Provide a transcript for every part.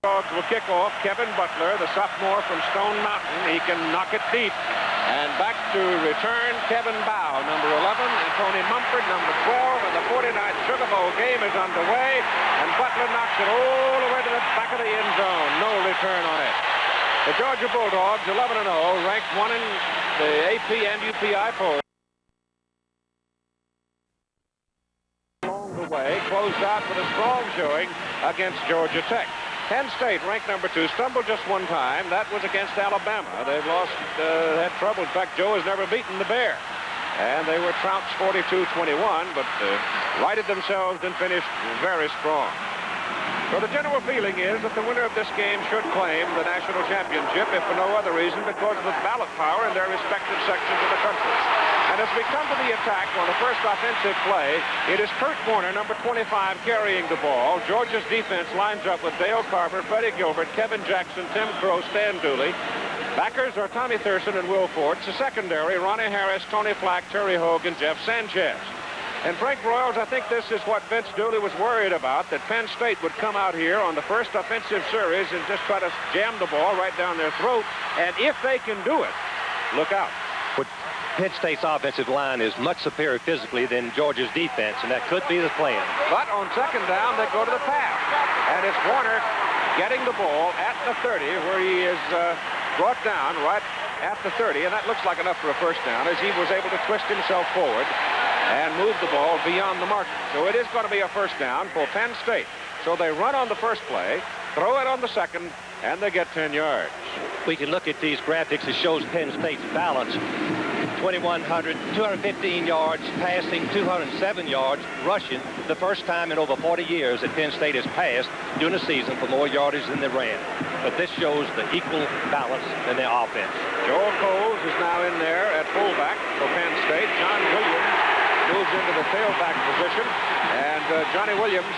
Bulldogs will kick off. Kevin Butler, the sophomore from Stone Mountain. He can knock it deep. And back to return, Kevin Bow, number 11, and Tony Mumford, number 12. And the 49th Sugar Bowl game is underway. And Butler knocks it all the way to the back of the end zone. No return on it. The Georgia Bulldogs, 11-0, ranked 1 in the AP and UPI polls. Along the way, closed out with a strong showing against Georgia Tech. Penn State, ranked number 2, stumbled just one time. That was against Alabama. They've lost, had trouble. In fact, Joe has never beaten the Bear. And they were trounced 42-21, but righted themselves and finished very strong. So the general feeling is that the winner of this game should claim the national championship, if for no other reason, because of the ballot power in their respective sections of the country. And as we come to the attack on the first offensive play, it is Kurt Warner, number 25, carrying the ball. Georgia's defense lines up with Dale Carver, Freddie Gilbert, Kevin Jackson, Tim Crow, Stan Dooley. Backers are Tommy Thurston and Will Forts. The secondary, Ronnie Harris, Tony Flack, Terry Hogue, and Jeff Sanchez. And Frank Royals, I think this is what Vince Dooley was worried about, that Penn State would come out here on the first offensive series and just try to jam the ball right down their throat. And if they can do it, look out. But Penn State's offensive line is much superior physically than Georgia's defense, and that could be the plan. But on second down, they go to the pass. And it's Warner getting the ball at the 30, where he is brought down right at the 30, and that looks like enough for a first down, as he was able to twist himself forward and move the ball beyond the marker. So it is going to be a first down for Penn State. So they run on the first play, throw it on the second, and they get 10 yards. We can look at these graphics. It shows Penn State's balance. 215 yards passing, 207 yards rushing. The first time in over 40 years that Penn State has passed during the season for more yardage than they ran. But this shows the equal balance in their offense. Joel Coles is now in there at fullback for Penn State. John Williams moves into the tailback position. And Johnny Williams,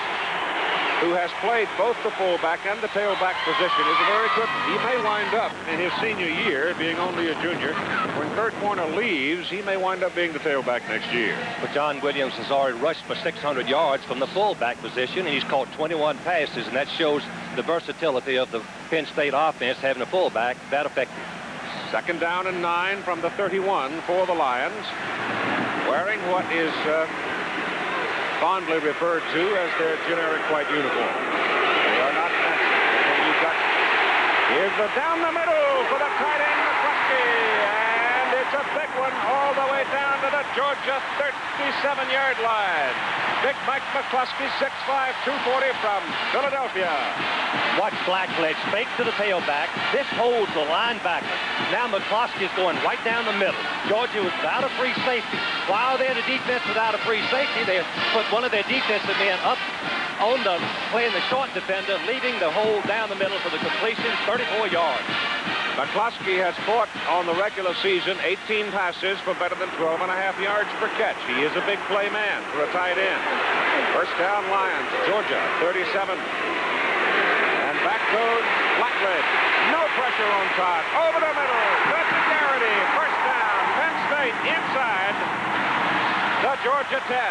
who has played both the fullback and the tailback position, is a very good one. He may wind up in his senior year, being only a junior. When Kurt Warner leaves, he may wind up being the tailback next year. But John Williams has already rushed for 600 yards from the fullback position, and he's caught 21 passes, and that shows the versatility of the Penn State offense, having a fullback that effective. Second down and 9 from the 31 for the Lions, wearing what is fondly referred to as their generic white uniform. They are not fancy. And you've got, here's the down the middle for the tight end, McCluskey. And it's a big one all the way down to the Georgia 37-yard line. Big Mike McCluskey, 6'5", 240 from Philadelphia. Watch Blackledge fake to the tailback. This holds the linebacker. Now McCluskey is going right down the middle. Georgia was without a free safety. While they're the defense without a free safety, they put one of their defensive men up on the, playing the short defender, leaving the hole down the middle for the completion, 34 yards. McCluskey has caught on the regular season 18 passes for better than 12.5 yards per catch. He is a big play man for a tight end. First down Lions, Georgia, 37. And back goes Blackledge. No pressure on Todd. Over the middle. Good to Garrity. First down. Penn State inside the Georgia 10.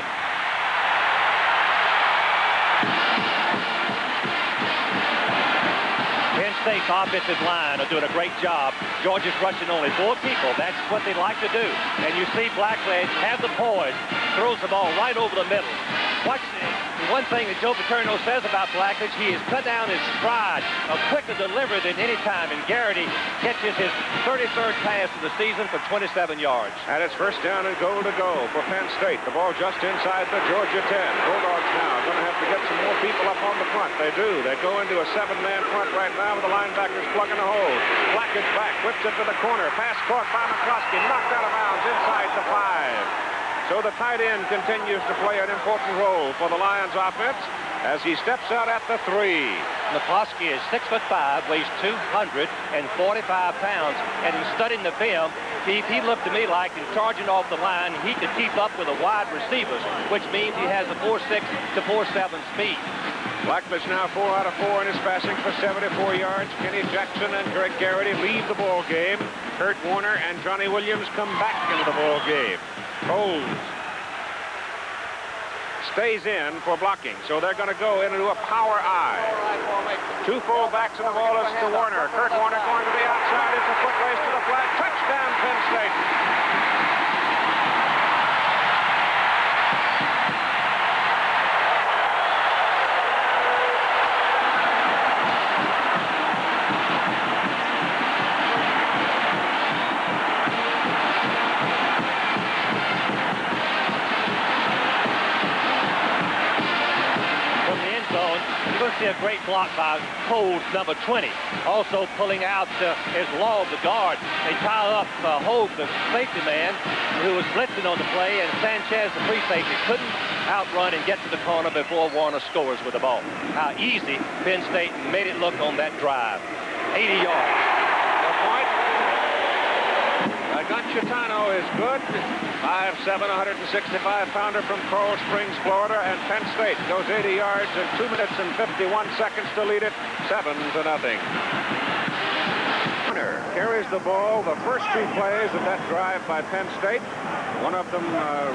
Penn State's offensive line are doing a great job. Georgia's rushing only 4 people. That's what they like to do. And you see Blackledge have the poise, throws the ball right over the middle. Watch one thing that Joe Paterno says about Blackledge, he has cut down his stride, a quicker delivery than any time. And Garrity catches his 33rd pass of the season for 27 yards. And it's first down and goal to go for Penn State. The ball just inside the Georgia 10. Bulldogs now going to have to get some more people up on the front. They do. They go into a 7-man front right now with the linebackers plugging the hole. Blackledge back, whips it to the corner. Pass caught by McCluskey, knocked out of bounds inside the 5. So the tight end continues to play an important role for the Lions offense as he steps out at the 3. McCluskey is 6'5", weighs 245 pounds, and in studying the film, he looked to me like in charging off the line, he could keep up with the wide receivers, which means he has a 4.6 to 4.7 speed. Blackledge now 4 out of 4 in his passing for 74 yards. Kenny Jackson and Greg Garrity lead the ball game. Kurt Warner and Johnny Williams come back into the ball game. Coles stays in for blocking. So they're going to go into a power I. Two fullbacks and the ball is to Warner. Kurt Warner going to the outside. It's a foot race to the flag. Touchdown, Penn State. See a great block by Coles, number 20. Also pulling out is Law, the guard. They tie up Hogue, the safety man, who was blitzing on the play, and Sanchez, the free safety, couldn't outrun and get to the corner before Warner scores with the ball. How easy Penn State made it look on that drive. 80 yards. The point. Gunchitano is good. 5'7", 165-pounder from Coral Springs, Florida, and Penn State goes 80 yards in 2 minutes and 51 seconds to lead it 7-0. Warner carries the ball the first 2 plays of that drive by Penn State. One of them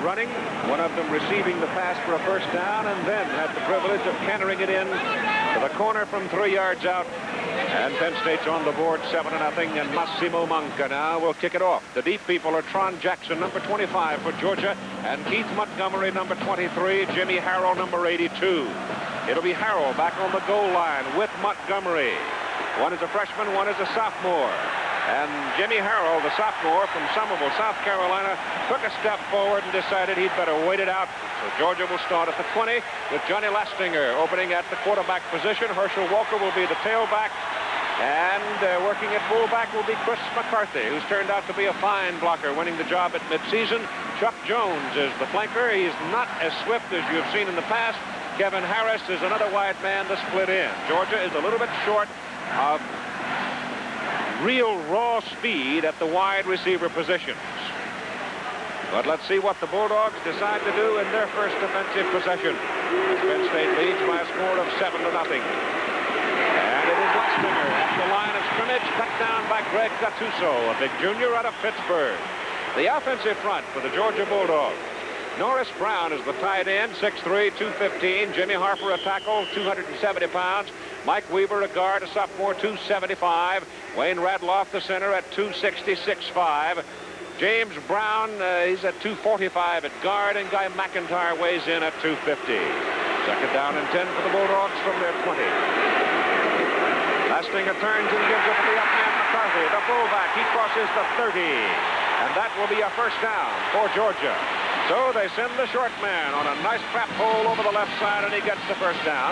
running, one of them receiving the pass for a first down, and then had the privilege of cantering it in to the corner from 3 yards out. And Penn State's on the board 7-0, and Massimo Manca now will kick it off. The deep people are Tron Jackson, number 25 for Georgia, and Keith Montgomery, number 23, Jimmy Harrell, number 82. It'll be Harrell back on the goal line with Montgomery. One is a freshman, one is a sophomore. And Jimmy Harrell, the sophomore from Somerville, South Carolina, took a step forward and decided he'd better wait it out. So Georgia will start at the 20 with Johnny Lastinger opening at the quarterback position. Herschel Walker will be the tailback. And working at fullback will be Chris McCarthy, who's turned out to be a fine blocker, winning the job at midseason. Chuck Jones is the flanker. He's not as swift as you've seen in the past. Kevin Harris is another wide man to split in. Georgia is a little bit short of real raw speed at the wide receiver positions. But let's see what the Bulldogs decide to do in their first defensive possession. Penn State leads by a score of 7-0. And it is Lastinger at the line of scrimmage, cut down by Greg Gattuso, a big junior out of Pittsburgh. The offensive front for the Georgia Bulldogs. Norris Brown is the tight end, 6'3", 215. Jimmy Harper, a tackle, 270 pounds. Mike Weaver, a guard, a sophomore, 275. Wayne Radloff, the center, at 260, 6'5". James Brown, he's at 245 at guard, and Guy McIntyre weighs in at 250. Second down and 10 for the Bulldogs from their 20. Lastinger turns and gives it to the up man McCarthy, the fullback. He crosses the 30, and that will be a first down for Georgia. So they send the short man on a nice trap hole over the left side, and he gets the first down.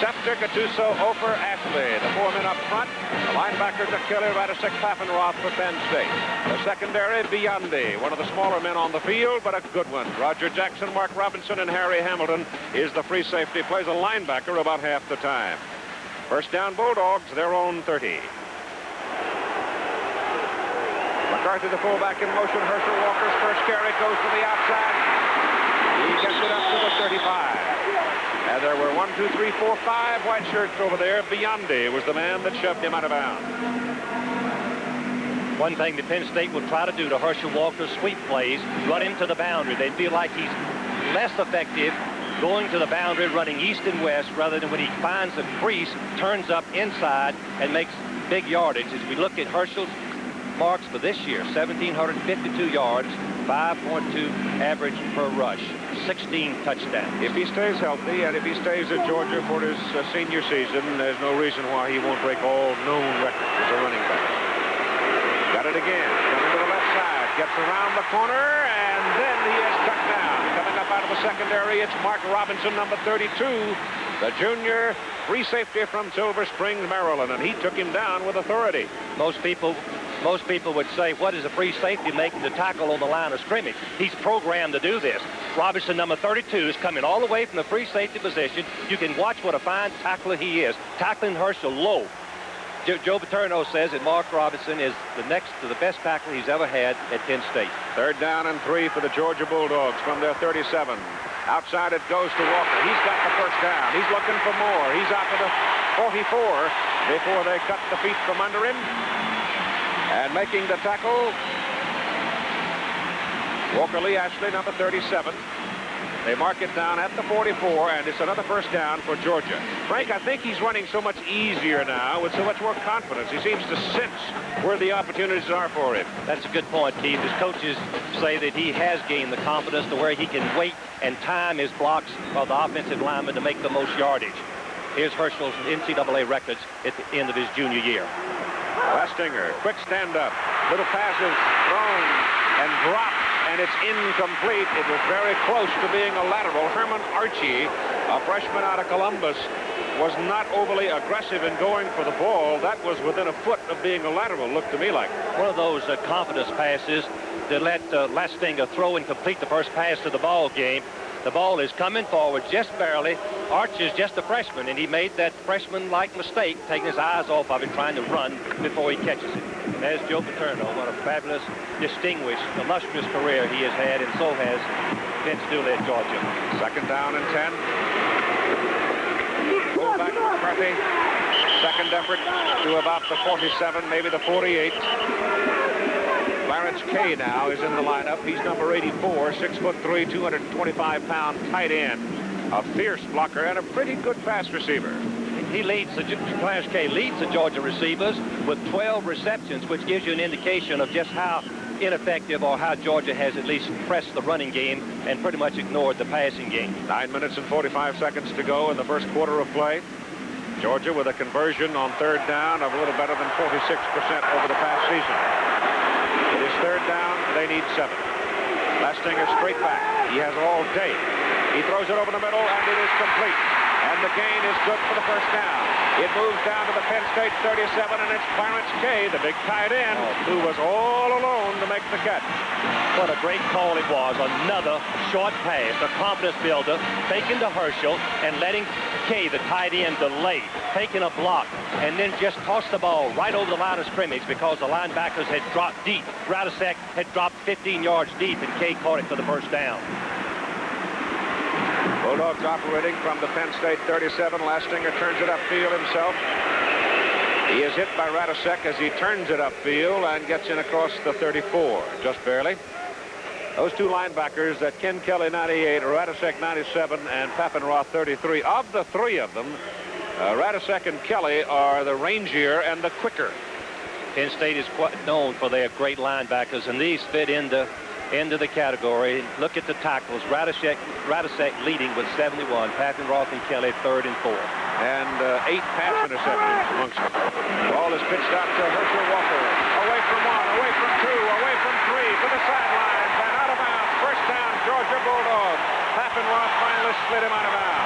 Scepter, Gattuso, Ofer, Ashley, the 4 men up front. The linebackers are Killer, Radisek, Paffenroth for Penn State. The secondary, Biondi, one of the smaller men on the field, but a good one. Roger Jackson, Mark Robinson, and Harry Hamilton is the free safety. Plays a linebacker about half the time. First down, Bulldogs, their own 30. McCarthy, the fullback, in motion. Herschel Walker's first carry goes to the outside. He gets it up to the 35. And there were 1, 2, 3, 4, 5 white shirts over there. Biondi was the man that shoved him out of bounds. One thing that Penn State will try to do to Herschel Walker's sweep plays, run him to the boundary. They feel like he's less effective going to the boundary, running east and west, rather than when he finds the crease, turns up inside and makes big yardage. As we look at Herschel's marks for this year, 1,752 yards, 5.2 average per rush, 16 touchdowns. If he stays healthy and if he stays at Georgia for his senior season, there's no reason why he won't break all known records as a running back. Got it again, coming to the left side, gets around the corner, and then he is cut down. Coming up out of the secondary, it's Mark Robinson, number 32, the junior free safety from Silver Springs, Maryland, and he took him down with authority. Most people would say, what is a free safety making the tackle on the line of scrimmage? He's programmed to do this. Robinson, number 32, is coming all the way from the free safety position. You can watch what a fine tackler he is, tackling Herschel low. Joe Paterno says that Mark Robinson is the next to the best tackler he's ever had at Penn State. Third down and 3 for the Georgia Bulldogs from their 37. Outside it goes to Walker. He's got the first down. He's looking for more. He's out to the 44 before they cut the feet from under him. And making the tackle, Walker Lee Ashley, number 37. They mark it down at the 44, and it's another first down for Georgia. Frank, I think he's running so much easier now with so much more confidence. He seems to sense where the opportunities are for him. That's a good point, Keith. His coaches say that he has gained the confidence to where he can wait and time his blocks of the offensive lineman to make the most yardage. Here's Herschel's NCAA records at the end of his junior year. Lastinger, quick stand-up. Little passes thrown and dropped, and it's incomplete. It was very close to being a lateral. Herman Archie, a freshman out of Columbus, was not overly aggressive in going for the ball. That was within a foot of being a lateral, looked to me like. One of those confidence passes that let Lastinger throw and complete the first pass to the ball game. The ball is coming forward just barely. Arch is just a freshman, and he made that freshman-like mistake, taking his eyes off of it, trying to run before he catches it. And there's Joe Paterno, what a fabulous, distinguished, illustrious career he has had, and so has Vince Dooley at Georgia. Second down and 10. Go back to McCarthy. Second effort to about the 47, maybe the 48. Clarence Kay now is in the lineup. He's number 84, 6'3", 225-pound tight end, a fierce blocker, and a pretty good pass receiver. He leads Clarence Kay leads the Georgia receivers with 12 receptions, which gives you an indication of just how ineffective or how Georgia has at least pressed the running game and pretty much ignored the passing game. 9 minutes and 45 seconds to go in the first quarter of play. Georgia with a conversion on third down of a little better than 46% over the past season. It is third down. They need 7. Lastinger straight back. He has all day. He throws it over the middle, and it is complete. And the gain is good for the first down. It moves down to the Penn State 37, and it's Clarence Kay, the big tight end, who was all alone to make the catch. What a great call it was. Another short pass, a confidence builder, taken to Herschel and letting Kay, the tight end, delay, taking a block, and then just tossed the ball right over the line of scrimmage because the linebackers had dropped deep. Radisek had dropped 15 yards deep, and Kay caught it for the first down. Bulldogs operating from the Penn State 37. Lastinger turns it upfield himself. He is hit by Radisek as he turns it upfield and gets in across the 34, just barely. Those two linebackers, that Ken Kelly 98, Radisek 97, and Papenroth 33. Of the three of them, Radisek and Kelly are the rangier and the quicker. Penn State is quite known for their great linebackers, and these fit into the category. Look at the tackles. Radisek leading with 71. Papenroth and Kelly third and fourth. And 8 pass interceptions amongst them. Ball is pitched out to Herschel Walker. Away from 1, away from 2, away from 3, to the sidelines, and out of bounds. First down, Georgia Bulldogs. Papenroth finally slid him out of bounds.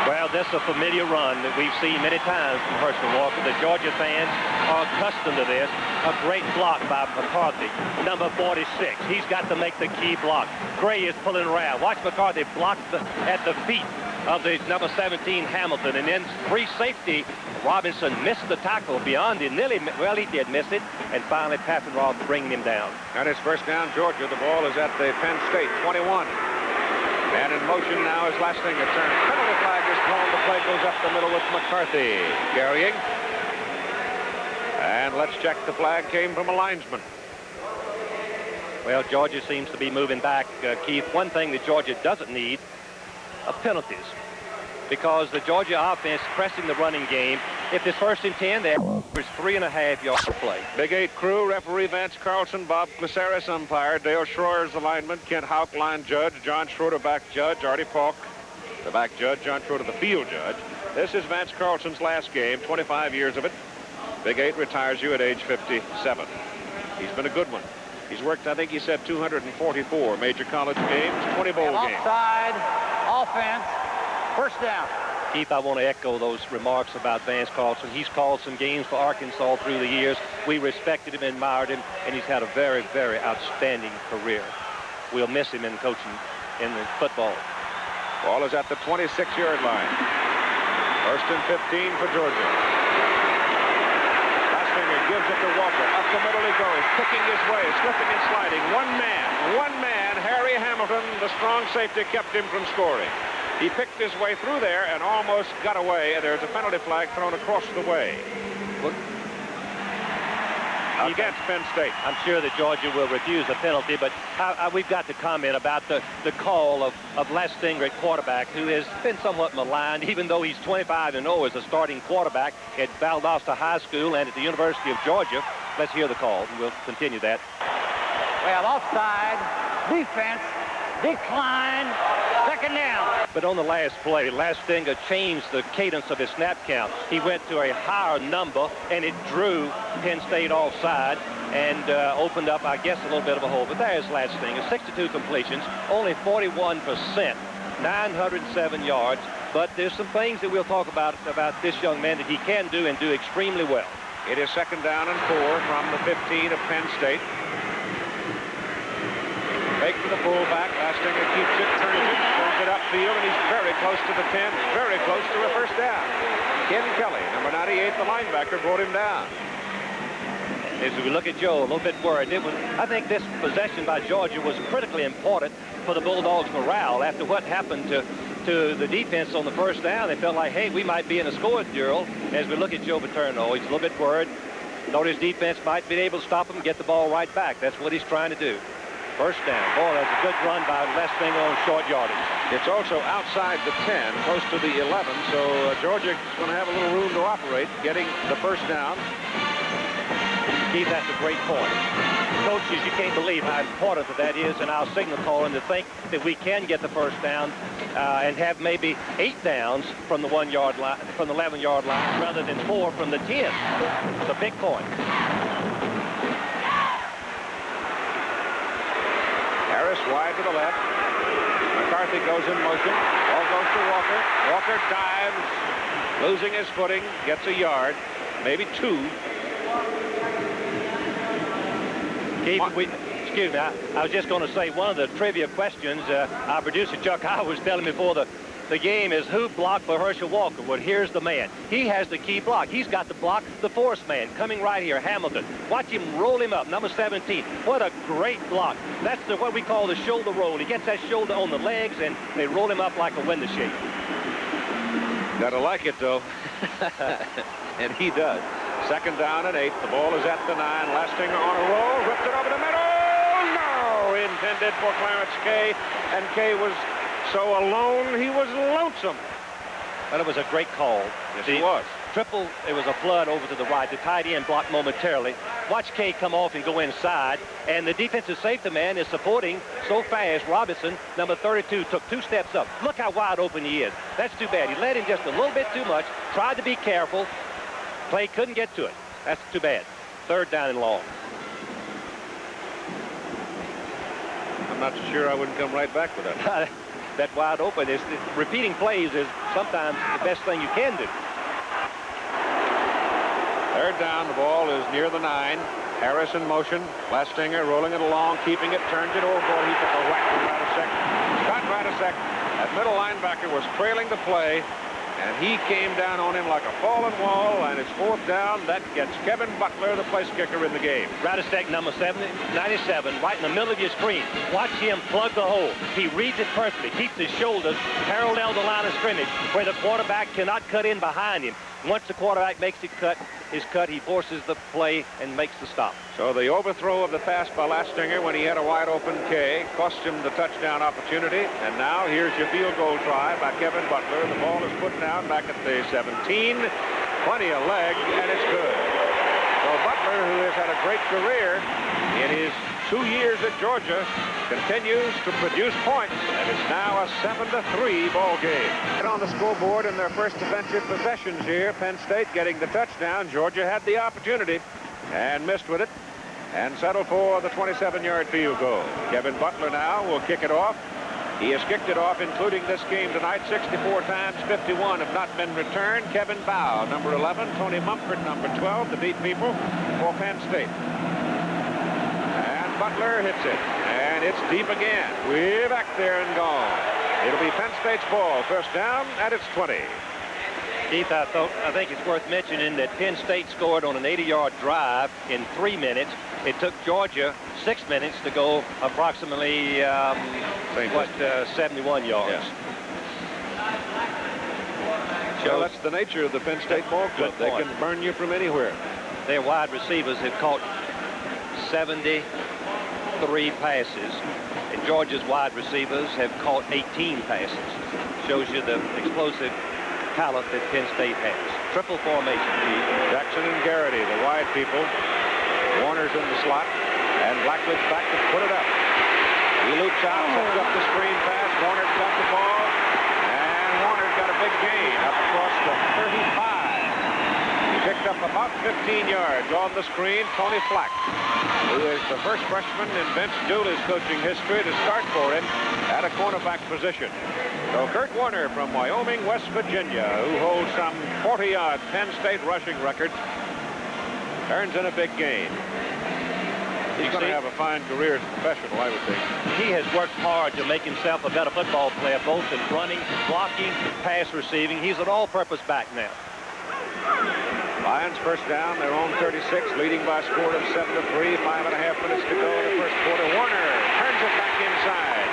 Well, this is a familiar run that we've seen many times from Herschel Walker. The Georgia fans are accustomed to this. A great block by McCarthy, number 46. He's got to make the key block. Gray is pulling around. Watch McCarthy block at the feet of the number 17 Hamilton, and then free safety Robinson missed the tackle beyond him. Well, he did miss it, and finally Papenroth bringing him down. And it's first down, Georgia. The ball is at the Penn State 21. And in motion now is Lastinger turn. Penalty flag is called. The play goes up the middle with McCarthy carrying. And let's check. The flag came from a linesman. Well, Georgia seems to be moving back, Keith. One thing that Georgia doesn't need are penalties, because the Georgia offense pressing the running game. If it's first and 10, there's 3.5 yards to play. Big 8 crew, referee Vance Carlson, Bob Caceres umpire, Dale Schroer's the lineman, Kent Houck line judge, John Schroeder back judge, Artie Falk the back judge, John Schroeder the field judge. This is Vance Carlson's last game, 25 years of it. Big 8 retires you at age 57. He's been a good one. He's worked, I think he said, 244 major college games, 20 bowl games. Offside, offense, first down. Keith, I want to echo those remarks about Vance Carlson. He's called some games for Arkansas through the years. We respected him, admired him, and he's had a very, very outstanding career. We'll miss him in coaching in the football. Ball is at the 26-yard line. First and 15 for Georgia. Lastinger gives it to Walker. Up the middle he goes, picking his way, slipping and sliding. One man, Harry Hamilton, the strong safety, kept him from scoring. He picked his way through there and almost got away, and there's a penalty flag thrown across the way. against Penn State. I'm sure that Georgia will refuse a penalty, but we've got to comment about the call of Lastinger at quarterback, who has been somewhat maligned, even though he's 25-0 as a starting quarterback at Valdosta High School and at the University of Georgia. Let's hear the call, and we'll continue that. Well, offside, defense, decline, second down. But on the last play, Lastinger changed the cadence of his snap count. He went to a higher number, and it drew Penn State offside and opened up, I guess, a little bit of a hole. But there's Lastinger, 62 completions, only 41%, 907 yards. But there's some things that we'll talk about this young man that he can do and do extremely well. It is second down and 4 from the 15 of Penn State. Fake to the fullback. Lastinger keeps it, turns it upfield, and he's very close to the 10, very close to a first down. Ken Kelly, number 98, the linebacker, brought him down. As we look at Joe, a little bit worried. I think this possession by Georgia was critically important for the Bulldogs' morale after what happened to the defense on the first down. They felt like, hey, we might be in a scoring duel. As we look at Joe Paterno, he's a little bit worried. Thought his defense might be able to stop him and get the ball right back. That's what he's trying to do. First down. Boy, that's a good run by Lastinger on short yardage. It's also outside the 10, close to the 11, so Georgia's going to have a little room to operate, getting the first down. Keith, that's a great point. Coaches, you can't believe how important that is in our signal calling to think that we can get the first down and have maybe 8 downs from the 1-yard line, from the 11-yard line, rather than 4 from the 10. It's a big point. Harris wide to the left. McCarthy goes in motion. Ball goes to Walker. Walker dives, losing his footing, gets a yard, maybe 2. Keith, excuse me, I was just going to say one of the trivia questions our producer Chuck Howard was telling me before the game is who blocked for Herschel Walker. Well, here's the man. He has the key block. He's got the block, the force man coming right here, Hamilton. Watch him roll him up, number 17. What a great block. That's what we call the shoulder roll. He gets that shoulder on the legs, and they roll him up like a window shade. Gotta like it, though. And he does. Second down and 8. The ball is at the 9. Lastinger on a roll. Ripped it over the middle. No! Intended for Clarence Kay. And Kay was so alone, he was lonesome. But it was a great call. Yes, it was. Triple, it was a flood over to the right. The tight end blocked momentarily. Watch Kay come off and go inside. And the defensive safety man is supporting so fast. Robinson, number 32, took 2 steps up. Look how wide open he is. That's too bad. He led him just a little bit too much. Tried to be careful. Clay couldn't get to it. That's too bad. Third down and long. I'm not sure I wouldn't come right back with that. That wide open is repeating plays is sometimes the best thing you can do. Third down, the ball is near the 9. Harris in motion. Lastinger rolling it along, keeping it, turns it over. Boy, he took a whack from Radisek. Scott Radisek, that middle linebacker, was trailing the play, and he came down on him like a fallen wall, and it's 4th down. That gets Kevin Butler, the place kicker, in the game. Radisek, number 97, right in the middle of your screen. Watch him plug the hole. He reads it perfectly, keeps his shoulders parallel the line of scrimmage where the quarterback cannot cut in behind him. Once the quarterback makes his cut, he forces the play and makes the stop. So the overthrow of the pass by Lastinger when he had a wide open K cost him the touchdown opportunity. And now here's your field goal try by Kevin Butler. The ball is put down back at the 17. Plenty of leg, and it's good. So Butler, who has had a great career in his 2 years at Georgia, continues to produce points, and it's now a 7-3 ball game. And on the scoreboard in their first defensive possessions here, Penn State getting the touchdown. Georgia had the opportunity and missed with it and settled for the 27-yard field goal. Kevin Butler now will kick it off. He has kicked it off, including this game tonight, 64 times, 51 have not been returned. Kevin Bow, number 11, Tony Mumford, number 12, to beat people for Penn State. And Butler hits it, and it's deep again. Way back there and gone. It'll be Penn State's ball, first down at its 20. Keith, I think it's worth mentioning that Penn State scored on an 80-yard drive in 3 minutes. It took Georgia 6 minutes to go approximately, 71 yards. Yeah. Well, that's the nature of the Penn State ball club. They can burn you from anywhere. Their wide receivers have caught 73 passes, and Georgia's wide receivers have caught 18 passes. Shows you the explosive talent that Penn State has. Triple formation. Jackson and Garrity, the wide people. Warner's in the slot, and Blackledge back to put it up. He loops out, sets up the screen pass. Warner's got the ball, and Warner's got a big gain up across the 35. He picked up about 15 yards on the screen. Tony Flack, who is the first freshman in Vince Dooley's coaching history to start for him at a cornerback position. So Kurt Warner from Wyoming, West Virginia, who holds some 40-yard Penn State rushing record, turns in a big gain. He's going to have a fine career as a professional, I would think. He has worked hard to make himself a better football player, both in running, blocking, pass receiving. He's an all-purpose back now. Lions first down, their own 36, leading by a score of 7-3. 5.5 minutes to go in the first quarter. Warner turns it back inside.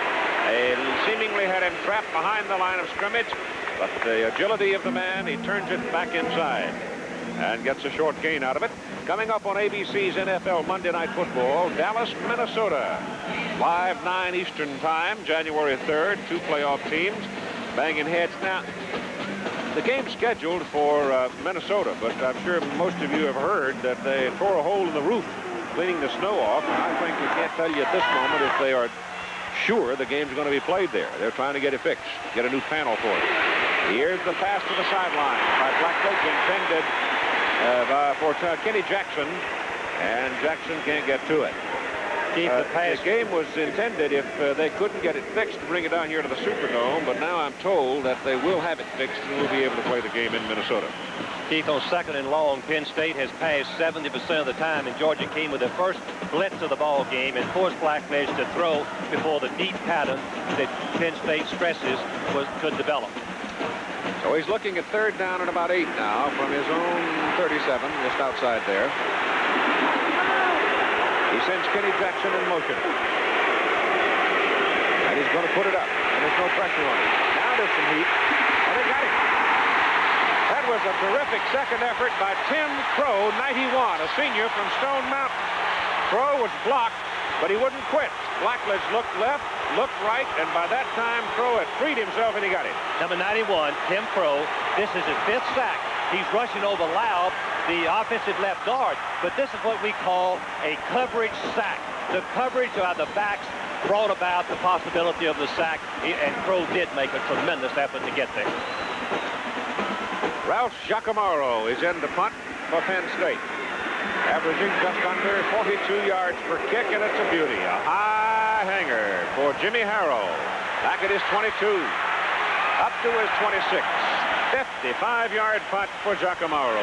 They seemingly had him trapped behind the line of scrimmage, but the agility of the man, he turns it back inside and gets a short gain out of it. Coming up on ABC's NFL Monday Night Football, Dallas, Minnesota. Live 9 Eastern Time, January 3rd. 2 playoff teams banging heads. Now, the game's scheduled for Minnesota, but I'm sure most of you have heard that they tore a hole in the roof cleaning the snow off. And I think we can't tell you at this moment if they are sure the game's going to be played there. They're trying to get it fixed, get a new panel for it. Here's the pass to the sideline by Blackledge, intended for Kenny Jackson, and Jackson can't get to it. The game was intended if they couldn't get it fixed to bring it down here to the Superdome, but now I'm told that they will have it fixed and will be able to play the game in Minnesota. Keith, on 2nd and long, Penn State has passed 70% of the time, and Georgia came with their first blitz of the ball game and forced Blackledge to throw before the deep pattern that Penn State stresses could develop. So he's looking at 3rd down and about 8 now from his own 37, just outside there. He sends Kenny Jackson in motion. And he's going to put it up. And there's no pressure on him. Now there's some heat. And they got him. That was a terrific second effort by Tim Crow, 91, a senior from Stone Mountain. Crow was blocked, but he wouldn't quit. Blackledge looked left, looked right, and by that time, Crow had freed himself, and he got him. Number 91, Tim Crow. This is his 5th sack. He's rushing over Laub, the offensive left guard, but this is what we call a coverage sack. The coverage by the backs brought about the possibility of the sack, and Crow did make a tremendous effort to get there. Ralph Giacomo is in the punt for Penn State, averaging just under 42 yards per kick, and it's a beauty. A high hanger for Jimmy Harrow. Back at his 22, up to his 26. 55-yard punt for Giacomo.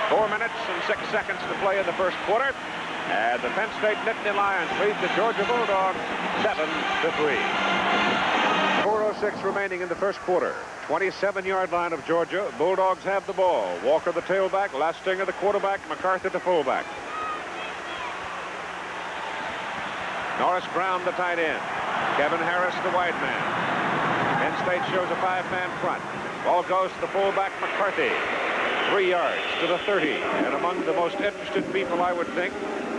4 minutes and 6 seconds to play in the first quarter. And the Penn State Nittany Lions lead the Georgia Bulldogs 7-3. 4:06 remaining in the first quarter. 27-yard line of Georgia. Bulldogs have the ball. Walker the tailback, Lastinger the quarterback, McCarthy the fullback. Norris Brown the tight end. Kevin Harris the wide man. Penn State shows a 5-man front. Ball goes to the fullback, McCarthy. 3 yards to the 30. And among the most interested people, I would think,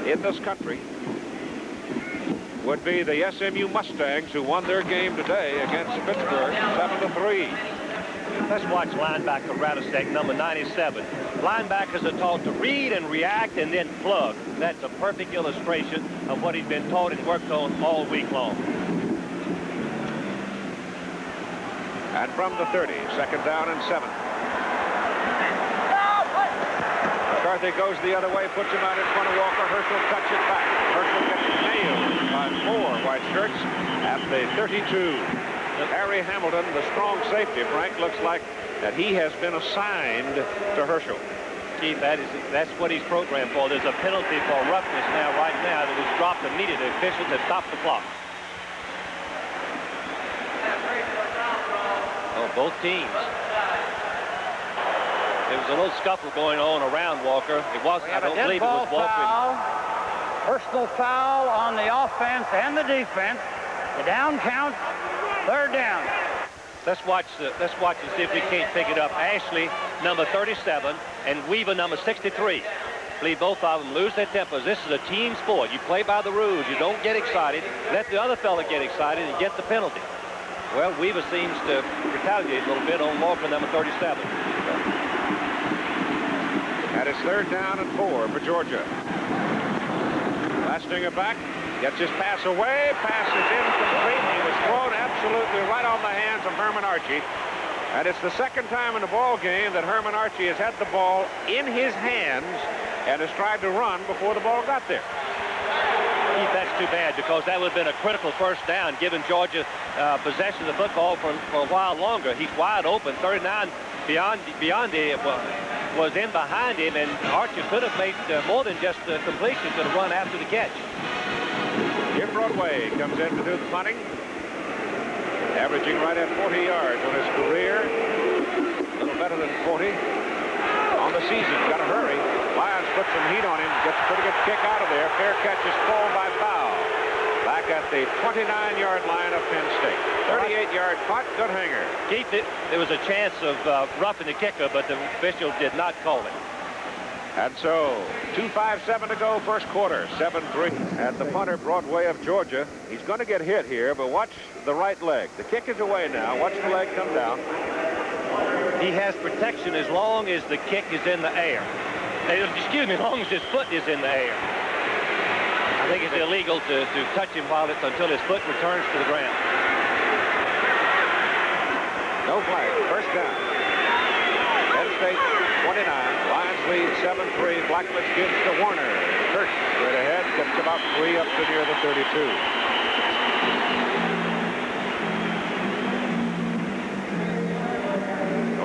in this country would be the SMU Mustangs, who won their game today against Pittsburgh 7-3. Let's watch linebacker Radisek, number 97. Linebackers are taught to read and react and then plug. That's a perfect illustration of what he's been taught and worked on all week long. And from the 30, 2nd down and 7. McCarthy goes the other way, puts him out in front of Walker. Herschel cuts it back. Herschel gets nailed by 4 white shirts at the 32. Harry Hamilton, the strong safety, Frank, looks like that he has been assigned to Herschel. Keith, that's what he's programmed for. There's a penalty for roughness right now that was dropped immediately. Officials have stopped the clock. Oh, both teams. There was a little scuffle going on around Walker. It wasn't, I don't believe it was Walker. Foul, personal foul on the offense and the defense. The down count, 3rd down. Let's watch and see if we can't pick it up. Ashley, number 37, and Weaver, number 63. believe both of them lose their tempers. This is a team sport. You play by the rules. You don't get excited. Let the other fella get excited and get the penalty. Well, Weaver seems to retaliate a little bit on Walker, number 37. And it's 3rd down and 4 for Georgia. Lastinger back, gets his pass away. Pass is incomplete. He was thrown absolutely right on the hands of Herman Archie. And it's the 2nd time in the ball game that Herman Archie has had the ball in his hands and has tried to run before the ball got there. Keith, that's too bad, because that would have been a critical 1st down, giving Georgia possession of the football for a while longer. He's wide open. 39 beyond him was in behind him, and Archie could have made more than just a completion, could have run after the catch. Jim Broadway comes in to do the punting, averaging right at 40 yards on his career. A little better than 40 on the season. Got to hurry. Lyons puts some heat on him. Gets a pretty good kick out of there. Fair catch is called by foul. Back at the 29-yard line of Penn State. 38-yard punt. Good hanger. Keith, there was a chance of roughing the kicker, but the official did not call it. And so, 2:57 to go, 1st quarter, 7-3. And the punter, Broadway of Georgia, he's going to get hit here, but watch the right leg. The kick is away now. Watch the leg come down. He has protection as long as the kick is in the air. Excuse me, as long as his foot is in the air. I think it's illegal to touch him until his foot returns to the ground. No flag. 1st down. Penn State 29. Lions lead 7-3. Blackledge gives to Warner. Kirk right ahead. Gets about 3 up to near the 32.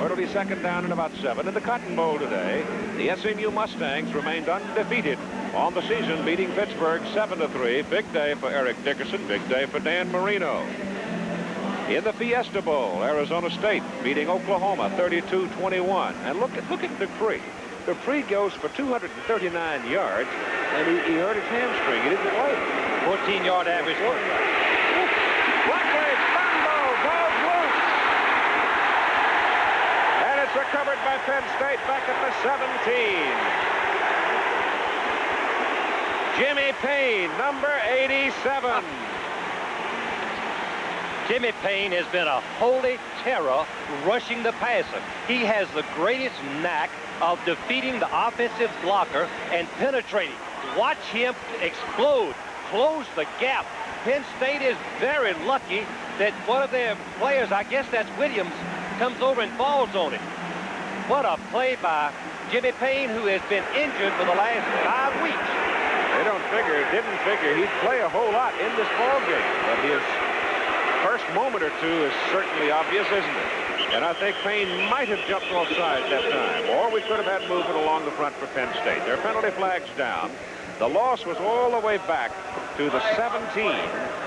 It'll be 2nd down and about 7. In the Cotton Bowl today, the SMU Mustangs remained undefeated on the season, beating Pittsburgh 7-3. Big day for Eric Dickerson. Big day for Dan Marino. In the Fiesta Bowl, Arizona State beating Oklahoma 32-21. And look at Dupree. Dupree goes for 239 yards, and he hurt his hamstring. He didn't play. 14-yard average. Blackledge, Bumbo, goes loose. And it's recovered by Penn State back at the 17. Jimmy Payne, number 87. Jimmy Payne has been a holy terror rushing the passer. He has the greatest knack of defeating the offensive blocker and penetrating. Watch him explode, close the gap. Penn State is very lucky that one of their players, I guess that's Williams, comes over and falls on him. What a play by Jimmy Payne, who has been injured for the last 5 weeks. They didn't figure he'd play a whole lot in this ball game, but his first moment or two is certainly obvious, isn't it? And I think Payne might have jumped offside that time, or we could have had movement along the front for Penn State. Their penalty flag's down. The loss was all the way back to the 17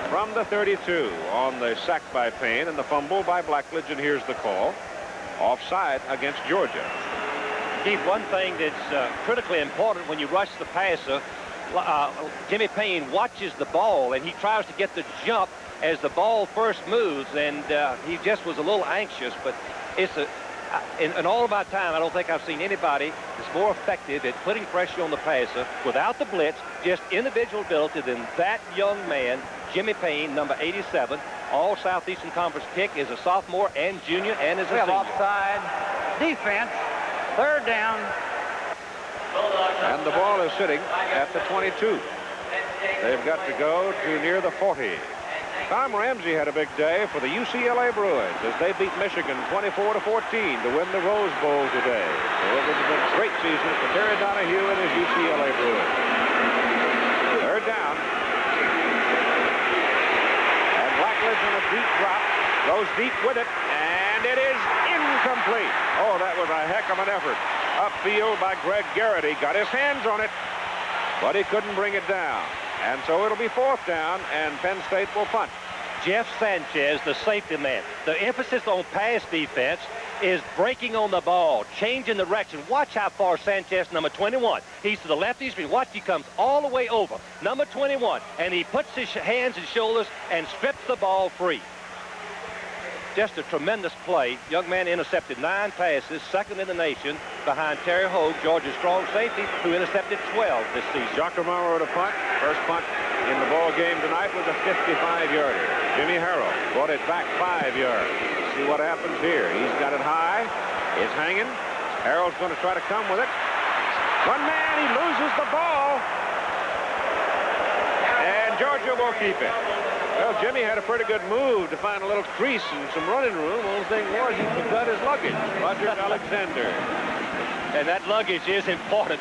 from the 32 on the sack by Payne and the fumble by Blackledge, and here's the call. Offside against Georgia. Keith, one thing that's critically important when you rush the passer, Jimmy Payne watches the ball, and he tries to get the jump as the ball first moves, and he just was a little anxious. But it's in all of my time, I don't think I've seen anybody that's more effective at putting pressure on the passer without the blitz, just individual ability, than that young man, Jimmy Payne, number 87. All Southeastern Conference pick, is a sophomore and junior, and is a senior. Offside defense. 3rd down. And the ball is sitting at the 22. They've got to go to near the 40. Tom Ramsey had a big day for the UCLA Bruins as they beat Michigan 24-14 to win the Rose Bowl today. So it was a great season for Terry Donahue and his UCLA Bruins. 3rd down. And Blackledge on a deep drop. Goes deep with it, and it is incomplete. Oh, that was a heck of an effort. Upfield by Greg Garrity. Got his hands on it, but he couldn't bring it down. And so it'll be 4th down, and Penn State will punt. Jeff Sanchez, the safety man. The emphasis on pass defense is breaking on the ball, changing the direction. Watch how far Sanchez, number 21. He's to the left, he's to watch, he comes all the way over. Number 21, and he puts his hands and shoulders and strips the ball free. just a tremendous play. Young man intercepted 9 passes, second in the nation, behind Terry Hogue, Georgia's strong safety, who intercepted 12 this season. Giacomo at a punt. First punt in the ball game tonight was a 55-yarder. Jimmy Harrell brought it back 5 yards. See what happens here. He's got it high. It's hanging. Harrell's going to try to come with it. One man, he loses the ball. And Georgia will keep it. Well, Jimmy had a pretty good move to find a little crease and some running room. Only thing was he forgot his luggage. Roger Alexander. And that luggage is important.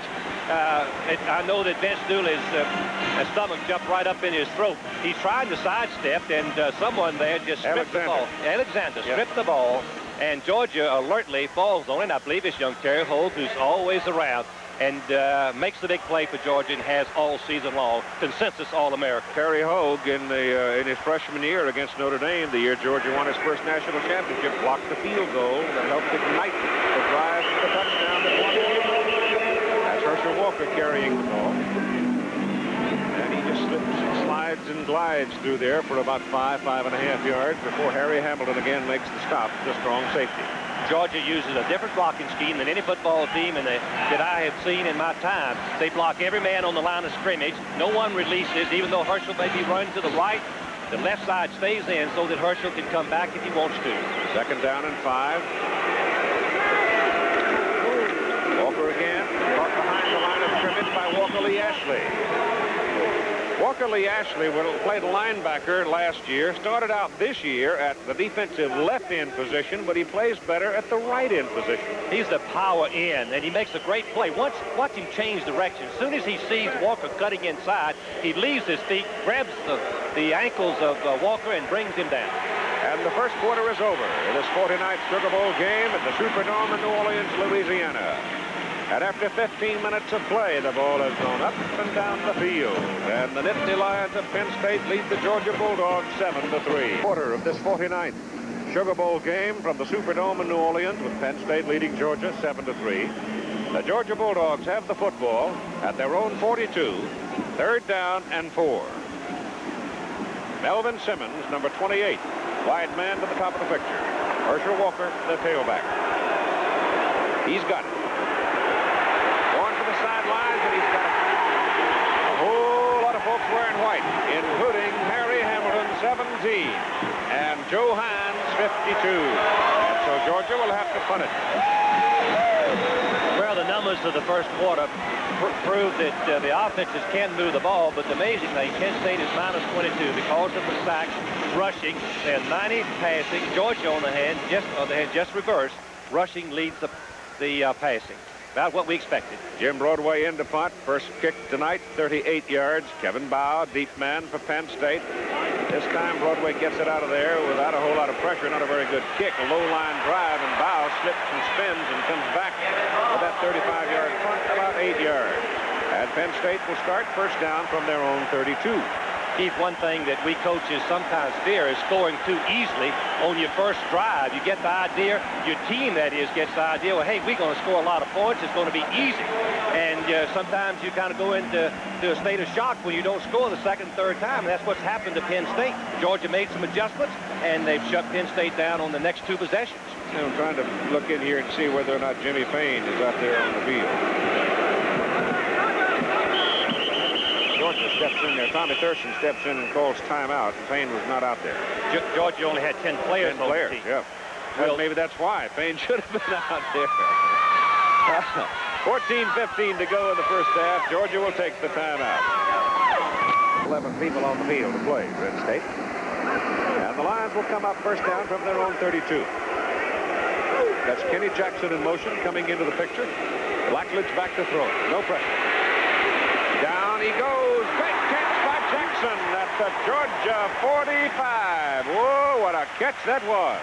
I know that Vince Dooley's stomach jumped right up in his throat. He's trying to sidestep, and someone there just stripped the ball. Alexander stripped the ball, and Georgia alertly falls on it. I believe it's young Terry Hogue, who's always around, and makes the big play for Georgia and has all season long. Consensus All-American. Terry Hogue in his freshman year against Notre Dame, the year Georgia won is first national championship, blocked the field goal that helped ignite the drive to the touchdown that won the game. That's Herschel Walker carrying the ball. And he just slips and slides and glides through there for about 5.5 yards before Harry Hamilton again makes the stop, the strong safety. Georgia uses a different blocking scheme than any football team that I have seen in my time. They block every man on the line of scrimmage. No one releases, even though Herschel may be running to the right. The left side stays in so that Herschel can come back if he wants to. Second down and 5. Walker again, caught behind the line of scrimmage by Walker Lee Ashley. Walker Lee Ashley played linebacker last year, started out this year at the defensive left end position, but he plays better at the right end position. He's the power end, and he makes a great play. Watch him change direction. As soon as he sees Walker cutting inside, he leaves his feet, grabs the ankles of Walker, and brings him down. And the first quarter is over. It is 49th Sugar Bowl game at the Superdome in New Orleans, Louisiana. And after 15 minutes of play, the ball has gone up and down the field. And the nifty Lions of Penn State lead the Georgia Bulldogs 7-3. Quarter of this 49th Sugar Bowl game from the Superdome in New Orleans, with Penn State leading Georgia 7-3. The Georgia Bulldogs have the football at their own 42, third down and 4. Melvin Simmons, number 28, wide man to the top of the picture. Herschel Walker, the tailback. He's got it. Sidelines, and he's got a whole lot of folks wearing white, including Harry Hamilton, 17, and Joe Hines, 52. And so Georgia will have to punt it. Well, the numbers of the first quarter prove that the offenses can move the ball, but the amazing thing, Penn State is -22 because of the sacks, rushing. They have 90 passing. Georgia on the hand, just reversed. Rushing leads the passing. About what we expected. Jim Broadway into punt. First kick tonight, 38 yards. Kevin Bow, deep man for Penn State. This time Broadway gets it out of there without a whole lot of pressure. Not a very good kick. A low-line drive, and Bow slips and spins and comes back with that 35-yard punt, about 8 yards. And Penn State will start first down from their own 32. Keith, one thing that we coaches sometimes fear is scoring too easily on your first drive. You get the idea, your team, that is, gets the idea, well, hey, we're going to score a lot of points. It's going to be easy. And sometimes you kind of go into a state of shock when you don't score the second, third time. And that's what's happened to Penn State. Georgia made some adjustments, and they've shut Penn State down on the next 2 possessions. You know, I'm trying to look in here and see whether or not Jimmy Fain is out there on the field. Georgia steps in there. Tommy Thurston steps in and calls timeout. Fain was not out there. Georgia only had 10 players. 10 players, yeah. Well, maybe that's why. Fain should have been out there. 14:15 to go in the first half. Georgia will take the timeout. 11 people on the field to play, Penn State. And the Lions will come up first down from their own 32. That's Kenny Jackson in motion coming into the picture. Blackledge back to throw. No pressure. Down he goes. Great catch by Jackson at the Georgia 45. Whoa, what a catch that was.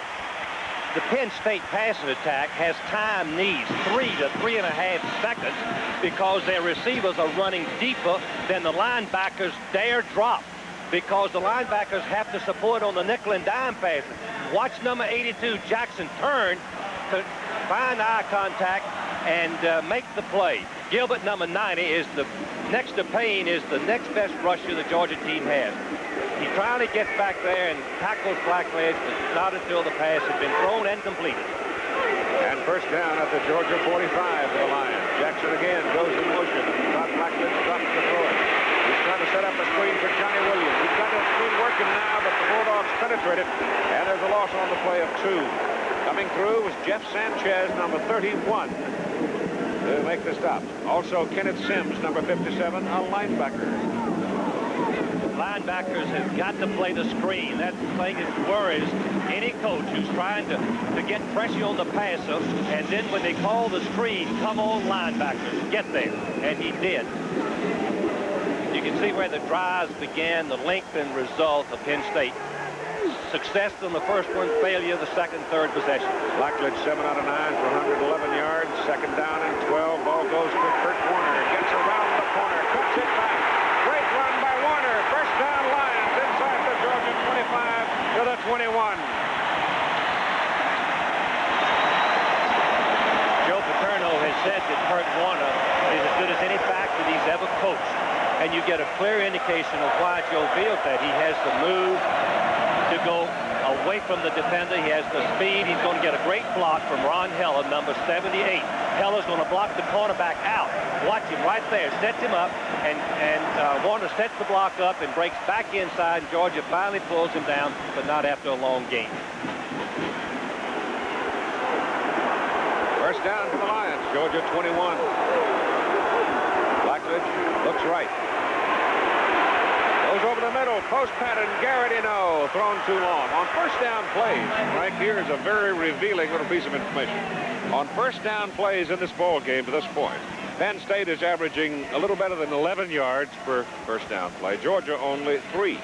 The Penn State passing attack has time needs, 3 to 3.5 seconds, because their receivers are running deeper than the linebackers dare drop, because the linebackers have to support on the nickel and dime passes. Watch number 82, Jackson, turn to find eye contact and make the play. Gilbert, number 90, is the next to Payne, is the next best rusher the Georgia team has. He finally gets back there and tackles Blackledge, but not until the pass had been thrown and completed. And first down at the Georgia 45 for the Lions. Jackson again goes in motion. Todd Blackledge stops to throw it. He's trying to set up a screen for Johnny Williams. He's got that screen working now, but the Bulldogs penetrate it, and there's a loss on the play of 2. Coming through was Jeff Sanchez, number 31, to make the stop. Also, Kenneth Sims, number 57, a linebacker. Linebackers have got to play the screen. That thing worries any coach who's trying to get pressure on the passer, and then when they call the screen, come on, linebackers, get there. And he did. You can see where the drives began, the length and result of Penn State. Success on the first one, failure the second, third possession. Blackledge 7 out of 9 for 111 yards. Second down and 12. Ball goes to Kurt Warner. Gets around the corner. Cuts it back. Great run by Warner. First down Lions inside the Georgia 25 to the 21. Joe Paterno has said that Kurt Warner is as good as any back that he's ever coached. And you get a clear indication of why Joe feels that. He has the move to go away from the defender. He has the speed. He's going to get a great block from Ron Heller, number 78. Heller's going to block the cornerback out. Watch him right there. Sets him up, and Warner sets the block up and breaks back inside. And Georgia finally pulls him down, but not after a long game. First down for the Lions. Georgia 21. Blackledge looks right. Goes over the middle, post pattern, Garrettino, thrown too long. On first down plays, right here is a very revealing little piece of information. On first down plays in this ball game to this point, Penn State is averaging a little better than 11 yards per first down play. Georgia only 3.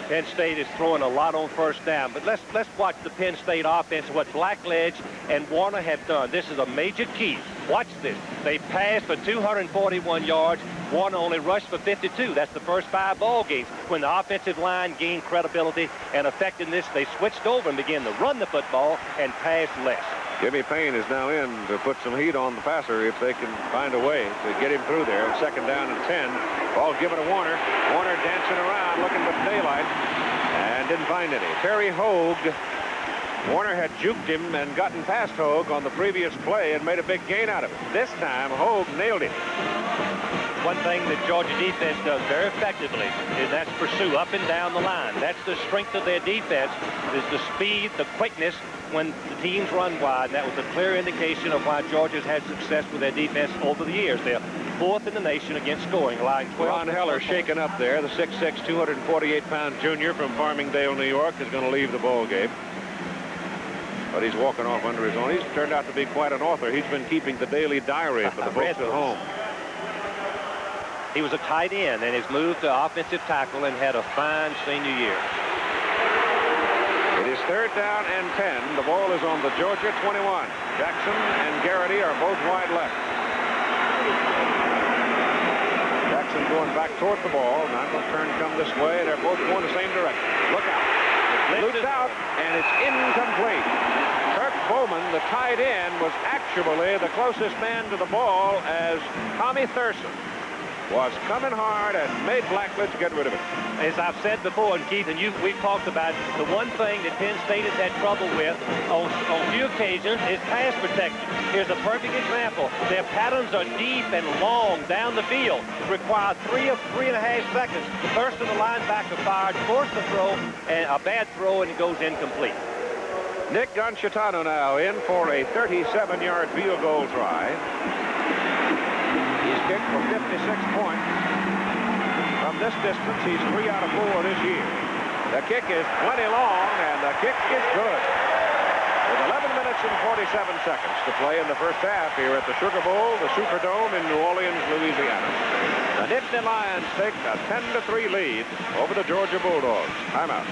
Penn State is throwing a lot on first down, but let's watch the Penn State offense, what Blackledge and Warner have done. This is a major key. Watch this. They passed for 241 yards. Warner only rushed for 52. That's the first 5 ball games. When the offensive line gained credibility and effectiveness, they switched over and began to run the football and pass less. Jimmy Payne is now in to put some heat on the passer if they can find a way to get him through there. Second down and 10. Ball given to Warner. Warner dancing around looking for daylight and didn't find any. Terry Hogue. Warner had juked him and gotten past Hogue on the previous play and made a big gain out of it. This time, Hogue nailed him. One thing that Georgia defense does very effectively is that's pursue up and down the line. That's the strength of their defense, is the speed, the quickness when the teams run wide. That was a clear indication of why Georgia's had success with their defense over the years. They're 4th in the nation against scoring, allowing 12. Ron Heller shaken up there. The 6'6", 248-pound junior from Farmingdale, New York, is going to leave the ball game. But he's walking off under his own. He's turned out to be quite an author. He's been keeping the daily diary for the folks at home. He was a tight end and has moved to offensive tackle and had a fine senior year. It is third down and 10. The ball is on the Georgia 21. Jackson and Garrity are both wide left. Jackson going back toward the ball. Now the turn come this way. They're both going the same direction. Look out. Looped out, and it's incomplete. Kirk Bowman, the tight end, was actually the closest man to the ball as Tommy Thurston was coming hard and made Blackledge get rid of it. As I've said before, and Keith, and we've talked about, the one thing that Penn State has had trouble with on few occasions is pass protection. Here's a perfect example. Their patterns are deep and long down the field. Require 3 or 3.5 seconds. First of the linebacker fired, forced the throw, and a bad throw, and it goes incomplete. Nick Gonchitano now in for a 37-yard field goal try. He's kicked for 56 points. From this distance, he's 3 out of 4 this year. The kick is plenty long, and the kick is good. With 11 minutes and 47 seconds to play in the first half here at the Sugar Bowl, the Superdome in New Orleans, Louisiana. The Nittany Lions take a 10-3 lead over the Georgia Bulldogs. Timeout.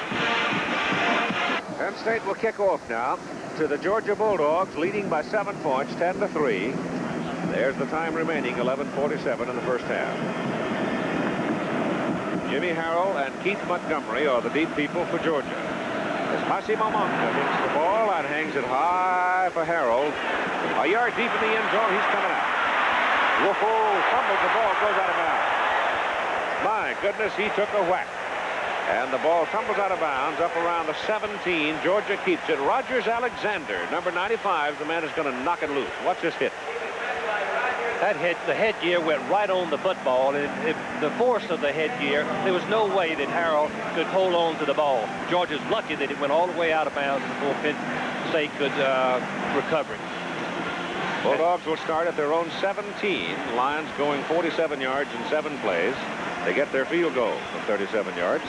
Penn State will kick off now to the Georgia Bulldogs, leading by 7 points, 10-3. There's the time remaining, 11:47 in the first half. Jimmy Harrell and Keith Montgomery are the deep people for Georgia. As Massimo Monca hits the ball and hangs it high for Harrell. A yard deep in the end zone, he's coming out. Woofo fumbles the ball, goes out of bounds. My goodness, he took a whack. And the ball tumbles out of bounds up around the 17. Georgia keeps it. Rogers Alexander, number 95, the man is going to knock it loose. Watch this hit. That hit, the headgear went right on the football, and the force of the headgear, there was no way that Harrell could hold on to the ball. Georgia's lucky that it went all the way out of bounds before Penn State could recover it. Bulldogs will start at their own 17. Lions going 47 yards in 7 plays. They get their field goal of 37 yards.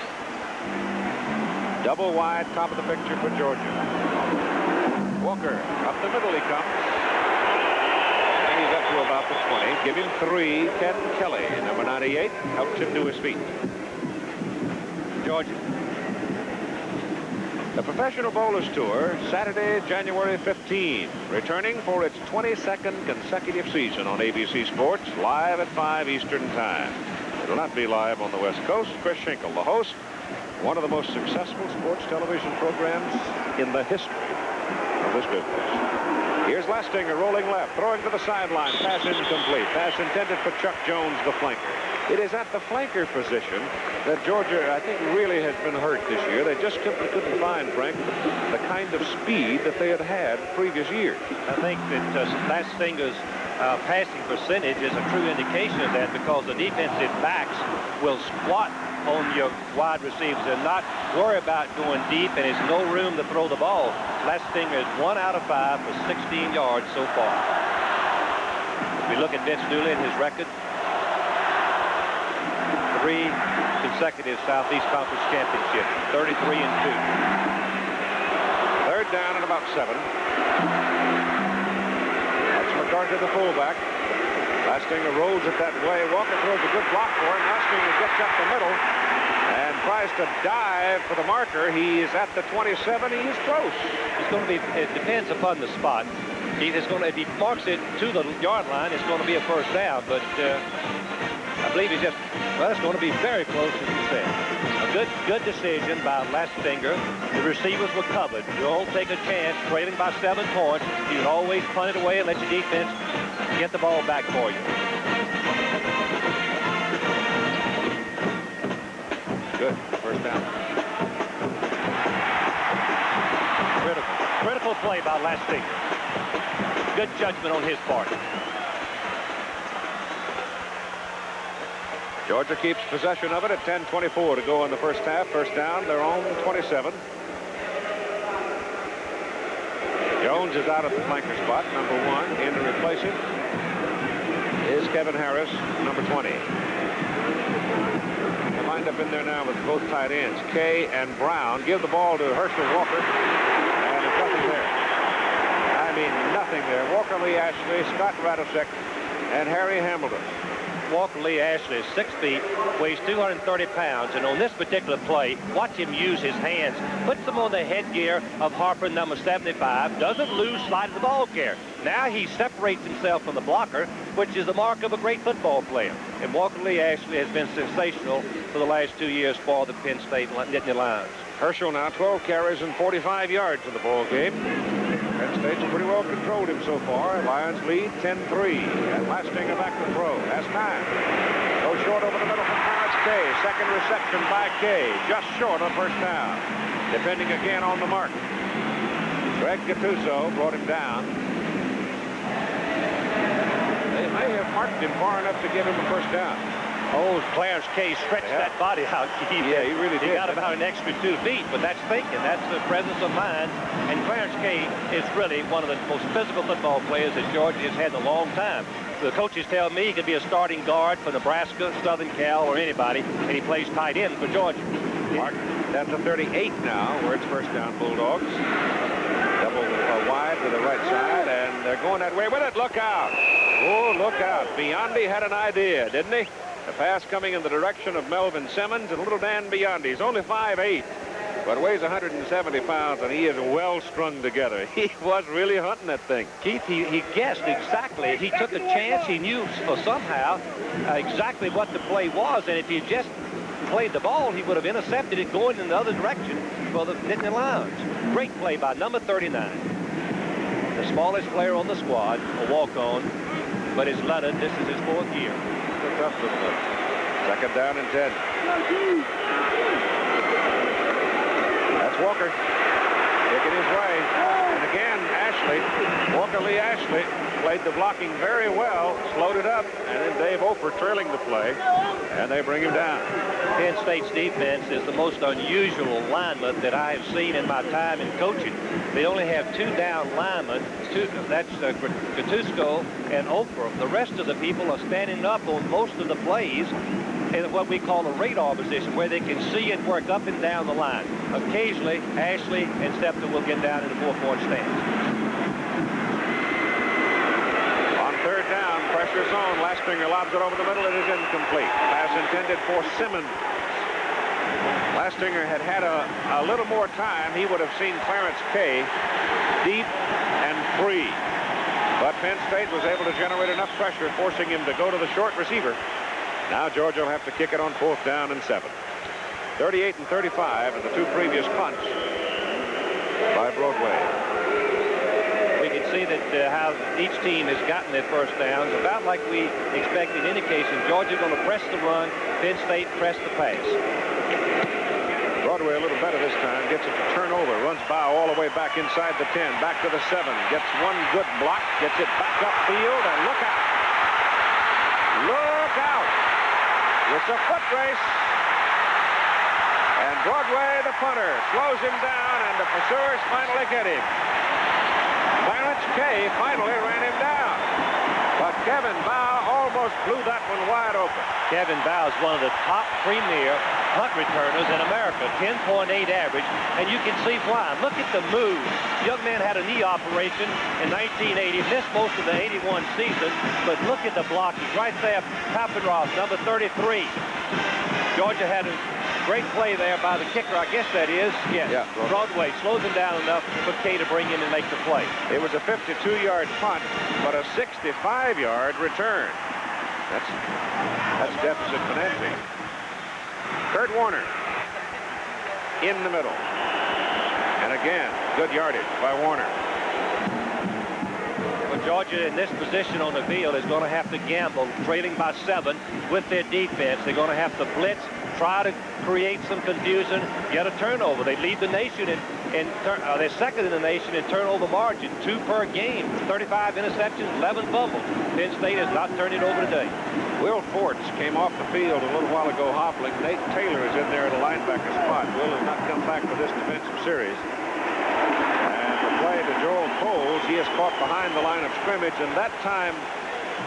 Double wide, top of the picture for Georgia. Walker, up the middle he comes. And he's up to about the 20. Give him 3. Ken Kelly, number 98, helps him to his feet. Georgia. The Professional Bowlers Tour, Saturday, January 15, returning for its 22nd consecutive season on ABC Sports, live at 5 Eastern Time. It will not be live on the West Coast. Chris Schenkel, the host, one of the most successful sports television programs in the history of this business. Here's Lastinger rolling left, throwing to the sideline. Pass incomplete. Pass intended for Chuck Jones, the flanker. It is at the flanker position that Georgia, I think, really has been hurt this year. They just simply couldn't find, Frank, the kind of speed that they had previous years. I think that Lastinger's passing percentage is a true indication of that, because the defensive backs will squat on your wide receivers and not worry about going deep, and there's no room to throw the ball. Lastinger is 1 out of 5 for 16 yards so far. We look at Vince Dooley and his record. 3 consecutive Southeast Conference championships, 33 and 2. Third down and about 7. That's McCarthy, the fullback. Lastinger rolls it that way. Walker throws a good block for him. Lastinger gets up the middle and tries to dive for the marker. He is at the 27. He is close. It's going to be, it depends upon the spot. If he marks it to the yard line, it's going to be a first down, but I believe he's just, well, it's going to be very close, as you said. A good decision by Lastinger. The receivers were covered. You don't take a chance trailing by 7 points. You can always punt it away and let your defense get the ball back for you. Good. First down. Critical play by Lastinger. Good judgment on his part. Georgia keeps possession of it at 10:24 to go in the first half. First down, their own 27. Jones is out of the flanker spot, number 1. In to replace him is Kevin Harris, number 20. They lined up in there now with both tight ends, Kay and Brown. Give the ball to Herschel Walker, and there's nothing there. I mean, nothing there. Walker Lee Ashley, Scott Radosek, and Harry Hamilton. Walker Lee Ashley is 6 feet, weighs 230 pounds, and on this particular play, watch him use his hands. Puts them on the headgear of Harper, number 75, doesn't lose sight of the ball carrier. Now he separates himself from the blocker, which is the mark of a great football player. And Walker Lee Ashley has been sensational for the last 2 years for the Penn State Nittany Lions. Herschel now 12 carries and 45 yards in the ball game. Penn State's pretty well controlled him so far. Lions lead 10-3. And Lastinger back to throw. Has time. Goes short over the middle from Clarence Kay. Second reception by Kay. Just short of first down. Depending again on the mark. Greg Gattuso brought him down. They may have marked him far enough to give him a first down. Oh, Clarence Kay stretched that body out. Yeah, he really did. He got about an extra 2 feet, but that's thinking. That's the presence of mind. And Clarence Kay is really one of the most physical football players that Georgia has had in a long time. The coaches tell me he could be a starting guard for Nebraska, Southern Cal, or anybody, and he plays tight end for Georgia. Mark, that's a 38 now, where it's first down Bulldogs. Double wide to the right side, and they're going that way with it. Look out. Oh, look out. Biondi had an idea, didn't he? The pass coming in the direction of Melvin Simmons and little Dan Biondi. He's only 5'8", but weighs 170 pounds, and he is well strung together. He was really hunting that thing. Keith, he guessed exactly. He took a chance. He knew somehow exactly what the play was, and if he just played the ball, he would have intercepted it going in the other direction for the Nittany Lions. Great play by number 39. The smallest player on the squad, a walk-on, but is lettered. This is his 4th year. Tough little one. Second down and 10. That's Walker kicking his way. And again, Walker Lee Ashley played the blocking very well, slowed it up, and then Dave Ofer trailing the play, and they bring him down. Penn State's defense is the most unusual lineman that I have seen in my time in coaching. They only have 2 down linemen. That's Gattuso and Ofer. The rest of the people are standing up on most of the plays in what we call a radar position, where they can see it work up and down the line. Occasionally, Ashley and Stepton will get down in the 4-point stance. On 3rd down, pressure zone. Lastinger lobs it over the middle. It is incomplete. Pass intended for Simmons. Lastinger had a little more time. He would have seen Clarence Kay deep and free. But Penn State was able to generate enough pressure, forcing him to go to the short receiver. Now Georgia will have to kick it on 4th down and 7. 38 and 35 in the 2 previous punts by Broadway. We can see that how each team has gotten their first downs, about like we expected. Indication Georgia going to press the run, Penn State press the pass. Broadway a little better this time, gets it to turn over, runs by all the way back inside the 10, back to the 7, gets one good block, gets it back upfield, and look out. Look out. It's a foot race. And Broadway, the punter, slows him down, and the pursuers finally get him. Clarence Kay finally ran him down. But Kevin Bow almost blew that one wide open. Kevin Bow is one of the top premier punt returners in America, 10.8 average, and you can see why. Look at the move. The young man had a knee operation in 1980, missed most of the 81 season, but look at the blocking right there. Papenroth, number 33. Georgia had a great play there by the kicker, I guess that is. Yes. Yeah, Broadway slows him down enough for Kay to bring in and make the play. It was a 52-yard punt, but a 65-yard return. That's deficit financing. Kurt Warner in the middle. And again, good yardage by Warner. Well, Georgia in this position on the field is going to have to gamble, trailing by 7 with their defense. They're going to have to blitz, try to create some confusion, get a turnover. They lead the nation they're second in the nation in turnover margin, 2 per game, 35 interceptions, 11 fumbles. Penn State has not turned it over today. Will Forts came off the field a little while ago hobbling. Nate Taylor is in there at the linebacker spot. Will has not come back for this defensive series. And the play to Joel Coles, he is caught behind the line of scrimmage, and that time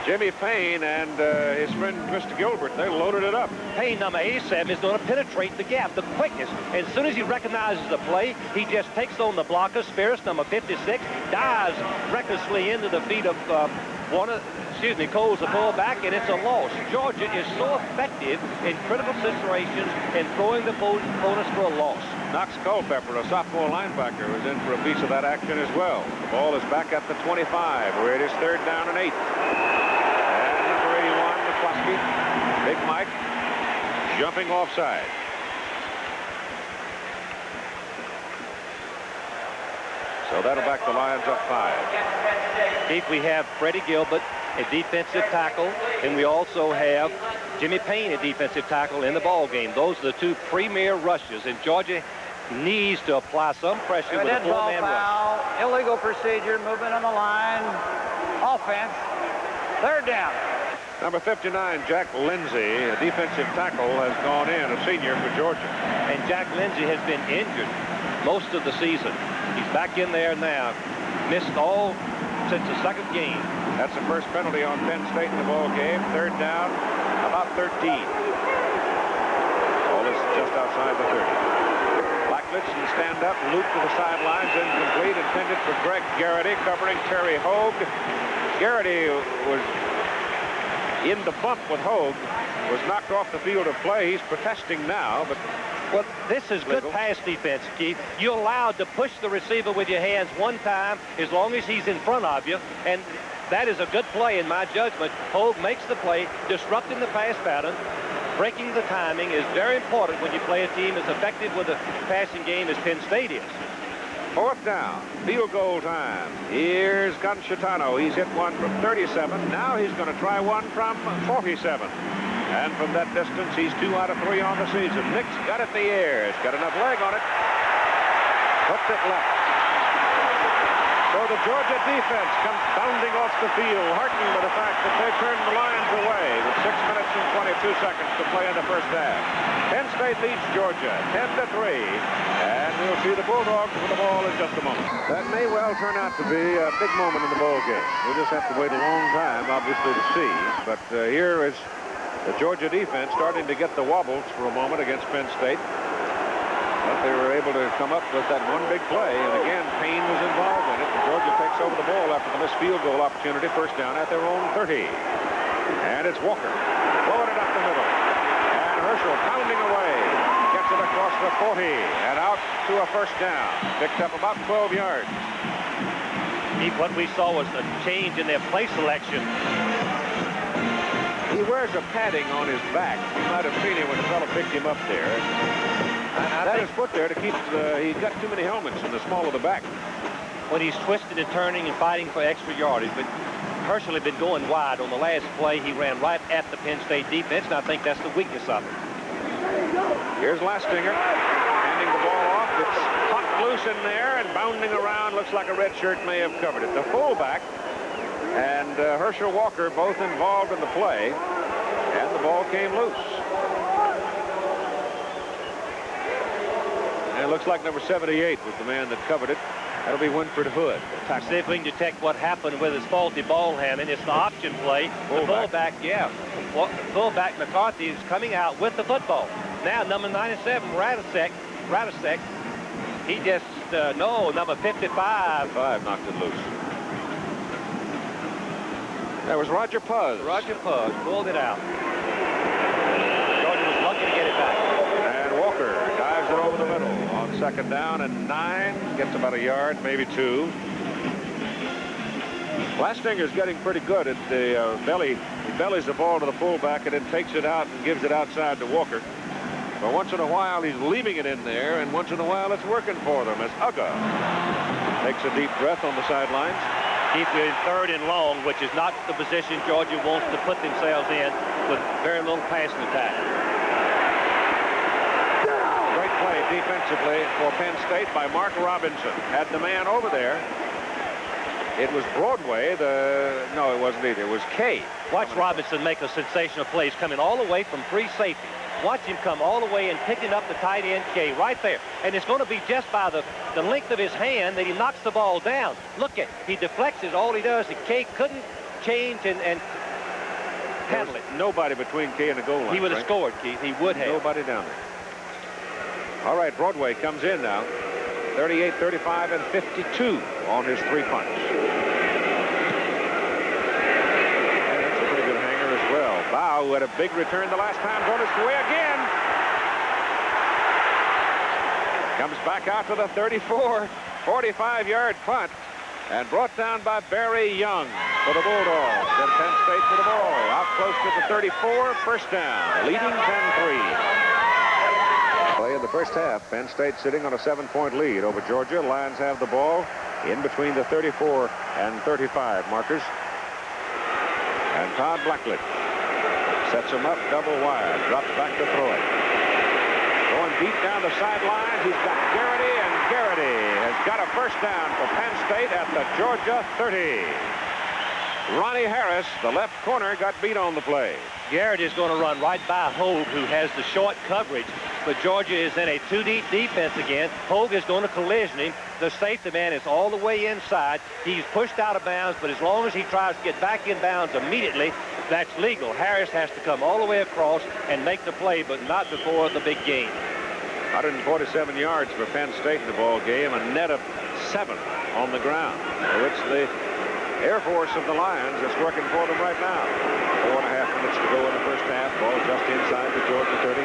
Jimmy Payne and his friend Mr. Gilbert, they loaded it up. Payne, number 87, is going to penetrate the gap the quickest. And as soon as he recognizes the play, he just takes on the blocker. Spears, number 56, dives recklessly into the feet of Coles, the fullback, and it's a loss. Georgia is so effective in critical situations and throwing the opponents for a loss. Knox Culpepper, a sophomore linebacker, was in for a piece of that action as well. The ball is back at the 25, where it is 3rd down and 8. And number 81, McCluskey, Big Mike, jumping offside. So that'll back the Lions up 5. Keith, we have Freddie Gilbert, a defensive tackle, and we also have Jimmy Payne, a defensive tackle, in the ball game. Those are the 2 premier rushers, and Georgia needs to apply some pressure with a 4-man rush. Illegal procedure, movement on the line, offense, 3rd down. Number 59, Jack Lindsey, a defensive tackle, has gone in, a senior for Georgia. And Jack Lindsey has been injured most of the season. He's back in there now. Missed all since the 2nd game. That's the first penalty on Penn State in the ball game. 3rd down, about 13. All this just outside the 30. Blacklitzen stand up, loop to the sidelines, incomplete, intended for Greg Garrity, covering Terry Hogue. Garrity was in the bump with Hogue, was knocked off the field of play. He's protesting now, but well, this is good pass defense, Keith. You're allowed to push the receiver with your hands one time as long as he's in front of you, and that is a good play in my judgment. Hogue makes the play, disrupting the pass pattern. Breaking the timing is very important when you play a team as effective with a passing game as Penn State is. 4th down, field goal time. Here's Conchitano. He's hit one from 37. Now he's going to try one from 47. And from that distance, he's 2 out of 3 on the season. Nick's got it in the air. It's got enough leg on it. Hooked it left. So the Georgia defense comes bounding off the field, heartened by the fact that they turned the Lions away with 6 minutes and 22 seconds to play in the first half. Penn State leads Georgia 10-3, and we'll see the Bulldogs with the ball in just a moment. That may well turn out to be a big moment in the ball game. We'll just have to wait a long time, obviously, to see. But here is the Georgia defense starting to get the wobbles for a moment against Penn State. But they were able to come up with that one big play, and again, Payne was involved in it. And Georgia takes over the ball after the missed field goal opportunity, first down at their own 30. And it's Walker blowing it up the middle. And Herschel pounding away, gets it across the 40 and out to a first down. Picked up about 12 yards. What we saw was a change in their play selection. He wears a padding on his back. You might have seen him when the fellow picked him up there. That is put there to keep he's got too many helmets in the small of the back. When he's twisted and turning and fighting for extra yardage, but Herschel had been going wide. On the last play, he ran right at the Penn State defense, and I think that's the weakness of it. Here's Lastinger handing the ball off. It's hot loose in there and bounding around. Looks like a red shirt may have covered it. The fullback and Herschel Walker both involved in the play, and the ball came loose. And it looks like number 78 was the man that covered it. That'll be Winford Hood. See if we can detect what happened with his faulty ball handling. It's the option play. The fullback, fullback McCarthy is coming out with the football. Now number 97, Radisek. He just, number 55. Knocked it loose. That was Roger Puz. Roger Puz pulled it out. Georgia was lucky to get it back. And Walker dives it over the middle on second down and 9. Gets about a yard, maybe 2. Lastinger's getting pretty good at the belly. He bellies the ball to the fullback and then takes it out and gives it outside to Walker. But once in a while, he's leaving it in there, and once in a while, it's working for them as Uga takes a deep breath on the sidelines. Keep you in third and long, which is not the position Georgia wants to put themselves in with very little passing attack. Great play defensively for Penn State by Mark Robinson. Had the man over there. It was Broadway. No, it wasn't either. It was Kay. Watch Robinson make a sensational play. He's coming all the way from free safety. Watch him come all the way and picking up the tight end Kay right there. And it's going to be just by the length of his hand that he knocks the ball down. Look at, he deflects it. All he does, and Kay couldn't change and handle it. Nobody between Kay and the goal line. He would have scored, Keith. He would have. Nobody down there. All right, Broadway comes in now. 38, 35, and 52 on his 3 punts. And that's a pretty good hanger as well. Bow, who had a big return the last time, brought us away again. Comes back out to the 34, 45-yard punt, and brought down by Barry Young for the Bulldogs. And Penn State for the ball. Out close to the 34, first down, leading 10-3. Play in the first half. Penn State sitting on a 7-point lead over Georgia. Lions have the ball in between the 34 and 35 markers. And Todd Blackledge sets him up double wide, drops back to throw it. Going deep down the sidelines, he's got Garrity, and Garrity has got a first down for Penn State at the Georgia 30. Ronnie Harris, the left corner, got beat on the play. Garrett is going to run right by Hogue, who has the short coverage, but Georgia is in a 2-deep defense again. Hogue is going to collision him. The safety man is all the way inside. He's pushed out of bounds, but as long as he tries to get back in bounds immediately, that's legal. Harris has to come all the way across and make the play, but not before the big gain. 147 yards for Penn State in the ball game, a net of 7 on the ground. So it's the Air Force of the Lions that's working for them right now. 4.5 minutes to go in the first half. Ball just inside the Georgia 30.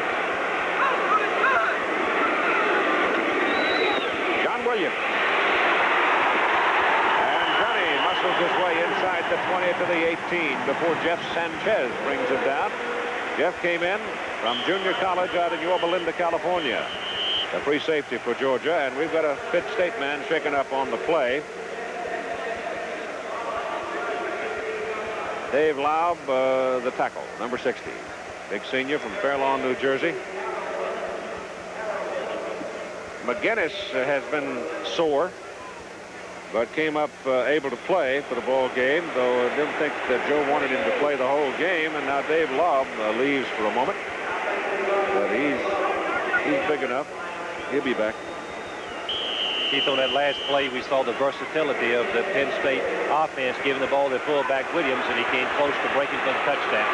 John Williams. And Johnny muscles his way inside the 20 to the 18 before Jeff Sanchez brings it down. Jeff came in from junior college out in Yorba Linda, California. The free safety for Georgia, and we've got a Pitt State man shaken up on the play. Dave Laub, the tackle, number 60. Big senior from Fair Lawn, New Jersey. McGinnis has been sore, but came up able to play for the ball game, though I didn't think that Joe wanted him to play the whole game. And now Dave Lobb leaves for a moment, but he's big enough. He'll be back. Keith, on that last play, we saw the versatility of the Penn State offense, giving the ball to fullback Williams, and he came close to breaking for the touchdown.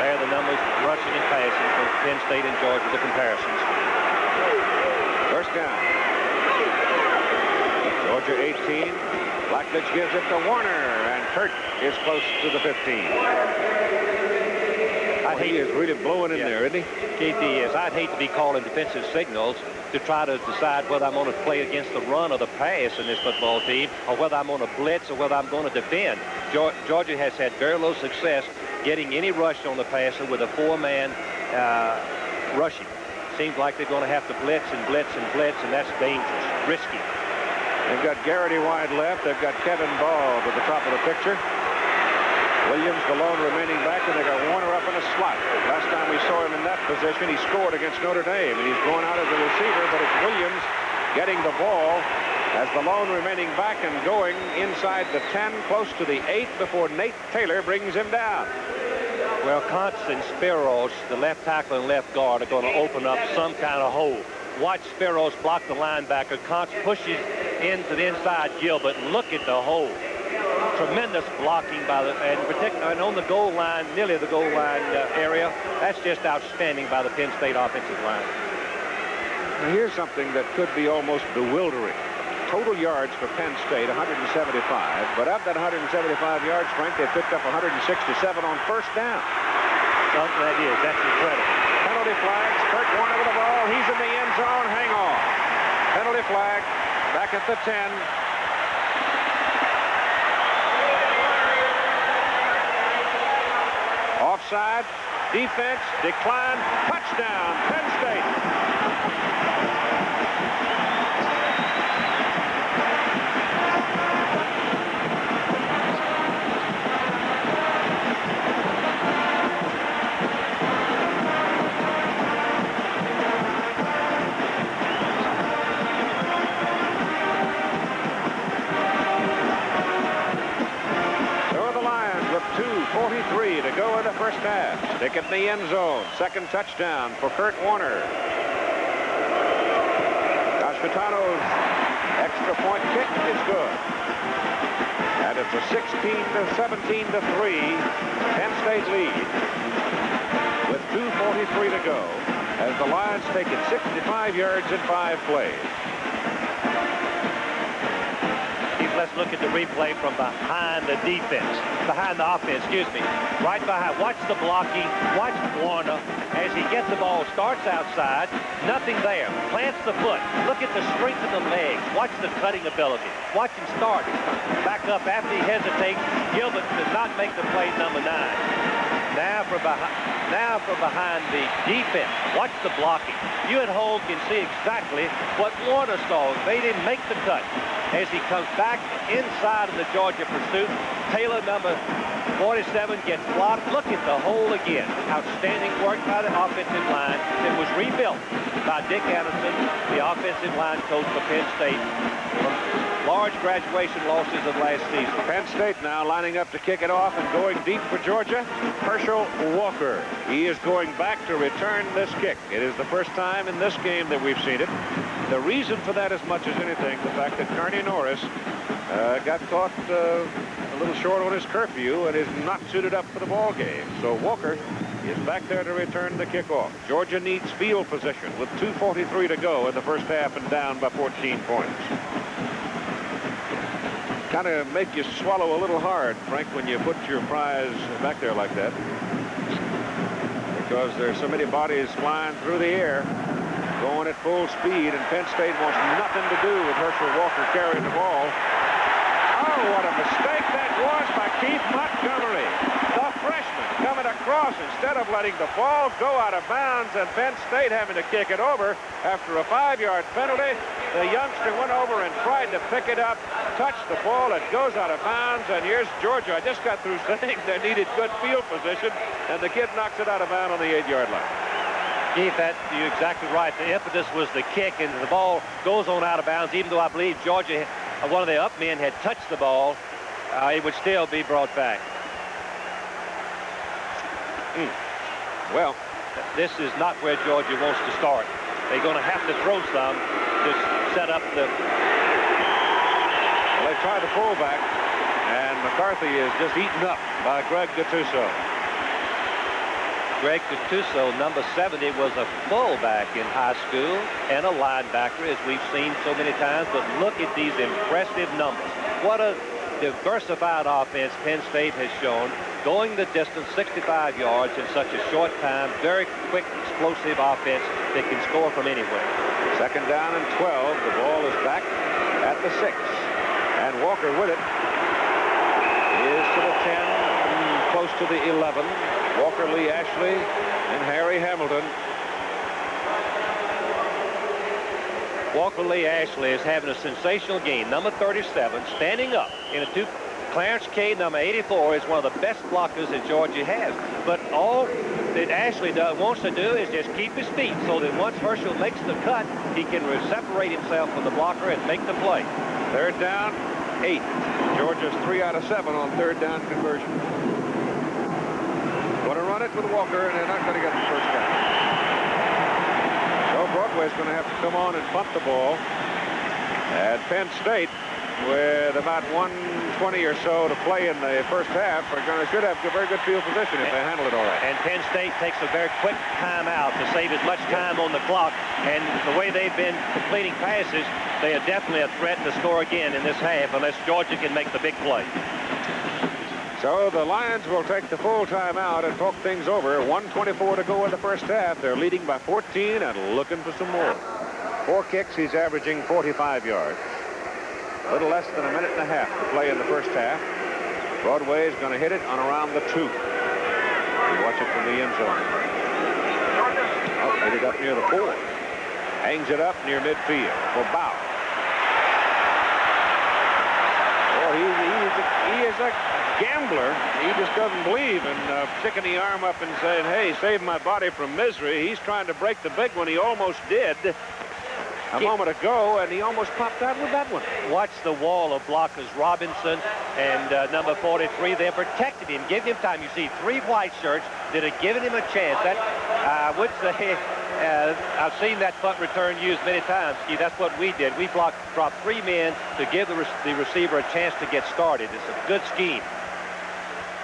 There are the numbers, rushing and passing for Penn State and Georgia, the comparisons. First down. Georgia 18. Blackledge gives it to Warner, and Kurt is close to the 15. He is really blowing in there, isn't he? Keith, he is. I'd hate to be calling defensive signals to try to decide whether I'm going to play against the run or the pass in this football team, or whether I'm going to blitz or whether I'm going to defend. Georgia has had very little success getting any rush on the passer with a four-man rushing. Seems like they're going to have to blitz and blitz and blitz, and that's dangerous, risky. They've got Garrity wide left. They've got Kevin Ball to the top of the picture. Williams, the lone remaining back, and they got Warner up in a slot. Last time we saw him in that position, he scored against Notre Dame, and he's going out as a receiver, but it's Williams getting the ball as the lone remaining back and going inside the 10, close to the 8, before Nate Taylor brings him down. Well, Kontz and Spiros, the left tackle and left guard, are going to open up some kind of hole. Watch Spiros block the linebacker. Kontz pushes into the inside Gilbert. Look at the hole. Tremendous blocking by the, and on the goal line, nearly the goal line area. That's just outstanding by the Penn State offensive line. Now here's something that could be almost bewildering. Total yards for Penn State, 175. But of that 175 yards, Frank, they picked up 167 on first down. That's incredible. Penalty flags. Kurt Warner with the ball. He's in the end zone. Hang on. Penalty flag. Back at the 10. Offside, defense, decline, touchdown, Penn State. To go in the first half. Stick it in the end zone. Second touchdown for Kurt Warner. Josh Vitano's extra point kick is good. And it's a 16-17-3 Penn State lead with 2:43 to go as the Lions take it 65 yards in 5 plays. Let's look at the replay from behind the defense, behind the offense, excuse me. Right behind. Watch the blocking. Watch Warner as he gets the ball, starts outside, nothing there. Plants the foot. Look at the strength of the legs. Watch the cutting ability. Watch him start. Back up after he hesitates. Gilbert does not make the play number 9. Now from behind the defense. Watch the blocking. You at home can see exactly what Warner saw. They didn't make the cut. As he comes back inside of the Georgia pursuit, Taylor, number 47, gets blocked. Look at the hole again. Outstanding work by the offensive line. It was rebuilt by Dick Anderson, the offensive line coach for Penn State, from large graduation losses of last season. Penn State now lining up to kick it off and going deep for Georgia. Herschel Walker. He is going back to return this kick. It is the first time in this game that we've seen it. The reason for that, as much as anything, the fact that Carney Norris got caught a little short on his curfew and is not suited up for the ball game. So Walker is back there to return the kickoff. Georgia needs field position with 2:43 to go in the first half and down by 14 points. Kind of make you swallow a little hard, Frank, when you put your prize back there like that, because there's so many bodies flying through the air, going at full speed, and Penn State wants nothing to do with Herschel Walker carrying the ball. Oh, what a mistake that was by Keith Montgomery. The freshman coming across instead of letting the ball go out of bounds, and Penn State having to kick it over after a 5-yard penalty. The youngster went over and tried to pick it up, touched the ball, it goes out of bounds, and here's Georgia. I just got through saying they needed good field position, and the kid knocks it out of bounds on the 8-yard line. Keith, you're exactly right. The impetus was the kick, and the ball goes on out of bounds. Even though I believe Georgia, one of the up men, had touched the ball, it would still be brought back. Well, this is not where Georgia wants to start. They're going to have to throw some to set up the... Well, they tried the fullback, and McCarthy is just eaten up by Greg Gattuso. Greg Gattuso, number 70, was a fullback in high school and a linebacker, as we've seen so many times. But look at these impressive numbers. What a diversified offense Penn State has shown, going the distance, 65 yards in such a short time. Very quick, explosive offense that can score from anywhere. Second down and 12. The ball is back at the 6. And Walker with it is to the 10, close to the 11. Walker, Lee Ashley, and Harry Hamilton. Walker Lee Ashley is having a sensational game. Number 37, standing up in a two. Clarence K, number 84, is one of the best blockers that Georgia has. But all that Ashley wants to do is just keep his feet so that once Herschel makes the cut, he can separate himself from the blocker and make the play. Third down, 8. Georgia's 3 out of 7 on third down conversion. Going to run it with Walker, and they're not going to get the first down. So Broadway's going to have to come on and punt the ball. At Penn State, with about 1:20 or so to play in the first half, should have a very good field position if they handle it all right. And Penn State takes a very quick timeout to save as much time on the clock. And the way they've been completing passes, they are definitely a threat to score again in this half unless Georgia can make the big play. So the Lions will take the full timeout and talk things over. 1:24 to go in the first half. They're leading by 14 and looking for some more. 4 kicks. He's averaging 45 yards. A little less than a minute and a half to play in the first half. Broadway is going to hit it on around the 2. You watch it from the end zone. Oh, hit it up near the 4. Hangs it up near midfield for Bauer. Oh, he is a gambler. He just doesn't believe in sticking the arm up and saying, hey, save my body from misery. He's trying to break the big one. He almost did a moment ago, and he almost popped out with that one. Watch the wall of blockers. Robinson and number 43, they're protecting him, giving him time. You see 3 white shirts that are giving him a chance. That I would say, I've seen that punt return used many times. See, that's what we did. We dropped 3 men to give the receiver a chance to get started. It's a good scheme.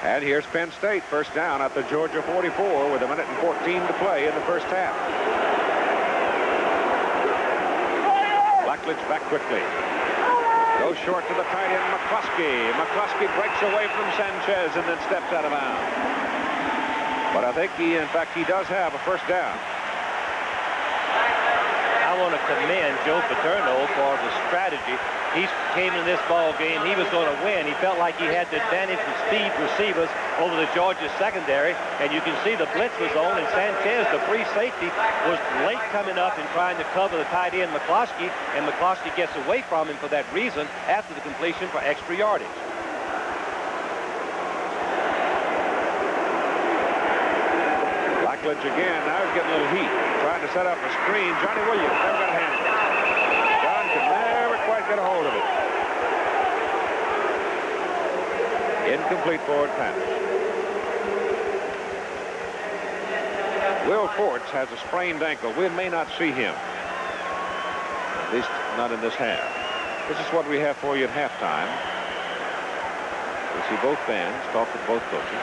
And here's Penn State, first down at the Georgia 44 with 1:14 to play in the first half. Blackledge back quickly. Goes short to the tight end, McCluskey. McCluskey breaks away from Sanchez and then steps out of bounds. But I think in fact, he does have a first down. I want to commend Joe Paterno for the strategy. He came in this ball game. He was going to win. He felt like he had the advantage with speed receivers over the Georgia secondary. And you can see the blitz was on. And Sanchez, the free safety, was late coming up and trying to cover the tight end McCloskey. And McCloskey gets away from him for that reason after the completion for extra yardage. Blackledge again. Now he's getting a little heat. Trying to set up a screen. Johnny Williams never got a hand on it. John could never quite get a hold of it. Incomplete forward pass. Will Forts has a sprained ankle. We may not see him. At least not in this half. This is what we have for you at halftime. We'll see both bands talk with both coaches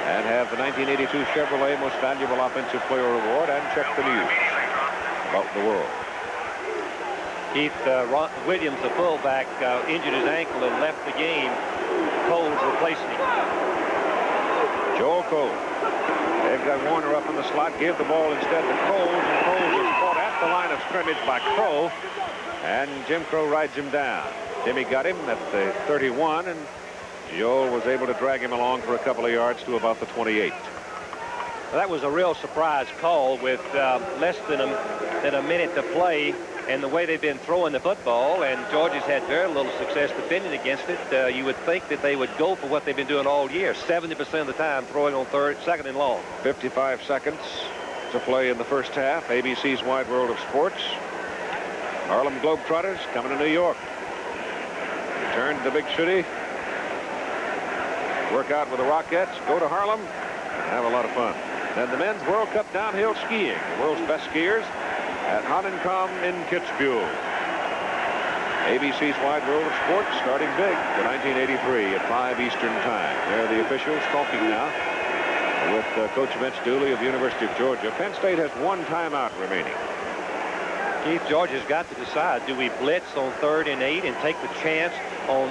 and have the 1982 Chevrolet Most Valuable Offensive Player Award and check the news about the world. Keith Williams, the fullback, injured his ankle and left the game. Cole's replacing him. Joel Cole. They've got Warner up in the slot. Gave the ball instead to Coles, and Coles is caught at the line of scrimmage by Crow, and Jim Crow rides him down. Jimmy got him at the 31, and Joel was able to drag him along for a couple of yards to about the 28. Well, that was a real surprise call with less than a minute to play, and the way they've been throwing the football, and Georgia's had very little success defending against it. You would think that they would go for what they've been doing all year, 70% of the time throwing on second and long. 55 seconds. to play in the first half. ABC's Wide World of Sports. Harlem Globetrotters coming to New York. Return to the big city. Work out with the Rockettes. Go to Harlem and have a lot of fun. Then the men's World Cup downhill skiing. The world's best skiers at Hanekom in Kitzbühel. ABC's Wide World of Sports starting big for 1983 at 5 Eastern Time. There are the officials talking now with Coach Vince Dooley of the University of Georgia. Penn State has one timeout remaining. Keith, Georgia's got to decide, do we blitz on 3rd and 8 and take the chance on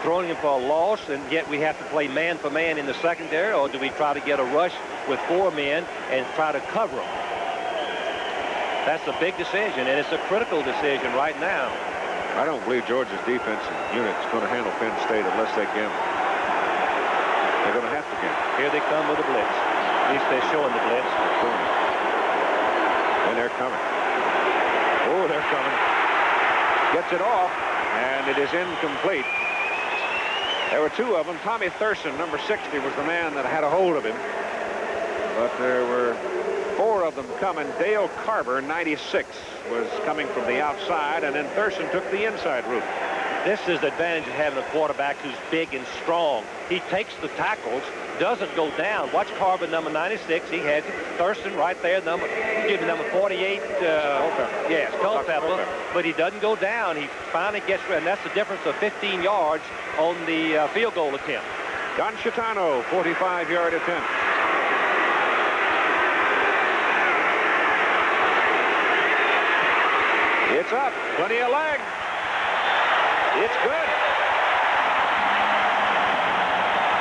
throwing him for a loss, and yet we have to play man for man in the secondary, or do we try to get a rush with 4 men and try to cover them? That's a big decision, and it's a critical decision right now. I don't believe Georgia's defensive unit is going to handle Penn State unless they gamble. They're going to have to gamble. Here they come with the blitz. At least they're showing the blitz. And they're coming. Oh, they're coming. Gets it off, and it is incomplete. There were 2 of them. Tommy Thurston, number 60, was the man that had a hold of him. But there were 4 of them coming. Dale Carver, 96, was coming from the outside, and then Thurston took the inside route. This is the advantage of having a quarterback who's big and strong. He takes the tackles, doesn't go down. Watch Carver, number 96. He has Thurston right there, number 48. Yes, Culpepper. But he doesn't go down. He finally gets, and that's the difference of 15 yards on the field goal attempt. Don Chitano, 45-yard attempt. It's up. Plenty of leg. It's good.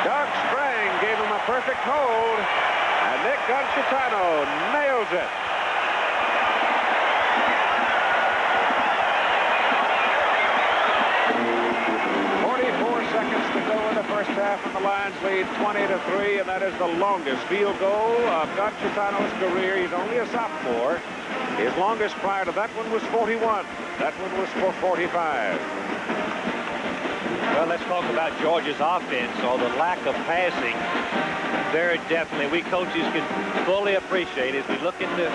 Doug Sprang gave him a perfect hold, and Nick Conchitano nails it. Seconds to go in the first half, and the Lions lead 20-3, and that is the longest field goal of Conchitano's career. He's only a sophomore. His longest prior to that one was 41. That one was for 45. Well, let's talk about Georgia's offense, or the lack of passing. Very definitely, we coaches can fully appreciate it. As we look into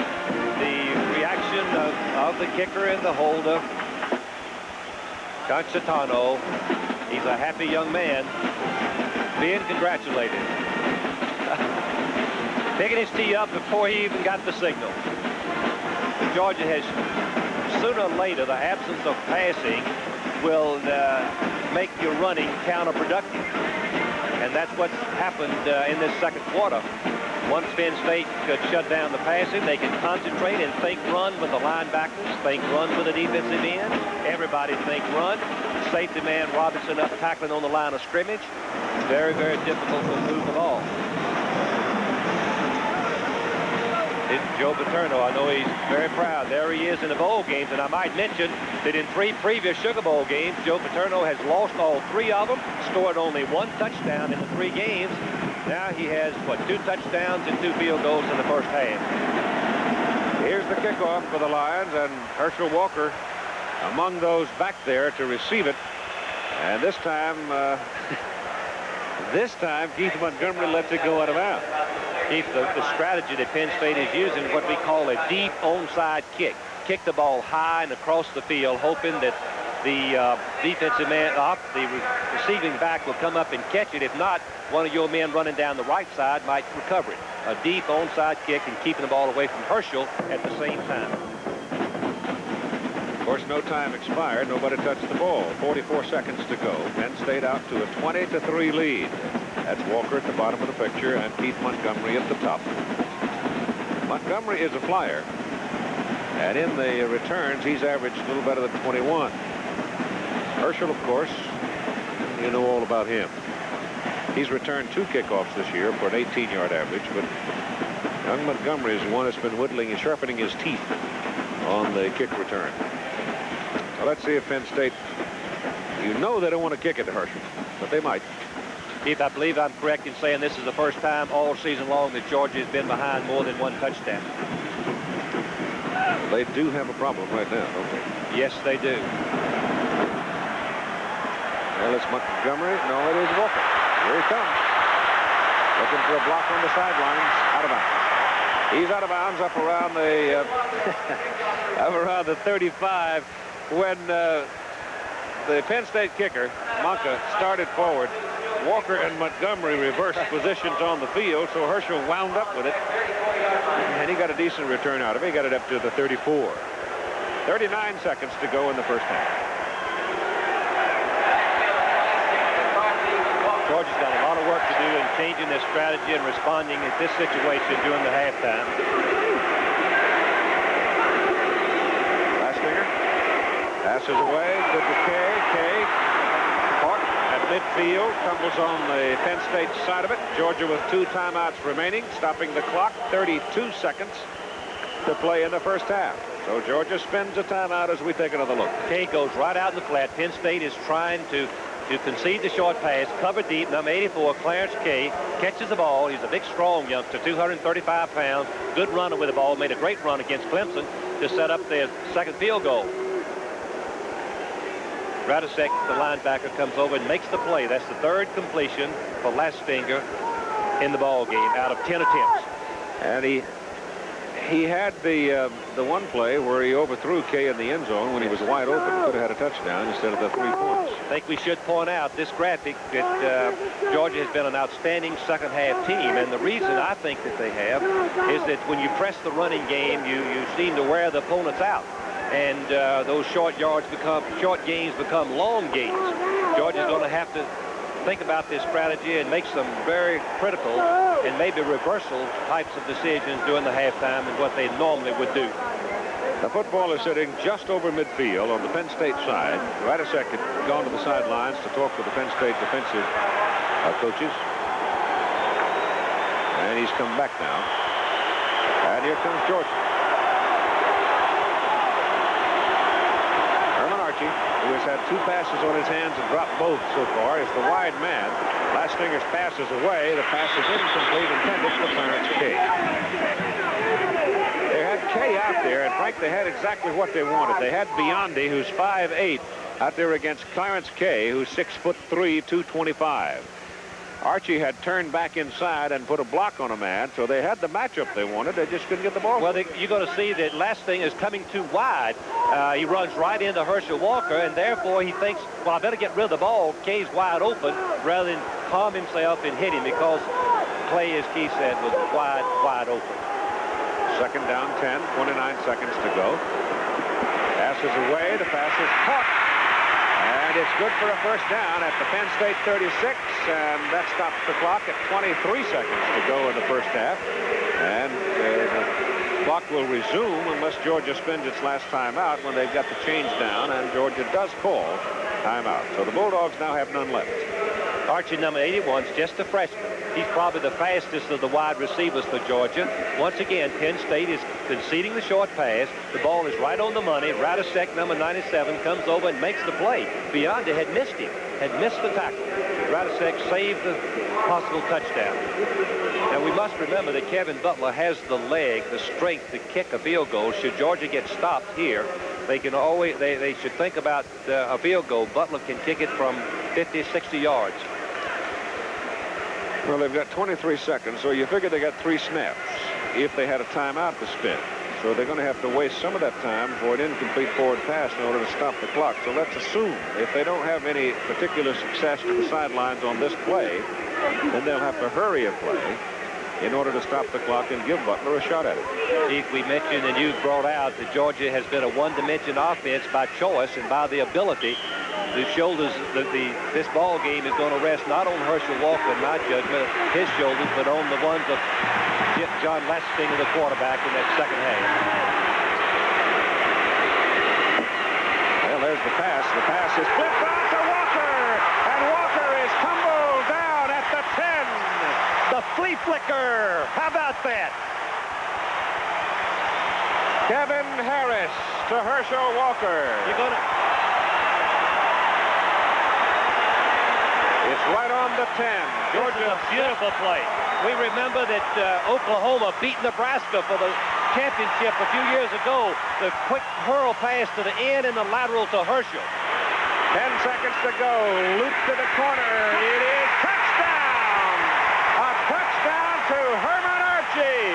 the reaction of the kicker and the holder, Conchitano. He's a happy young man being congratulated. Picking his tee up before he even got the signal. Georgia has, sooner or later, the absence of passing will make your running counterproductive. And that's what's happened in this second quarter. Once Penn State could shut down the passing, they can concentrate and think run with the linebackers, think run with the defensive end. Everybody think run. Safety man Robinson up tackling on the line of scrimmage. Very, very difficult to move the ball. Joe Paterno, I know he's very proud. There he is in the bowl games, and I might mention that in 3 previous Sugar Bowl games, Joe Paterno has lost all 3 of them, scored only 1 touchdown in the 3 games. Now he has, 2 touchdowns and 2 field goals in the first half. Here's the kickoff for the Lions, and Herschel Walker among those back there to receive it. And this time Keith Montgomery lets it go out of bounds. Keith, the strategy that Penn State is using is what we call a deep onside kick. Kick the ball high and across the field, hoping that the defensive man, the receiving back will come up and catch it. If not, one of your men running down the right side might recover it. A deep onside kick and keeping the ball away from Herschel at the same time. Of course, no time expired. Nobody touched the ball. 44 seconds to go. Penn State out to a 20-3 lead. That's Walker at the bottom of the picture and Keith Montgomery at the top. Montgomery is a flyer. And in the returns, he's averaged a little better than 21. Herschel, of course, you know all about him. He's returned 2 kickoffs this year for an 18-yard average, but young Montgomery is the one that's been whittling and sharpening his teeth on the kick return. So let's see if Penn State, you know they don't want to kick it to Herschel, but they might. Keith, I believe I'm correct in saying this is the first time all season long that Georgia has been behind more than 1 touchdown. They do have a problem right now, don't they? Yes, they do. Well, it's Montgomery. No, it is Walker. Here he comes. Looking for a block on the sidelines. Out of bounds. He's out of bounds up around the up around the 35 when the Penn State kicker, Monka, started forward. Walker and Montgomery reversed positions on the field, so Herschel wound up with it. And he got a decent return out of it. He got it up to the 34. 39 seconds to go in the first half. Georgia's got a lot of work to do in changing their strategy and responding at this situation during the halftime. Lastinger passes away. Good to Kay. Kay caught at midfield. Tumbles on the Penn State side of it. Georgia with 2 timeouts remaining. Stopping the clock. 32 seconds to play in the first half. So Georgia spends a timeout as we take another look. Kay goes right out in the flat. Penn State is trying to concede the short pass. Cover deep. Number 84, Clarence Kay, catches the ball. He's a big, strong youngster, 235 pounds. Good runner with the ball. Made a great run against Clemson to set up their second field goal. Radicek, the linebacker, comes over and makes the play. That's the 3rd completion for Lastinger in the ball game out of 10 attempts. And he had the one play where he overthrew Kay in the end zone when he was wide open. Could have had a touchdown instead of the 3 points. I think we should point out this graphic that Georgia has been an outstanding second half team, and the reason I think that they have is that when you press the running game, you seem to wear the opponents out, and those short gains become long gains. Georgia's going to have to think about this strategy and make some very critical and maybe reversal types of decisions during the halftime and what they normally would do. The football is sitting just over midfield on the Penn State side. Radicek had gone to the sidelines to talk with the Penn State defensive coaches. And he's come back now. And here comes Georgia. Herman Archie, who has had 2 passes on his hands and dropped both so far, is the wide man. Lastinger's pass is away. The pass is incomplete, intended for Clarence Kay. They had Kay out there, and Frank, they had exactly what they wanted. They had Biondi, who's 5'8", out there against Clarence Kay, who's 6'3", 225. Archie had turned back inside and put a block on a man, so they had the matchup they wanted. They just couldn't get the ball. Well, you're going to see that Lastinger is coming too wide. He runs right into Herschel Walker, and therefore he thinks, well, I better get rid of the ball. Kay's wide open, rather than calm himself and hit him, because play, as Key said, was wide open. Second down, 10, 29 seconds to go. Pass is away. The pass is caught. And it's good for a first down at the Penn State 36, and that stops the clock at 23 seconds to go in the first half. And the clock will resume unless Georgia spends its last timeout when they've got the change down, and Georgia does call timeout. So the Bulldogs now have none left. Archie, number 81, is just a freshman. He's probably the fastest of the wide receivers for Georgia. Once again, Penn State is conceding the short pass. The ball is right on the money. Radicek, number 97, comes over and makes the play. Biondi had missed him, had missed the tackle. Radicek saved the possible touchdown. Now, we must remember that Kevin Butler has the leg, the strength to kick a field goal. Should Georgia get stopped here, they can always, they should think about a field goal. Butler can kick it from 50, 60 yards. Well, they've got 23 seconds, so you figure they got 3 snaps if they had a timeout to spend. So they're going to have to waste some of that time for an incomplete forward pass in order to stop the clock. So let's assume if they don't have any particular success to the sidelines on this play, then they'll have to hurry a play in order to stop the clock and give Butler a shot at it. Chief, we mentioned and you brought out that Georgia has been a one-dimension offense by choice and by the ability. The shoulders, this ball game is going to rest not on Herschel Walker, in my judgment, his shoulders, but on the ones of John Lastinger, the quarterback, in that second half. Well, there's the pass. The pass is flipped out to Walker, and Walker is tumbled down at the 10. The flea flicker. How about that? Kevin Harris to Herschel Walker. You're going to... It's right on the 10. Georgia, a beautiful play. We remember that Oklahoma beat Nebraska for the championship a few years ago. The quick hurl pass to the end and the lateral to Herschel. 10 seconds to go. Loop to the corner. It is touchdown. A touchdown to Herman Archie.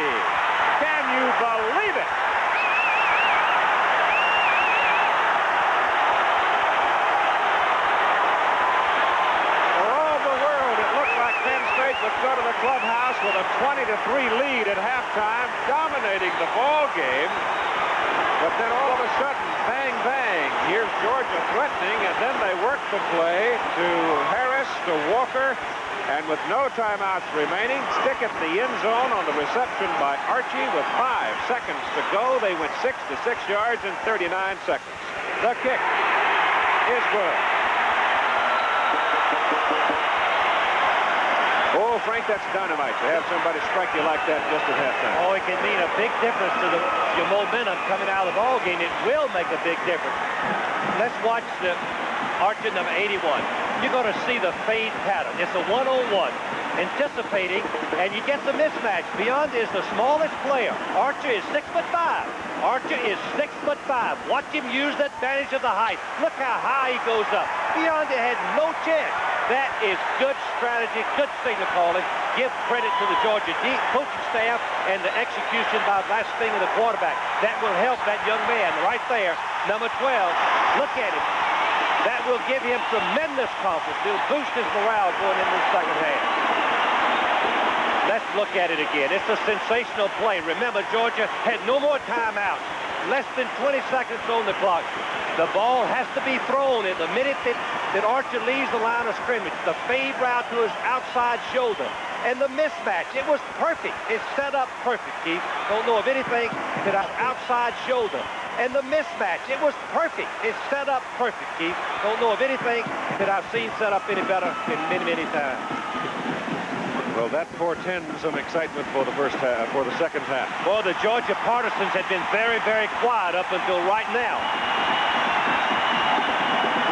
go to the clubhouse with a 20-3 lead at halftime, dominating the ball game. But then all of a sudden, bang, bang, here's Georgia threatening, and then they work the play to Harris, to Walker, and with no timeouts remaining, stick at the end zone on the reception by Archie with 5 seconds to go. They went 6 to 6 yards in 39 seconds. The kick is good. Oh, Frank, that's dynamite to have somebody strike you like that just at halftime. Oh, it can mean a big difference to your momentum coming out of the ball game. It will make a big difference. Let's watch the Archer number 81. You're going to see the fade pattern. It's a one-on-one, anticipating, and you get the mismatch. Beyond is the smallest player. Archer is 6'5". Archer is 6'5". Watch him use the advantage of the height. Look how high he goes up. Beyond had no chance. That is good strategy, good signal calling. Give credit to the Georgia coaching staff and the execution by last thing of the quarterback. That will help that young man right there, number 12. Look at him. That will give him tremendous confidence. It'll boost his morale going into the second half. Let's look at it again. It's a sensational play. Remember, Georgia had no more timeouts. Less than 20 seconds on the clock. The ball has to be thrown in the minute that Archer leaves the line of scrimmage. The fade route to his outside shoulder. And the mismatch, it was perfect. It's set up perfect, Keith. Don't know of anything that outside shoulder. And the mismatch, it was perfect. It's set up perfect, Keith. Don't know of anything that I've seen set up any better in many, many times. Well, that portends some excitement for the second half. Well, the Georgia partisans had been very, very quiet up until right now.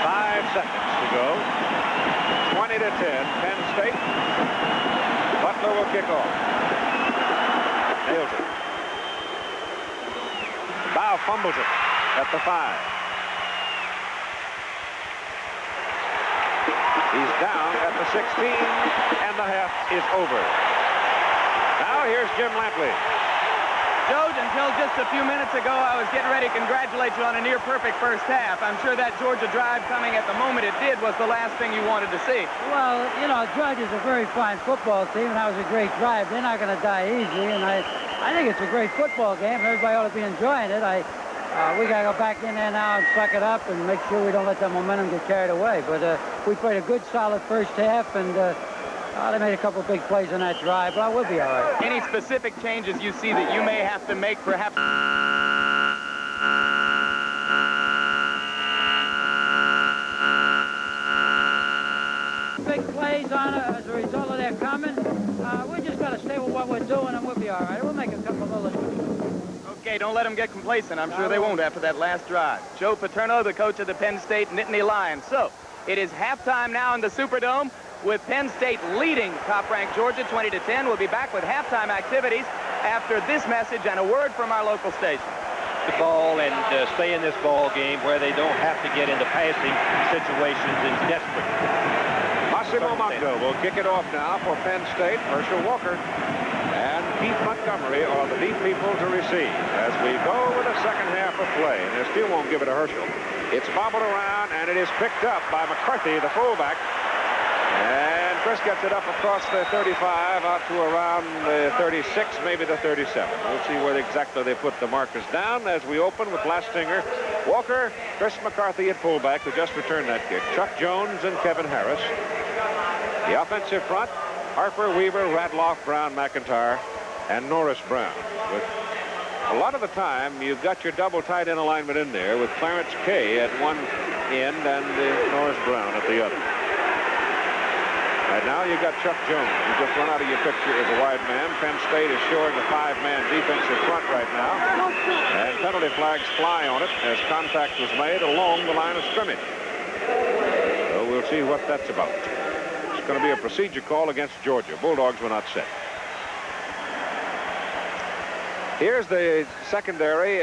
5 seconds to go. 20 to 10, Penn State. Butler will kick off. Nails it. Bow fumbles it at the 5. He's down at the 16, and the half is over. Now here's Jim Lampley. Joe, until just a few minutes ago, I was getting ready to congratulate you on a near-perfect first half. I'm sure that Georgia drive coming at the moment it did was the last thing you wanted to see. Well, you know, Georgia's a very fine football team, and that was a great drive. They're not going to die easy, and I think it's a great football game. Everybody ought to be enjoying it. We got to go back in there now and suck it up and make sure we don't let that momentum get carried away. But we played a good, solid first half, and they made a couple big plays on that drive, but we'll be all right. Any specific changes you see that you may have to make, perhaps? Big plays on it as a result of their coming. We just got to stay with what we're doing, and we'll be all right. We'll make a couple of little... Okay, don't let them get complacent. I'm sure they won't after that last drive. Joe Paterno, the coach of the Penn State Nittany Lions. So, it is halftime now in the Superdome with Penn State leading top-ranked Georgia 20 to 10. We'll be back with halftime activities after this message and a word from our local station. The ball and stay in this ball game where they don't have to get into passing situations and desperate. Massimo Mondo will kick it off now for Penn State. Herschel Walker and Keith Montgomery are the deep people to receive as we go with the second half of play. And they still won't give it to Herschel. It's bobbled around, and it is picked up by McCarthy, the fullback. And Chris gets it up across the 35 out to around the 36, maybe the 37. We'll see where exactly they put the markers down as we open with Lastinger, Walker, Chris McCarthy at fullback who just returned that kick. Chuck Jones and Kevin Harris. The offensive front, Harper, Weaver, Radloff, Brown, McIntyre, and Norris Brown. With a lot of the time, you've got your double tight end alignment in there with Clarence Kay at one end and Norris Brown at the other. Right now, you've got Chuck Jones. You just run out of your picture as a wide man. Penn State is showing a 5-man defensive front right now. And penalty flags fly on it as contact was made along the line of scrimmage. So we'll see what that's about. It's going to be a procedure call against Georgia. Bulldogs were not set. Here's the secondary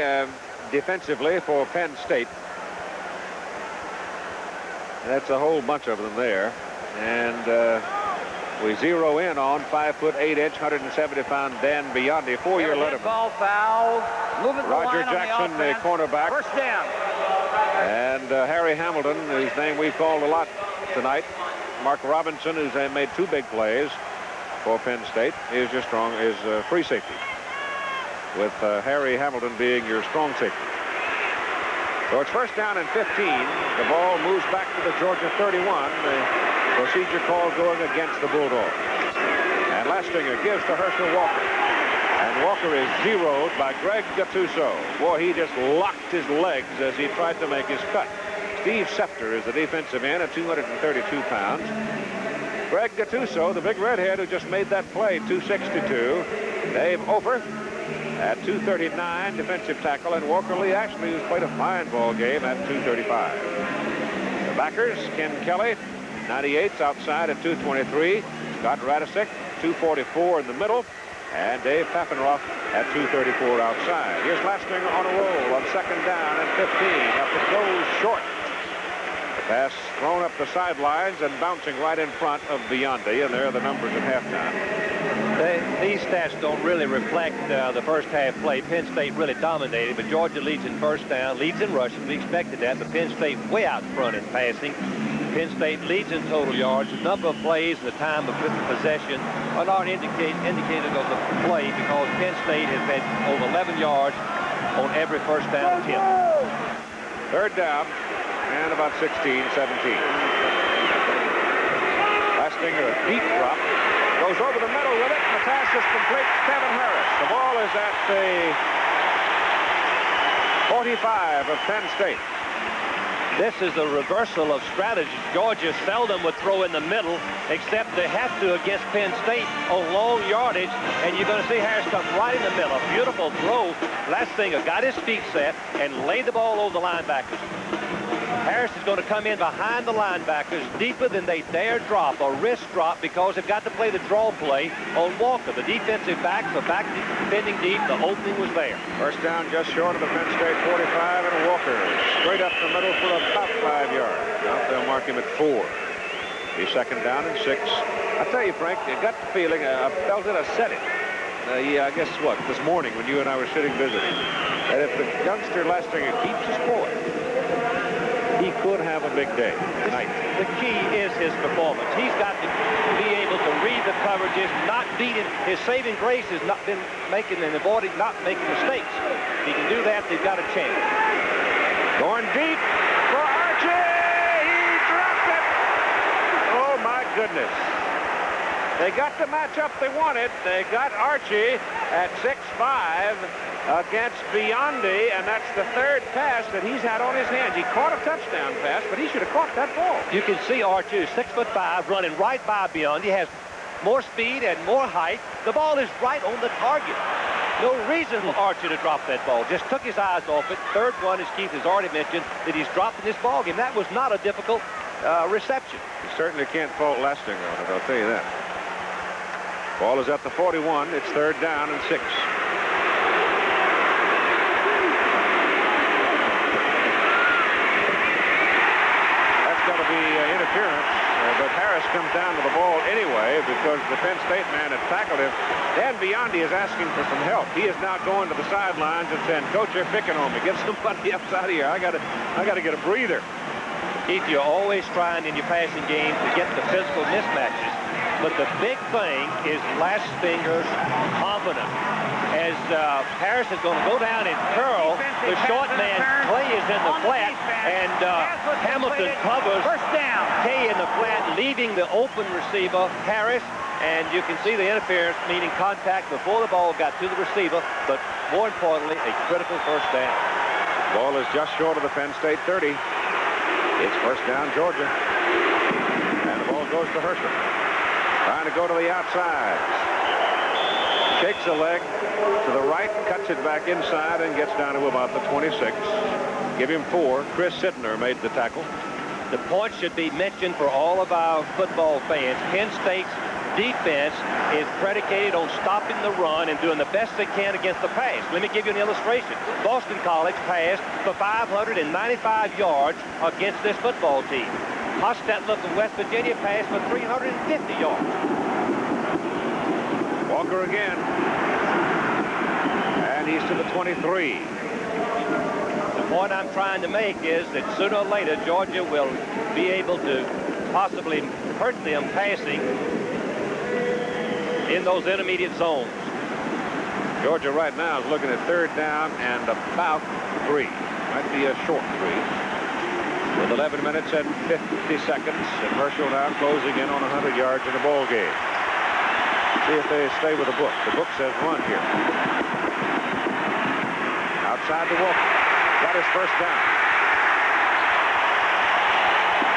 defensively for Penn State. That's a whole bunch of them there. And we zero in on 5'8", 170-pound Dan Biondi, 4-year letterman. Ball foul. Roger Jackson, the cornerback. First down. And Harry Hamilton, whose name we've called a lot tonight. Mark Robinson, who's made 2 big plays. for Penn State is free safety, with Harry Hamilton being your strong safety. So it's first down and 15. The ball moves back to the Georgia 31. The procedure call going against the Bulldogs. And Lastinger gives to Herschel Walker. And Walker is zeroed by Greg Gattuso. Boy, he just locked his legs as he tried to make his cut. Steve Sefter is the defensive end at 232 pounds. Greg Gattuso, the big redhead who just made that play, 262. Dave Ofer at 239, defensive tackle, and Walker Lee actually has played a fine ball game at 235. The backers, Ken Kelly, 98s outside at 223. Scott Radisek, 244 in the middle, and Dave Paffenroth at 234 outside. Here's Lastinger on a roll on second down and 15. Up it goes short. The pass thrown up the sidelines and bouncing right in front of Biondi, and there are the numbers at halftime. These stats don't really reflect the first half play. Penn State really dominated, but Georgia leads in first down, leads in rushing. We expected that, but Penn State way out in front in passing. Penn State leads in total yards. The number of plays and the time of possession are not indicated of the play, because Penn State has had over 11 yards on every first down attempt. Third down and about 16, 17. Lastinger, a deep drop. Goes over the middle with it, and the pass is complete to Kevin Harris. The ball is at the 45 of Penn State. This is a reversal of strategy. Georgia seldom would throw in the middle, except they have to against Penn State on long yardage, and you're going to see Harris come right in the middle. A beautiful throw. Lastinger got his feet set and laid the ball over the linebackers. Harris is going to come in behind the linebackers deeper than they dare drop or risk drop, because they've got to play the draw play on Walker. The defensive backs are back defending deep. The opening was there. First down just short of the Penn State 45, and Walker straight up the middle for about 5 yards. Now they'll mark him at 4. Be second down and 6. I tell you, Frank, I got the feeling, I felt it, I said it. I guess what, this morning when you and I were sitting visiting, that if the youngster Lastinger keeps his poise, he could have a big day tonight. The key is his performance. He's got to be able to read the coverages, not beat him. His saving grace has not been making and avoiding not making mistakes. If he can do that, they've got a chance. Going deep for Archie. He dropped it. Oh, my goodness. They got the matchup they wanted. They got Archie at 6'5", against Biondi, and that's the third pass that he's had on his hands. He caught a touchdown pass, but he should have caught that ball. You can see Archie, 6'5", running right by Biondi, has more speed and more height. The ball is right on the target. No reason for Archie to drop that ball. Just took his eyes off it. Third one, as Keith has already mentioned, that he's dropped in this ball game. That was not a difficult reception. You certainly can't fault Lastinger on it, I'll tell you that. Ball is at the 41. It's third down and 6. Interference, but Harris comes down to the ball anyway because the Penn State man had tackled him. Dan Biondi is asking for some help. He is now going to the sidelines and saying, "Coach, you're picking on me. Get somebody else out of here. I got to get a breather." Keith, you're always trying in your passing game to get the physical mismatches, but the big thing is Lastinger's confidence. As Harris is going to go down and curl, the short man, Clay, is in the flat, and Hamilton covers Kay in the flat, leaving the open receiver, Harris, and you can see the interference, meaning contact before the ball got to the receiver, but more importantly, a critical first down. Ball is just short of the Penn State 30. It's first down, Georgia. And the ball goes to Herschel. Trying to go to the outside. Shakes a leg to the right, cuts it back inside, and gets down to about the 26. Give him 4. Chris Sidner made the tackle. The point should be mentioned for all of our football fans. Penn State's defense is predicated on stopping the run and doing the best they can against the pass. Let me give you an illustration. Boston College passed for 595 yards against this football team. Hostetler from West Virginia passed for 350 yards. Walker again. And he's to the 23. The point I'm trying to make is that sooner or later, Georgia will be able to possibly hurt them passing. in those intermediate zones. Georgia right now is looking at 3rd down and about 3. Might be a short 3. With 11 minutes and 50 seconds, and Herschel now closing in on 100 yards in the ball game. See if they stay with the book. The book says run here. Outside the Walker. Got his first down.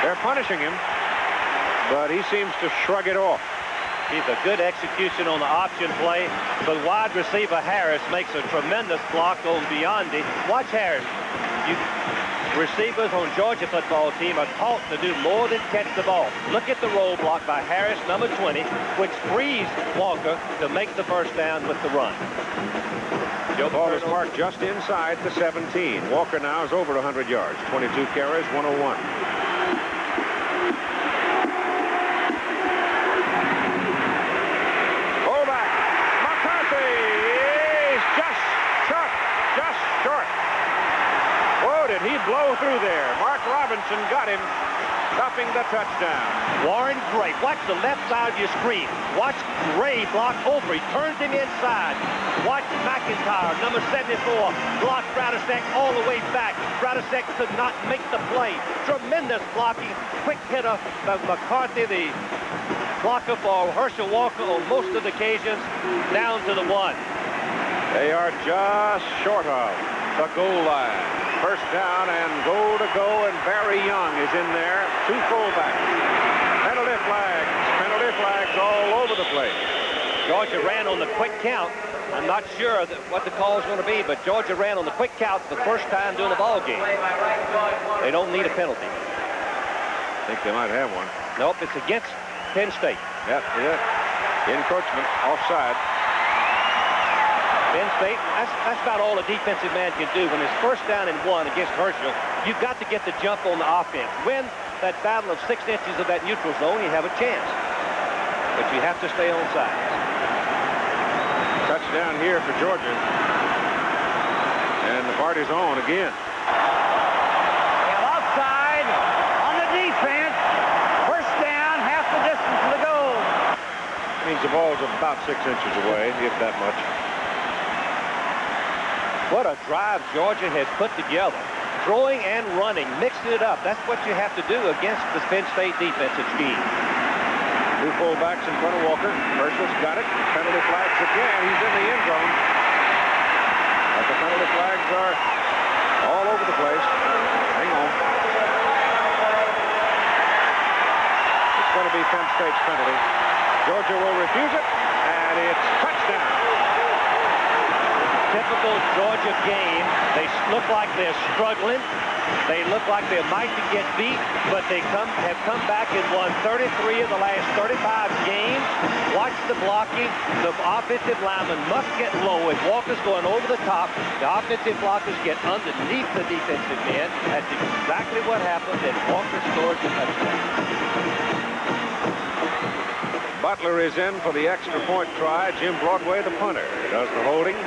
They're punishing him, but he seems to shrug it off. He's a good execution on the option play, but wide receiver Harris makes a tremendous block on Biondi. Watch Harris. Receivers on Georgia football team are taught to do more than catch the ball. Look at the roll block by Harris, number 20, which frees Walker to make the first down with the run. The ball is marked just inside the 17. Walker now is over 100 yards. 22 carries, 101. He blow through there. Mark Robinson got him, stopping the touchdown. Warren Gray, watch the left side of your screen. Watch Gray block over. He turns him inside. Watch McIntyre, number 74, block Radisek all the way back. Radisek could not make the play. Tremendous blocking. Quick hitter by McCarthy, the blocker for Herschel Walker on most of the occasions, down to the 1. They are just short of the goal line. First down and goal to go, and Barry Young is in there. 2 fullbacks. Penalty flags all over the place. Georgia ran on the quick count. I'm not sure what the call is going to be, but Georgia ran on the quick count the first time during the ball game. They don't need a penalty. I think they might have one. Nope, it's against Penn State. Yep. Encroachment, offside. Penn State, that's about all a defensive man can do. When it's first down and 1 against Herschel, you've got to get the jump on the offense. Win that battle of 6 inches of that neutral zone, you have a chance. But you have to stay on sides. Touchdown here for Georgia. And the party's on again. Offside on the defense. First down, half the distance to the goal. That means the ball's about 6 inches away, if that much. What a drive Georgia has put together. Throwing and running, mixing it up. That's what you have to do against the Penn State defensive scheme. 2 fullbacks in front of Walker. Herschel's got it. Penalty flags again. He's in the end zone. But the penalty flags are all over the place. Hang on. It's going to be Penn State's penalty. Georgia will refuse it, and it's touchdown. Typical Georgia game. They look like they're struggling. They look like they might get beat, but they have come back and won 33 of the last 35 games. Watch the blocking. The offensive lineman must get low. If Walker's going over the top, the offensive blockers get underneath the defensive man. That's exactly what happened, and Walker scores the touchdown. Butler is in for the extra point try. Jim Broadway, the punter, does the holding.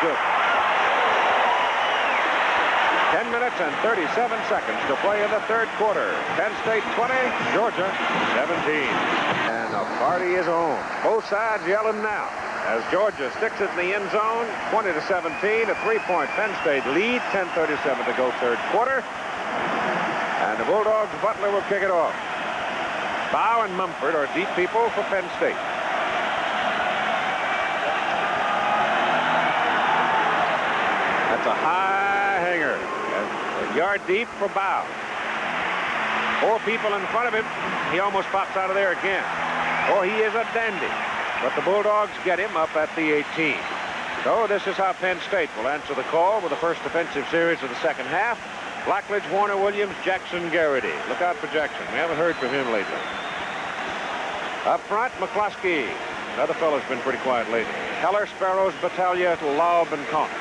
Good. 10 minutes and 37 seconds to play in the 3rd quarter. Penn State 20, Georgia 17. And the party is on. Both sides yelling now as Georgia sticks it in the end zone. 20-17, a 3-point Penn State lead. 10:37 to go 3rd quarter. And the Bulldogs, Butler will kick it off. Bow and Mumford are deep people for Penn State. That's a high hanger. A yard deep for Bow. 4 people in front of him. He almost pops out of there again. Oh, he is a dandy. But the Bulldogs get him up at the 18. So this is how Penn State will answer the call with the first defensive series of the 2nd half. Blackledge, Warner Williams, Jackson Garrity. Look out for Jackson. We haven't heard from him lately. Up front, McCloskey. Another fellow's been pretty quiet lately. Heller, Sparrows, Battaglia, Laub, and Cox.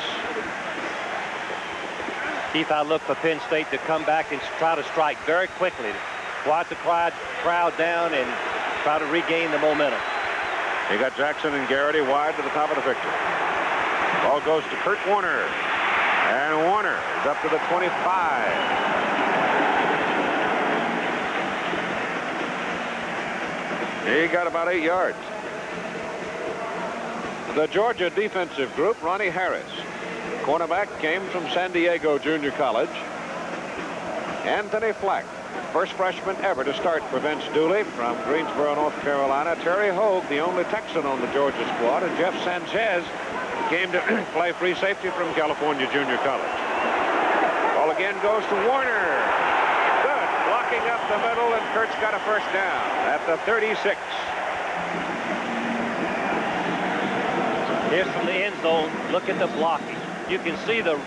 Keith, I look for Penn State to come back and try to strike very quickly. Quiet the crowd down and try to regain the momentum. You got Jackson and Garrity wide to the top of the picture. Ball goes to Kurt Warner. And Warner is up to the 25. He got about 8 yards. The Georgia defensive group, Ronnie Harris. Cornerback came from San Diego Junior College. Anthony Flack, first freshman ever to start for Vince Dooley from Greensboro, North Carolina. Terry Hogue, the only Texan on the Georgia squad. And Jeff Sanchez came to play free safety from California Junior College. Ball again goes to Warner. Good. Blocking up the middle, and Kurtz got a first down at the 36. Here's from the end zone. Look at the blocking. You can see the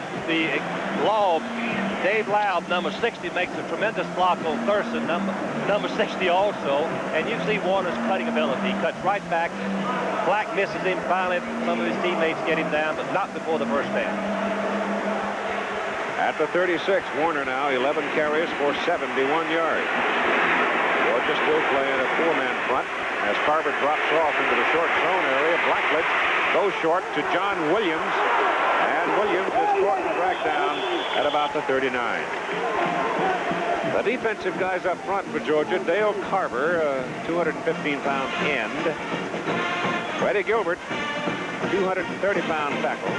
Laub, Dave Laub, number 60, makes a tremendous block on Thurston, number 60 also. And you see Warner's cutting ability. He cuts right back. Black misses him. Finally, some of his teammates get him down, but not before the first down. At the 36, Warner now 11 carries for 71 yards. Georgia still playing a 4-man front as Carver drops off into the short zone area. Blackledge goes short to John Williams, and Williams is caught and dragged down at about the 39. The defensive guys up front for Georgia: Dale Carver, 215-pound end. Freddie Gilbert, 230-pound tackle.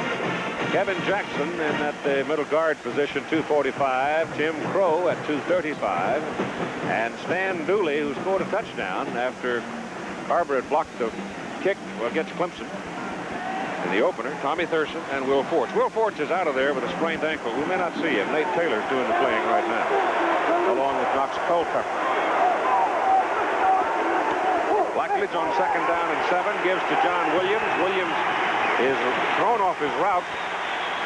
Kevin Jackson in at the middle guard position, 245. Tim Crow at 235. And Stan Dooley, who scored a touchdown after Carver had blocked the kick against Clemson in the opener. Tommy Thurston and Will Forts. Will Forts is out of there with a sprained ankle. We may not see him. Nate Taylor's doing the playing right now, along with Knox Culpepper. Blackledge on second down and 7 gives to John Williams. Williams is thrown off his route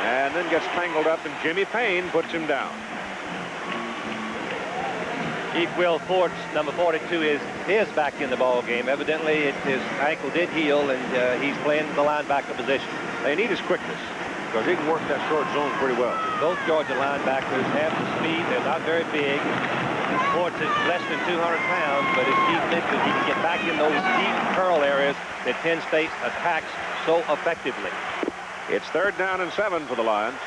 and then gets tangled up, and Jimmy Payne puts him down. Will Forts, number 42, is back in the ball game. Evidently, his ankle did heal, and he's playing the linebacker position. They need his quickness, because he can work that short zone pretty well. Both Georgia linebackers have the speed. They're not very big. Forts is less than 200 pounds, but his defense, he can get back in those deep curl areas that Penn State attacks so effectively. It's 3rd down and 7 for the Lions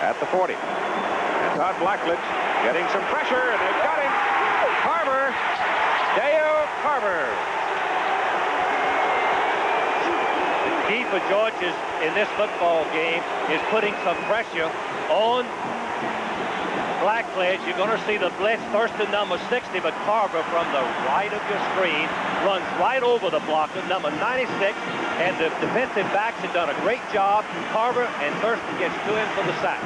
at the 40. And Todd Blackledge getting some pressure, and they've got him. Carver, Dale Carver. The key for Georgia in this football game is putting some pressure on Blackledge. You're going to see the blitz. Thurston, number 60, but Carver from the right of your screen runs right over the blocker, number 96, and the defensive backs have done a great job. Carver and Thurston gets to him for the sack.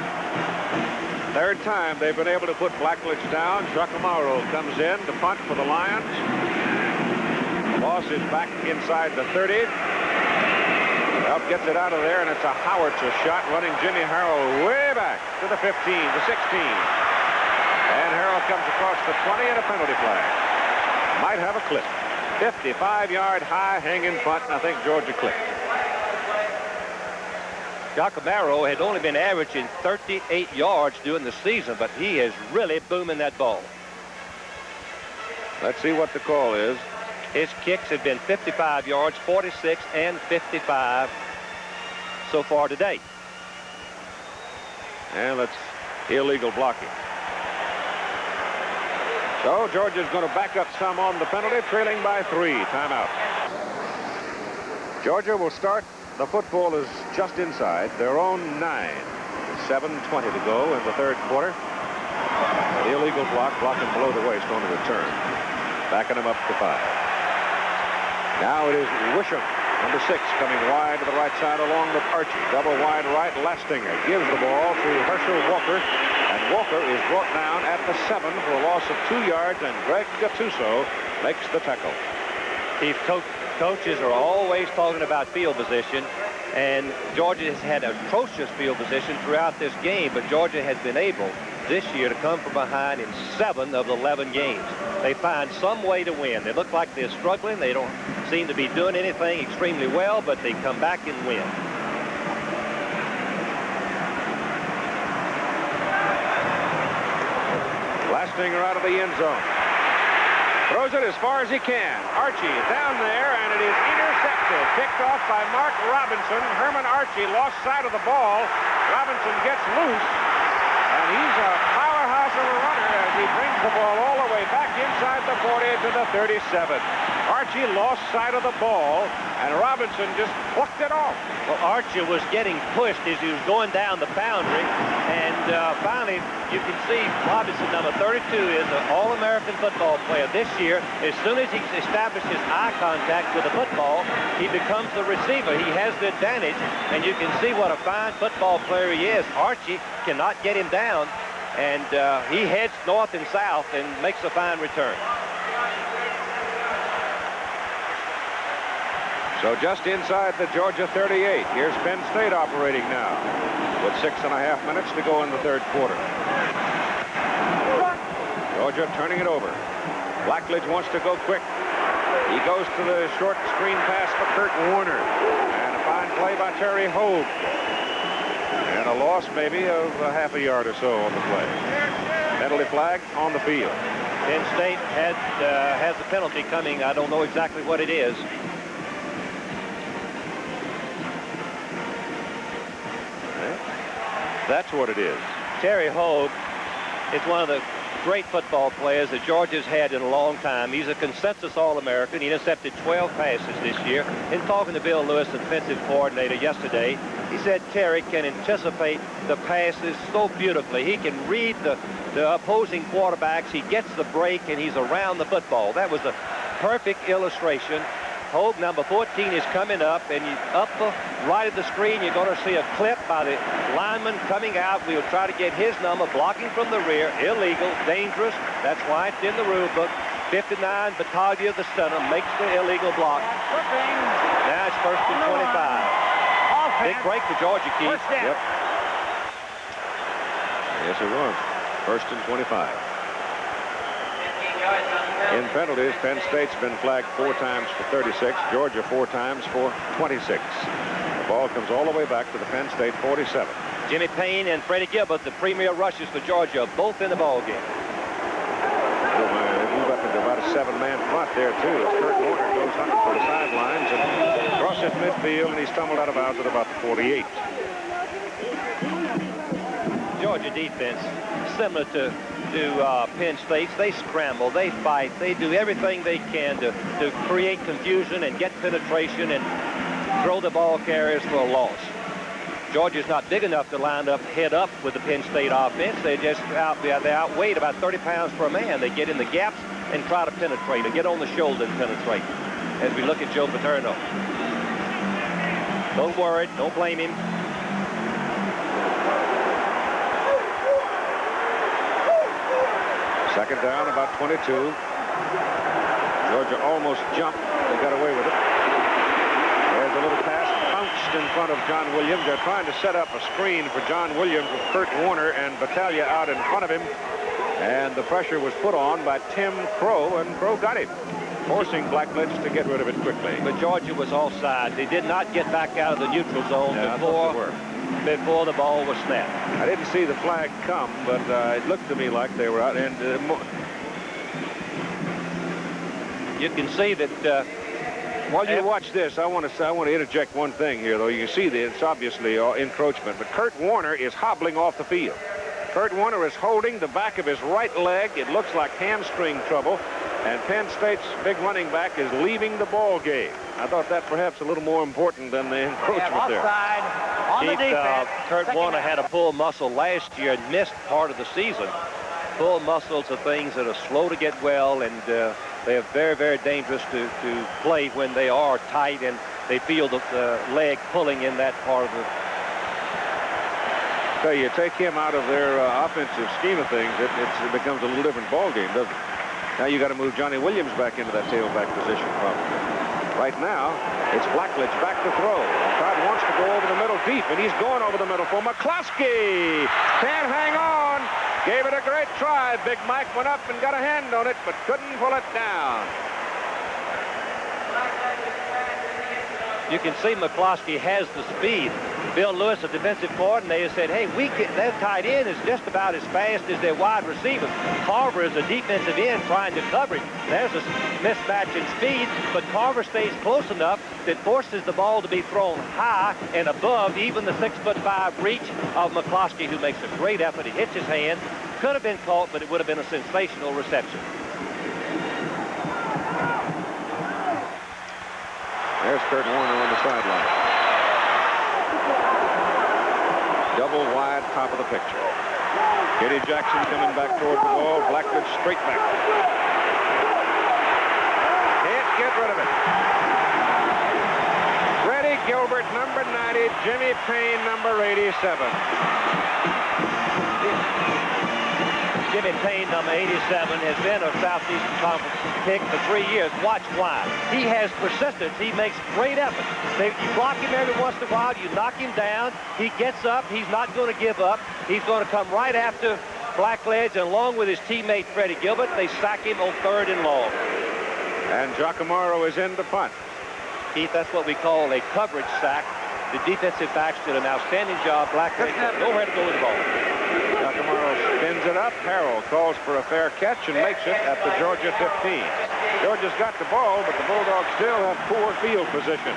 3rd time they've been able to put Blackledge down. Jacques Amaro comes in to punt for the Lions. Loss is back inside the 30. Well, gets it out of there, and it's a howitzer shot running Jimmy Harrell way back to the 15, the 16. And Harrell comes across the 20 and a penalty flag. Might have a clip. 55-yard high hanging punt, and I think Georgia clipped. Giacomaro had only been averaging 38 yards during the season, but he is really booming that ball. Let's see what the call is. His kicks have been 55 yards, 46, and 55 so far today. And that's illegal blocking. So Georgia's going to back up some on the penalty, trailing by 3. Timeout. Georgia will start. The football is just inside their own 9. 7:20 to go in the 3rd quarter. The illegal block, blocking below the waist on the return. Backing them up to 5. Now it is Wisham, number 6, coming wide to the right side along with Archie. Double wide right. Lastinger gives the ball to Herschel Walker. And Walker is brought down at the 7 for a loss of 2 yards, and Greg Gattuso makes the tackle. These coaches are always talking about field position, and Georgia has had atrocious field position throughout this game, but Georgia has been able this year to come from behind in 7 of the 11 games. They find some way to win. They look like they're struggling. They don't seem to be doing anything extremely well, but they come back and win. Lastinger out of the end zone. Throws it as far as he can. Archie is down there, and it is intercepted. Picked off by Mark Robinson. Herman Archie lost sight of the ball Robinson gets loose, and he's a powerhouse of a runner as he brings the ball all the way back inside the 40 to the 37. Archie lost sight of the ball, and Robinson just plucked it off. Well, Archie was getting pushed as he was going down the boundary, and finally you can see Robinson, number 32, is an All-American football player this year. As soon as he establishes eye contact with the football, he becomes the receiver. He has the advantage, and you can see what a fine football player he is. Archie cannot get him down, and he heads north and south and makes a fine return. So just inside the Georgia 38. Here's Penn State operating now with 6.5 minutes to go in the third quarter. Georgia turning it over. Blackledge wants to go quick. He goes to the short screen pass for Kurt Warner. And a fine play by Terry Hogue. And a loss maybe of a half a yard or so on the play. Penalty flag on the field. Penn State has a penalty coming. I don't know exactly what it is. That's what it is. Terry Hogue is one of the great football players that Georgia's had in a long time. He's a consensus All-American. He intercepted 12 passes this year. In talking to Bill Lewis, the defensive coordinator, yesterday, he said Terry can anticipate the passes so beautifully. He can read the opposing quarterbacks. He gets the break, and he's around the football. That was a perfect illustration. Hogue, number 14, is coming up, and up the right of the screen, you're going to see a clip by the lineman coming out. We'll try to get his number, blocking from the rear, illegal, dangerous. That's why it's in the rule book. 59, Battaglia, the center, makes the illegal block. Now it's 1st and 25. Big break for Georgia, Keith. Yep. Yes, it was. 1st and 25. In penalties, Penn State's been flagged 4 times for 36, Georgia 4 times for 26. The ball comes all the way back to the Penn State 47. Jimmy Payne and Freddie Gilbert, the premier rushers for Georgia, both in the ball game. They move up into about a 7-man front there, too. As Kurt Warner goes hunting for the sidelines and crosses midfield, and he's stumbled out of bounds at about the 48. Georgia defense, similar to Penn State's. They scramble, they fight, they do everything they can to create confusion and get penetration and throw the ball carriers for a loss. Georgia's not big enough to line up head up with the Penn State offense. They just they outweighed about 30 pounds per man. They get in the gaps and try to penetrate, or get on the shoulder and penetrate. As we look at Joe Paterno. Don't worry, don't blame him. Second down, about 22. Georgia almost jumped. They got away with it. There's a little pass bounced in front of John Williams. They're trying to set up a screen for John Williams with Kurt Warner and Battaglia out in front of him. And the pressure was put on by Tim Crow, and Crow got him, forcing Blackledge to get rid of it quickly. But Georgia was offside. They did not get back out of the neutral zone before the ball was snapped. I didn't see the flag come, but it looked to me like they were out. And you can see that while you watch this, I want to interject one thing here, though. You can see that it's obviously encroachment, but Kurt Warner is hobbling off the field. Kurt Warner is holding the back of his right leg. It looks like hamstring trouble. And Penn State's big running back is leaving the ball game. I thought that perhaps a little more important than the encroachment there. Offside on the defense. Kurt Warner had a pulled muscle last year and missed part of the season. Pulled muscles are things that are slow to get well, and they are very, very dangerous to play when they are tight and they feel the leg pulling in that part of the. So you take him out of their offensive scheme of things, it becomes a little different ball game, doesn't it? Now you got to move Johnny Williams back into that tailback position probably. Right now, it's Blackledge back to throw. Todd wants to go over the middle deep, and he's going over the middle for McCloskey. Can't hang on. Gave it a great try. Big Mike went up and got a hand on it, but couldn't pull it down. You can see McCloskey has the speed. Bill Lewis, the defensive coordinator, said, hey, their tight end is just about as fast as their wide receiver. Carver is a defensive end trying to cover him. There's a mismatch in speed, but Carver stays close enough that forces the ball to be thrown high and above even the 6'5" reach of McCloskey, who makes a great effort. He hits his hand. Could have been caught, but it would have been a sensational reception. There's Kurt Warner on the sideline. Double wide, top of the picture. Kitty Jackson coming back toward the ball. Blackledge straight back. Can't get rid of it. Freddie Gilbert, number 90. Jimmy Payne, number 87. Jimmy Payne, number 87, has been a Southeastern Conference pick for 3 years. Watch why. He has persistence. He makes great effort. You block him every once in a while. You knock him down. He gets up. He's not going to give up. He's going to come right after Blackledge, and along with his teammate Freddie Gilbert, they sack him on 3rd and long. And Giacomaro is in to punt. Keith, that's what we call a coverage sack. The defensive backs did an outstanding job. Blackledge had nowhere to go with the ball. Giacomaro spins it up. Harrell calls for a fair catch and makes it at the Georgia 15. Georgia's got the ball, but the Bulldogs still have poor field position.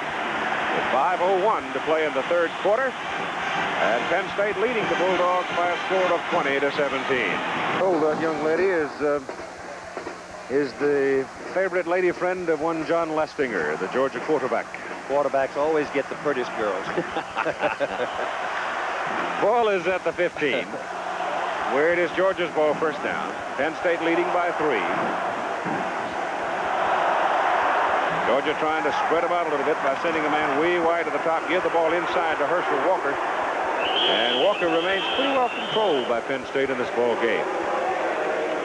With 5:01 to play in the 3rd quarter. And Penn State leading the Bulldogs by a score of 20-17. Oh, that young lady is the favorite lady friend of one John Lestinger, the Georgia quarterback. Quarterbacks always get the prettiest girls. Ball is at the 15. Where it is Georgia's ball, first down. Penn State leading by 3. Georgia trying to spread them out a little bit by sending a man way wide to the top. Give the ball inside to Herschel Walker. And Walker remains pretty well controlled by Penn State in this ball game.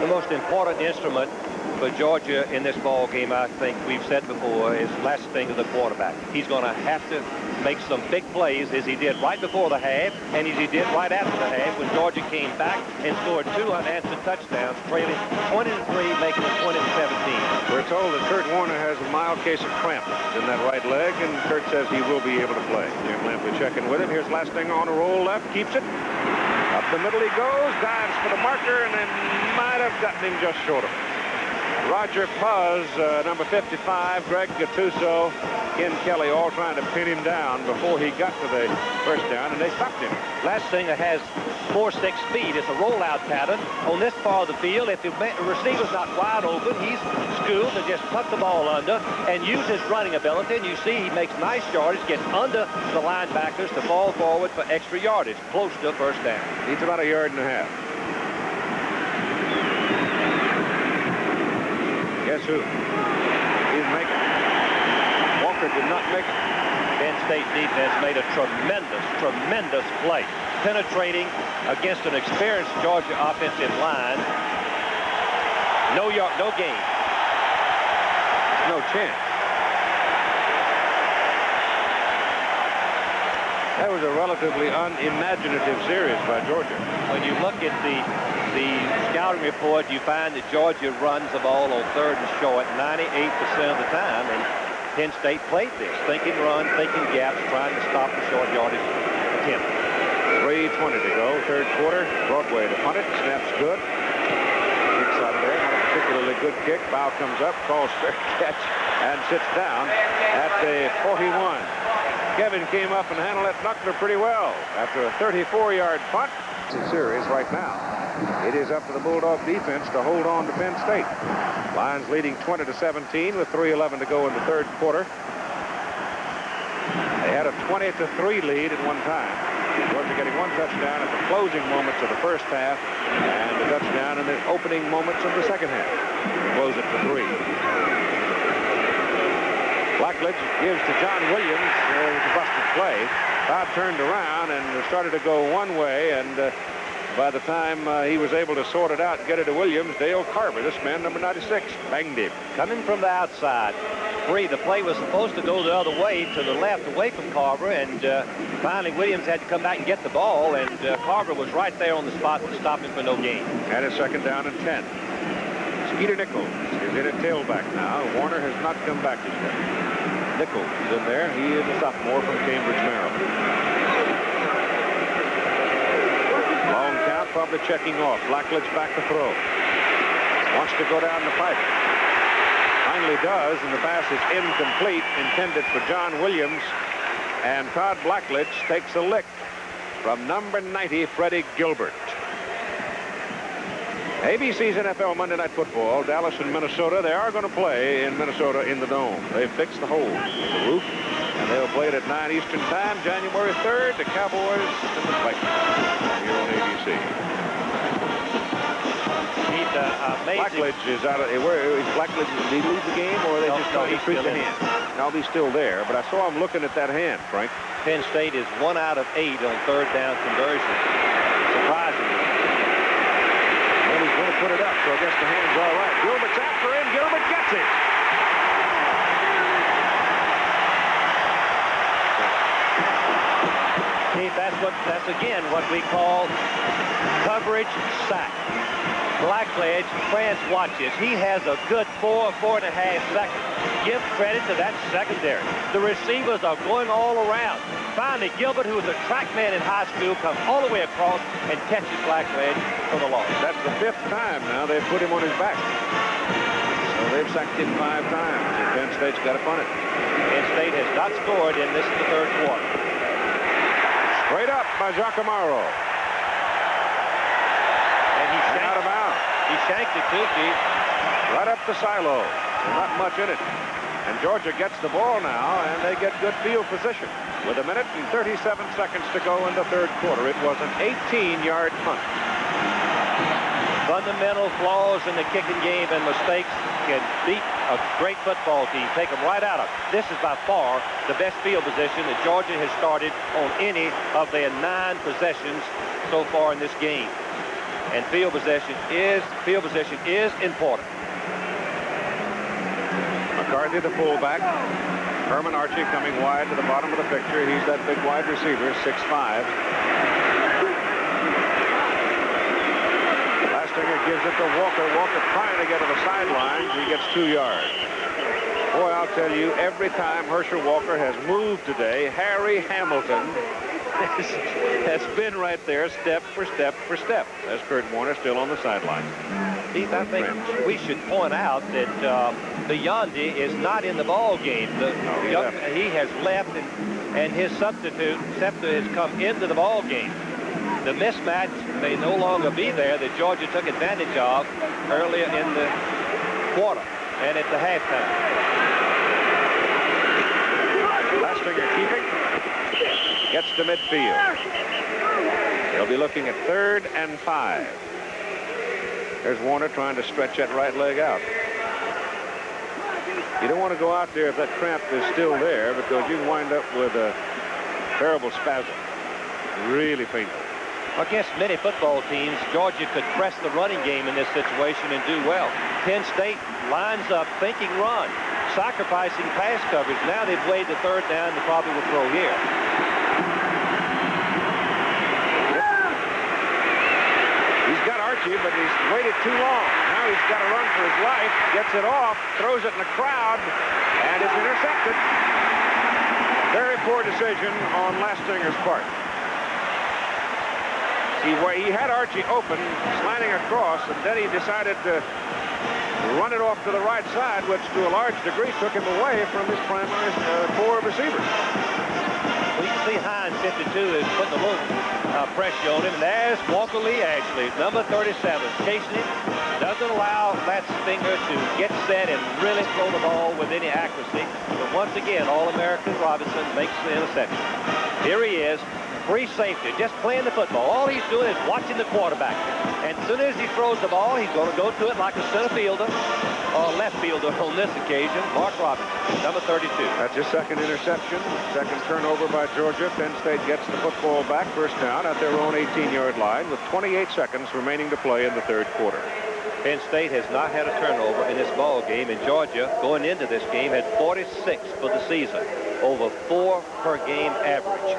The most important instrument for Georgia in this ball game, I think we've said before, is last thing to the quarterback. He's going to have to make some big plays, as he did right before the half and as he did right after the half when Georgia came back and scored 2 unanswered touchdowns, trailing 20-3, making it 20-17. We're told that Kurt Warner has a mild case of cramp in that right leg, and Kurt says he will be able to play. Jim Lampley checking with him. Here's Lasting on a roll left, keeps it. Up the middle he goes, dives for the marker, and then might have gotten him just short of it. Roger Puz, number 55, Greg Gattuso, Ken Kelly, all trying to pin him down before he got to the first down, and they stopped him. Lastinger has 4.6 speed. It's a rollout pattern. On this part of the field, if the receiver's not wide open, he's schooled to just tuck the ball under and use his running ability. And you see he makes nice yardage, gets under the linebackers to fall forward for extra yardage, close to first down. He's about 1.5 yards. Guess who? He didn't make it. Walker did not make it. Penn State defense made a tremendous play, penetrating against an experienced Georgia offensive line. No gain. No chance. That was a relatively unimaginative series by Georgia. When you look at the scouting report, you find that Georgia runs the ball on 3rd and short 98% of the time, and Penn State played this, thinking run, thinking gaps, trying to stop the short yardage attempt. 3:20 to go, 3rd quarter. Broadway to punt it. Snap's good. Kicks out of there. Not a particularly good kick. Bow comes up, calls fair catch, and sits down at the 41. Kevin came up and handled that knuckler pretty well after a 34-yard punt. Series right now. It is up to the Bulldog defense to hold on to Penn State. Lions leading 20-17 with 3:11 to go in the 3rd quarter. They had a 20-3 lead at one time. Georgia getting 1 touchdown at the closing moments of the first half and a touchdown in the opening moments of the second half. Close it to 3. Blackledge gives to John Williams. It was a busted play. Todd turned around and started to go one way, and by the time he was able to sort it out and get it to Williams, Dale Carver, this man, number 96, banged him. Coming from the outside. The play was supposed to go the other way, to the left, away from Carver, and finally Williams had to come back and get the ball, and Carver was right there on the spot to stop him for no gain. And a 2nd down and 10. Skeeter Nichols is in at tailback now. Warner has not come back this way. Nichols is in there. He is a sophomore from Cambridge, Maryland. probably checking off. Blackledge back to throw. Wants to go down the pipe. Finally does, and the pass is incomplete, intended for John Williams. And Todd Blackledge takes a lick from number 90, Freddie Gilbert. ABC's NFL Monday Night Football, Dallas and Minnesota. They are going to play in Minnesota in the Dome. They've fixed the holes in the roof, and they'll play it at 9 Eastern Time, January 3rd, the Cowboys and the Vikings here on ABC. Blackledge is out of where is Blackledge? Did he leave the game, or they just thought he treat the hand? No, he's still there, but I saw him looking at that hand, Frank. Penn State is 1 out of 8 on third down conversion. Surprisingly. Well, he's going to put it up, so I guess the hand's all right. Gilbert's after him. Gilbert gets it. Keith, that's again what we call coverage sack. Blackledge, France watches. He has a good 4.5 seconds. Give credit to that secondary. The receivers are going all around. Finally, Gilbert, who was a track man in high school, comes all the way across and catches Blackledge for the loss. That's the 5th time now they've put him on his back. So they've sacked him 5 times, and Penn State's got to punt it. Penn State has not scored in this the third quarter. Straight up by Giacomaro. Out of bounds. He shanked it too, Keith. Right up the silo. Not much in it. And Georgia gets the ball now, and they get good field position. With 1 minute and 37 seconds to go in the third quarter, it was an 18-yard punt. Fundamental flaws in the kicking game and mistakes can beat a great football team. Take them right out of it. This is by far the best field position that Georgia has started on any of their 9 possessions so far in this game. And field position is important. McCarthy, the fullback. Herman Archie coming wide to the bottom of the picture. He's that big wide receiver, 6'5". Lastinger gives it to Walker. Walker trying to get to the sidelines. He gets 2 yards. Boy, I'll tell you, every time Herschel Walker has moved today, Harry Hamilton has been right there, step for step for step. As Kurt Warner still on the sideline. Keith, I think we should point out that Biondi is not in the ball game. He has left, and his substitute, Septa, has come into the ball game. The mismatch may no longer be there that Georgia took advantage of earlier in the quarter and at the halftime. Lastinger keeping. Gets to midfield. They'll be looking at 3rd and 5. There's Warner trying to stretch that right leg out. You don't want to go out there if that cramp is still there, because you wind up with a terrible spasm. Really painful. Against many football teams, Georgia could press the running game in this situation and do well. Penn State lines up thinking run, sacrificing pass coverage. Now they've played the 3rd down, they probably will throw here. But he's waited too long. Now he's got to run for his life. Gets it off, throws it in the crowd, and it's intercepted. Very poor decision on Lastinger's part. He had Archie open, slanting across, and then he decided to run it off to the right side, which to a large degree took him away from his primary core receivers. Well, you can see Hines, 52, is putting a little pressure on him. And there's Walker Lee, actually, number 37, chasing him. Doesn't allow Lastingger to get set and really throw the ball with any accuracy. But once again, All-American Robinson makes the interception. Here he is, free safety, just playing the football. All he's doing is watching the quarterback. And as soon as he throws the ball, he's going to go to it like a center fielder, or left fielder on this occasion, Mark Robinson, number 32. That's his 2nd interception. 2nd turnover by Georgia. Penn State gets the football back, 1st down at their own 18-yard line with 28 seconds remaining to play in the 3rd quarter. Penn State has not had a turnover in this ball game, and Georgia, going into this game, had 46 for the season, over 4 per game average.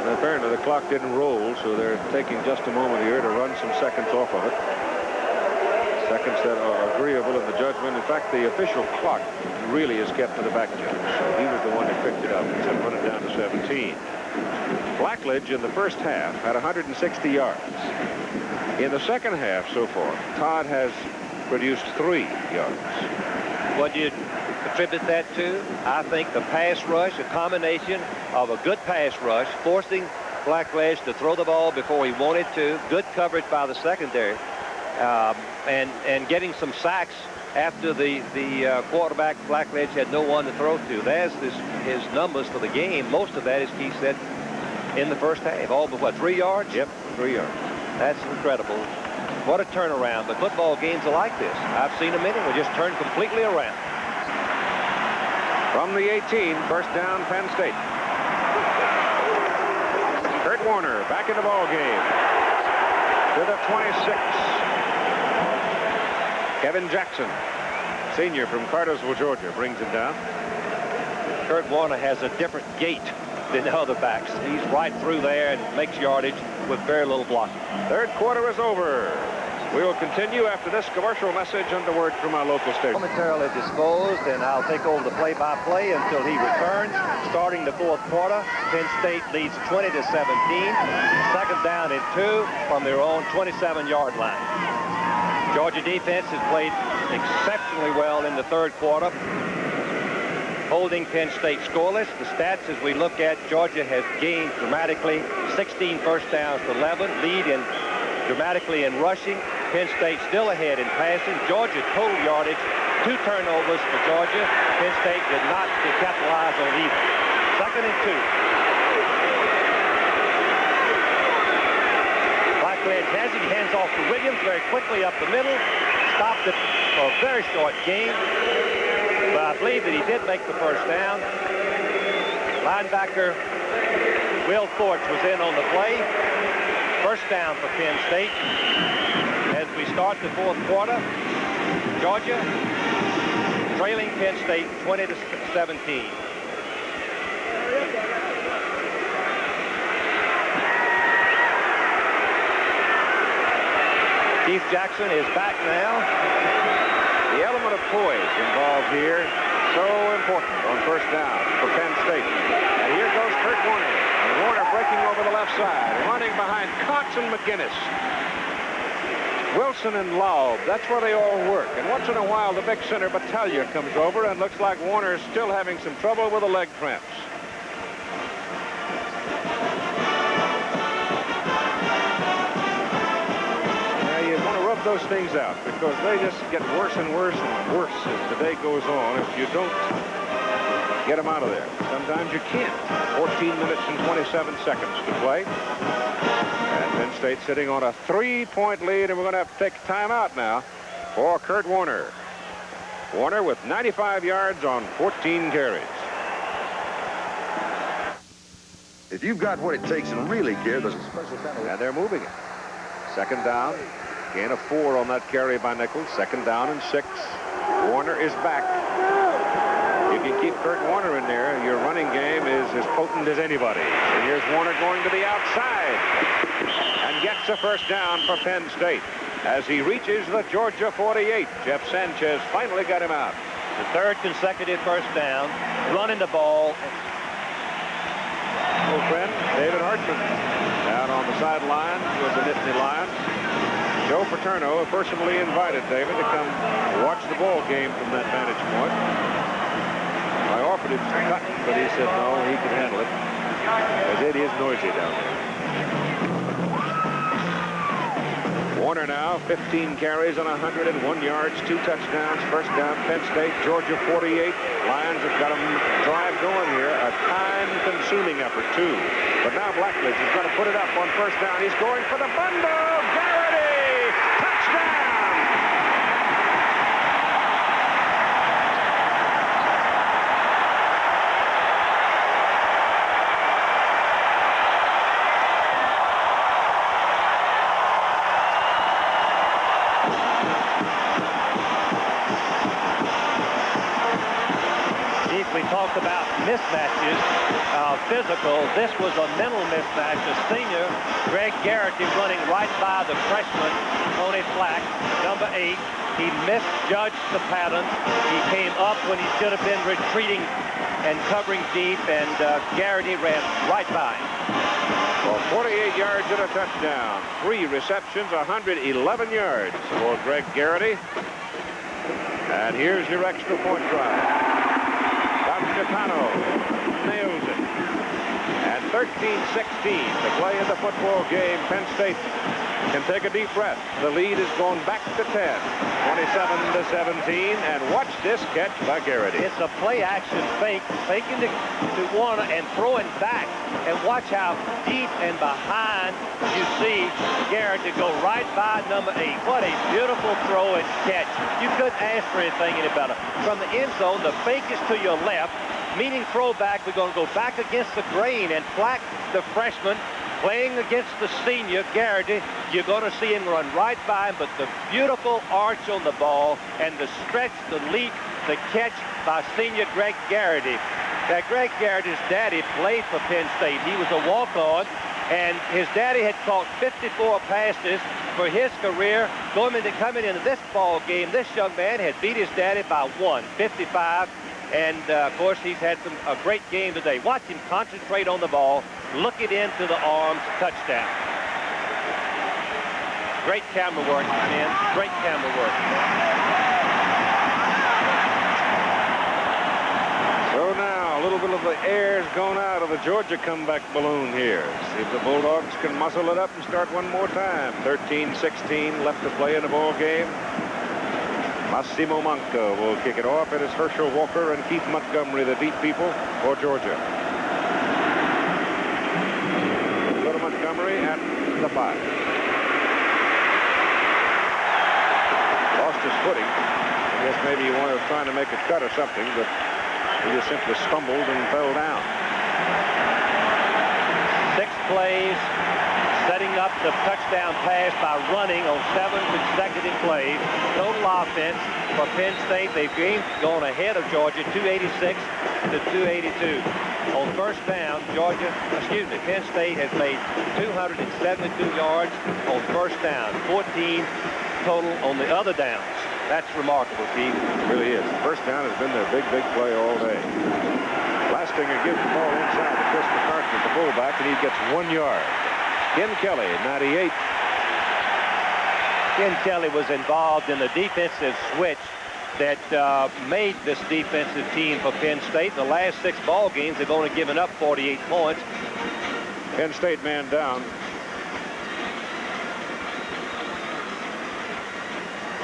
And apparently the clock didn't roll, so they're taking just a moment here to run some seconds off of it. Seconds that are agreeable in the judgment. In fact, the official clock really is kept to the back judge. So he was the one that picked it up and said run it down to 17. Blackledge in the first half had 160 yards. In the second half so far, Todd has produced 3 yards. What do you attribute that to? I think the pass rush, a combination of a good pass rush, forcing Blackledge to throw the ball before he wanted to, good coverage by the secondary, and getting some sacks after the quarterback Blackledge had no one to throw to. There's his numbers for the game. Most of that, as Keith said, in the first half. All but what, 3 yards? Yep, 3 yards. That's incredible. What a turnaround. But football games are like this. I've seen them many. We just turn completely around. From the 18, first down, Penn State. Kurt Warner back in the ball game to the 26. Kevin Jackson, senior from Cartersville, Georgia, brings it down. Kurt Warner has a different gait than the other backs. He's right through there and makes yardage with very little blocking. Third quarter is over. We will continue after this commercial message and the word from our local station. Momentarily disposed, and I'll take over the play-by-play until he returns. Starting the fourth quarter, Penn State leads 20-17. Second down and 2 from their own 27-yard line. Georgia defense has played exceptionally well in the third quarter, holding Penn State scoreless. The stats as we look at, Georgia has gained dramatically, 16 first downs to 11, lead in dramatically in rushing. Penn State still ahead in passing. Georgia total yardage, 2 turnovers for Georgia. Penn State did not capitalize on either. Second and 2. Blackledge has it, hands off to Williams very quickly up the middle. Stopped it for a very short gain. But I believe that he did make the first down. Linebacker Will Thorch was in on the play. First down for Penn State. As we start the fourth quarter, Georgia trailing Penn State 20-17. Keith Jackson is back now. The element of poise involved here, so important on first down for Penn State. And here goes Kurt Warner. And Warner breaking over the left side, running behind Cox and McGinnis. Wilson and Laub, that's where they all work. And once in a while, the big center Battaglia comes over, and looks like Warner is still having some trouble with the leg cramps. Those things out, because they just get worse and worse and worse as the day goes on if you don't get them out of there. Sometimes you can't. 14 minutes and 27 seconds to play. And Penn State sitting on a 3-point lead, and we're going to have to take timeout now for Kurt Warner. Warner with 95 yards on 14 carries. If you've got what it takes and really care, there's a special penalty. And they're moving it. Second down. Gain of 4 on that carry by Nichols. Second down and 6. Warner is back. You can keep Kurt Warner in there. Your running game is as potent as anybody. And here's Warner going to the outside and gets a first down for Penn State as he reaches the Georgia 48. Jeff Sanchez finally got him out. The third consecutive first down, running the ball. Old friend David Hartman out on the sideline with the Nittany Lions. Joe Paterno personally invited David to come watch the ball game from that vantage point. I offered him some cotton, but he said no, he could handle it. As it is noisy down there. Warner now, 15 carries on 101 yards, 2 touchdowns, first down, Penn State, Georgia 48. Lions have got a drive going here, a time-consuming effort too. But now Blackledge is going to put it up on first down. He's going for the bundle. Garrity! Touchdown! We talked about mismatches, physical. This was a mental mismatch. The senior, Greg Garrity, running right by the freshman, Tony Flack, number 8. He misjudged the pattern. He came up when he should have been retreating and covering deep, and Garrity ran right by him. Well, 48 yards and a touchdown. 3 receptions, 111 yards for Greg Garrity. And here's your extra point try. Capano nails it. And 13-16 to play in the football game. Penn State can take a deep breath. The lead is going back to 10, 27-17. And watch this catch by Garrity. It's a play-action fake, faking to Warner and throwing back. And watch how deep and behind you see Garrity go right by number 8. What a beautiful throw and catch. You couldn't ask for anything any better. From the end zone, the fake is to your left, meaning throwback. We're going to go back against the grain, and Flack, the freshman, playing against the senior, Garrity. You're going to see him run right by him, but the beautiful arch on the ball and the stretch, the leap, the catch by senior Greg Garrity. That Greg Garrity's daddy played for Penn State. He was a walk-on, and his daddy had caught 54 passes for his career. Coming into this ball game, this young man had beat his daddy by 55. And, of course, he's had a great game today. Watch him concentrate on the ball, look it into the arms, touchdown. Great camera work, man. Great camera work. So now, a little bit of the air's gone out of the Georgia comeback balloon here. See if the Bulldogs can muscle it up and start one more time. 13-16 left to play in the ball game. Massimo Manca will kick it off. It is Herschel Walker and Keith Montgomery, the deep people for Georgia. Go to Montgomery at the 5. Lost his footing. I guess maybe he was trying to make a cut or something, but he just simply stumbled and fell down. 6 plays, setting up the touchdown pass by running on 7 consecutive plays. Total offense for Penn State. They've gone ahead of Georgia 286 to 282. On first down, Penn State has made 272 yards on first down. 14 total on the other downs. That's remarkable, Keith. It really is. First down has been their big play all day. Lastinger gives the ball inside to Chris McCarthy, the fullback, and he gets 1 yard. Ken Kelly, 98. Ken Kelly was involved in the defensive switch that made this defensive team for Penn State. The last 6 ball games, they've only given up 48 points. Penn State man down.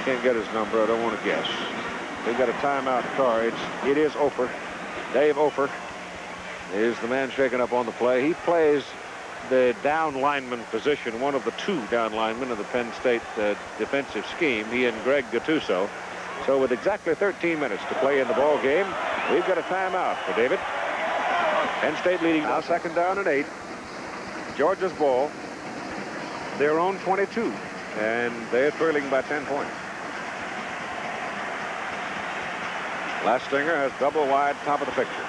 Can't get his number. I don't want to guess. They've got a timeout car. It is Ofer. Dave Ofer is the man shaking up on the play. He plays the down lineman position, one of the 2 down linemen of the Penn State defensive scheme, he and Greg Gattuso. So with exactly 13 minutes to play in the ball game, we've got a timeout for David. Penn State leading now, second down and 8. Georgia's ball, their own 22, and they're trailing by 10 points. Lastinger has double wide top of the picture.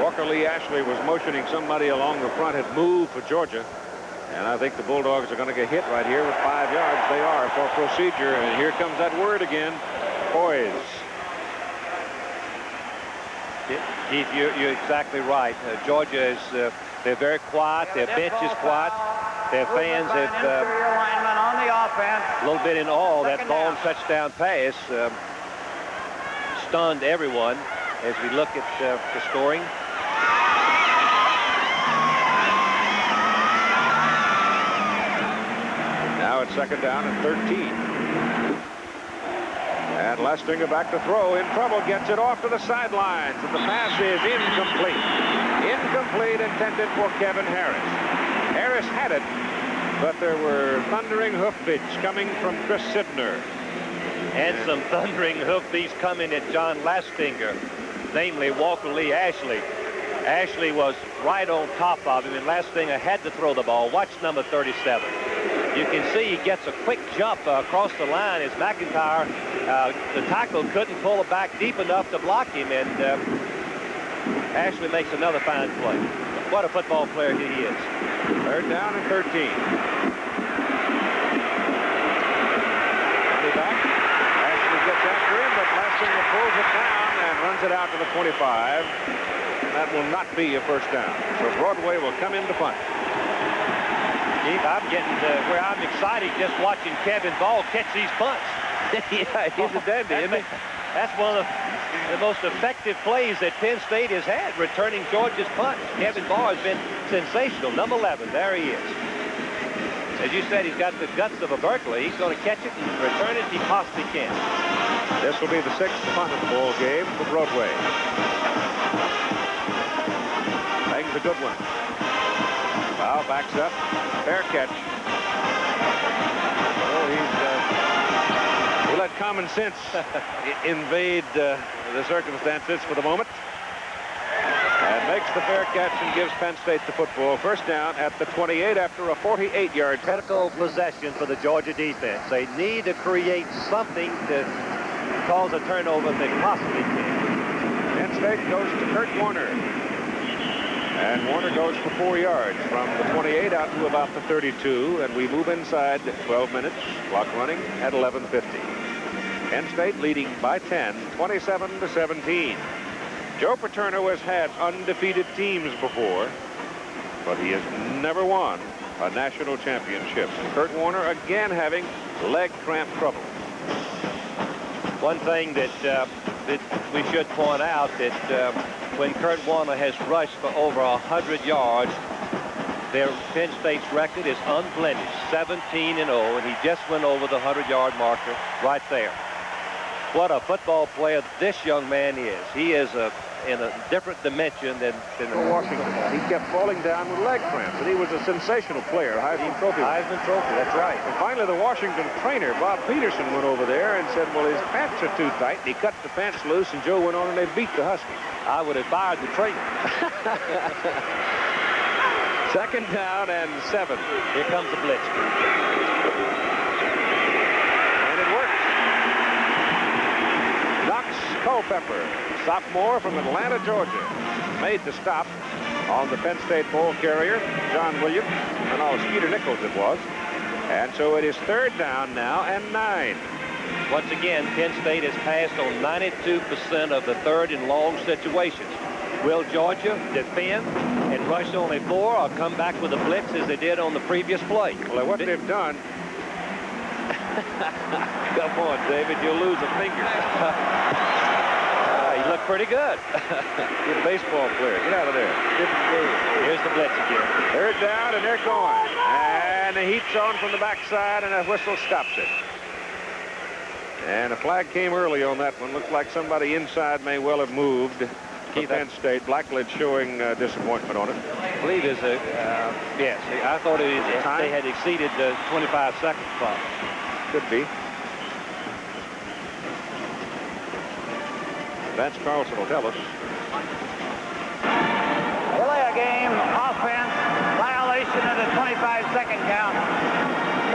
Walker Lee Ashley was motioning somebody along the front, had moved for Georgia. And I think the Bulldogs are going to get hit right here with 5 yards. They are for procedure. And here comes that word again, poise. Keith, you're exactly right. Georgia is, they're very quiet. Their bench is quiet. Their fans have a little bit in awe. That long touchdown pass stunned everyone as we look at the scoring. Now it's second down and 13. And Lastinger back to throw, in trouble, gets it off to the sidelines, and the pass is incomplete. Incomplete, intended for Kevin Harris. Harris had it, but there were thundering hoofbeats coming from Chris Sidner. And some thundering hoofbeats coming at John Lastinger, namely Walker Lee Ashley. Ashley was right on top of him, and Lastinger had to throw the ball. Watch number 37. You can see he gets a quick jump across the line as McIntyre, the tackle, couldn't pull it back deep enough to block him, and Ashley makes another fine play. What a football player he is. Third down and 13. but Lassing pulls it down and runs it out to the 25. That will not be a first down. So Broadway will come in to punt. Keith, I'm getting to where I'm excited just watching Kevin Ball catch these punts. Yeah, he's a dandy, isn't he? That's one of the most effective plays that Penn State has had, returning Georgia's punts. Kevin Ball has been sensational. Number 11, there he is. As you said, he's got the guts of a Berkeley. He's going to catch it and return it if he possibly can. This will be the 6th punt of the ball game for Broadway. Lang's a good one. Foul backs up. Fair catch. Oh, he let common sense invade the circumstances for the moment. And makes the fair catch and gives Penn State the football. First down at the 28 after a 48-yard. Critical possession for the Georgia defense. They need to create something to cause a turnover if they possibly can. Penn State goes to Kurt Warner. And Warner goes for 4 yards from the 28 out to about the 32. And we move inside 12 minutes. Clock running at 11:50. Penn State leading by 10, 27-17. Joe Paterno has had undefeated teams before, but he has never won a national championship. And Kurt Warner again having leg cramp trouble. One thing that we should point out that when Kurt Warner has rushed for over 100 yards, their Penn State's record is unblemished, 17-0, and he just went over the 100-yard marker right there. What a football player this young man is. He is in a different dimension than Washington. He kept falling down with leg cramps, and he was a sensational player, Heisman Trophy. Heisman Trophy, that's right. And finally, the Washington trainer, Bob Peterson, went over there and said, well, his pants are too tight. And he cut the pants loose, and Joe went on and they beat the Huskies. I would have fired the trainer. Second down and 7. Here comes the blitz. And it works. Knox Culpepper, sophomore from Atlanta, Georgia, made the stop on the Penn State ball carrier, John Williams, and Skeeter Nichols it was. And so it is third down now and 9. Once again, Penn State has passed on 92% of the third and long situations. Will Georgia defend and rush only 4 or come back with a blitz as they did on the previous play? Well, what they've done... Come on, David, you'll lose a finger. He looked pretty good. Good baseball player. Get out of there. Here's the blitz again. Third down, and they're going. And the heat's on from the backside, and a whistle stops it. And a flag came early on that one. Looks like somebody inside may well have moved. Penn State. Blackledge showing disappointment on it. I believe is a yes. I thought it was they had exceeded the 25-second spot. Could be. Vance Carlson will tell us. Delay a game, offense, violation of the 25-second count.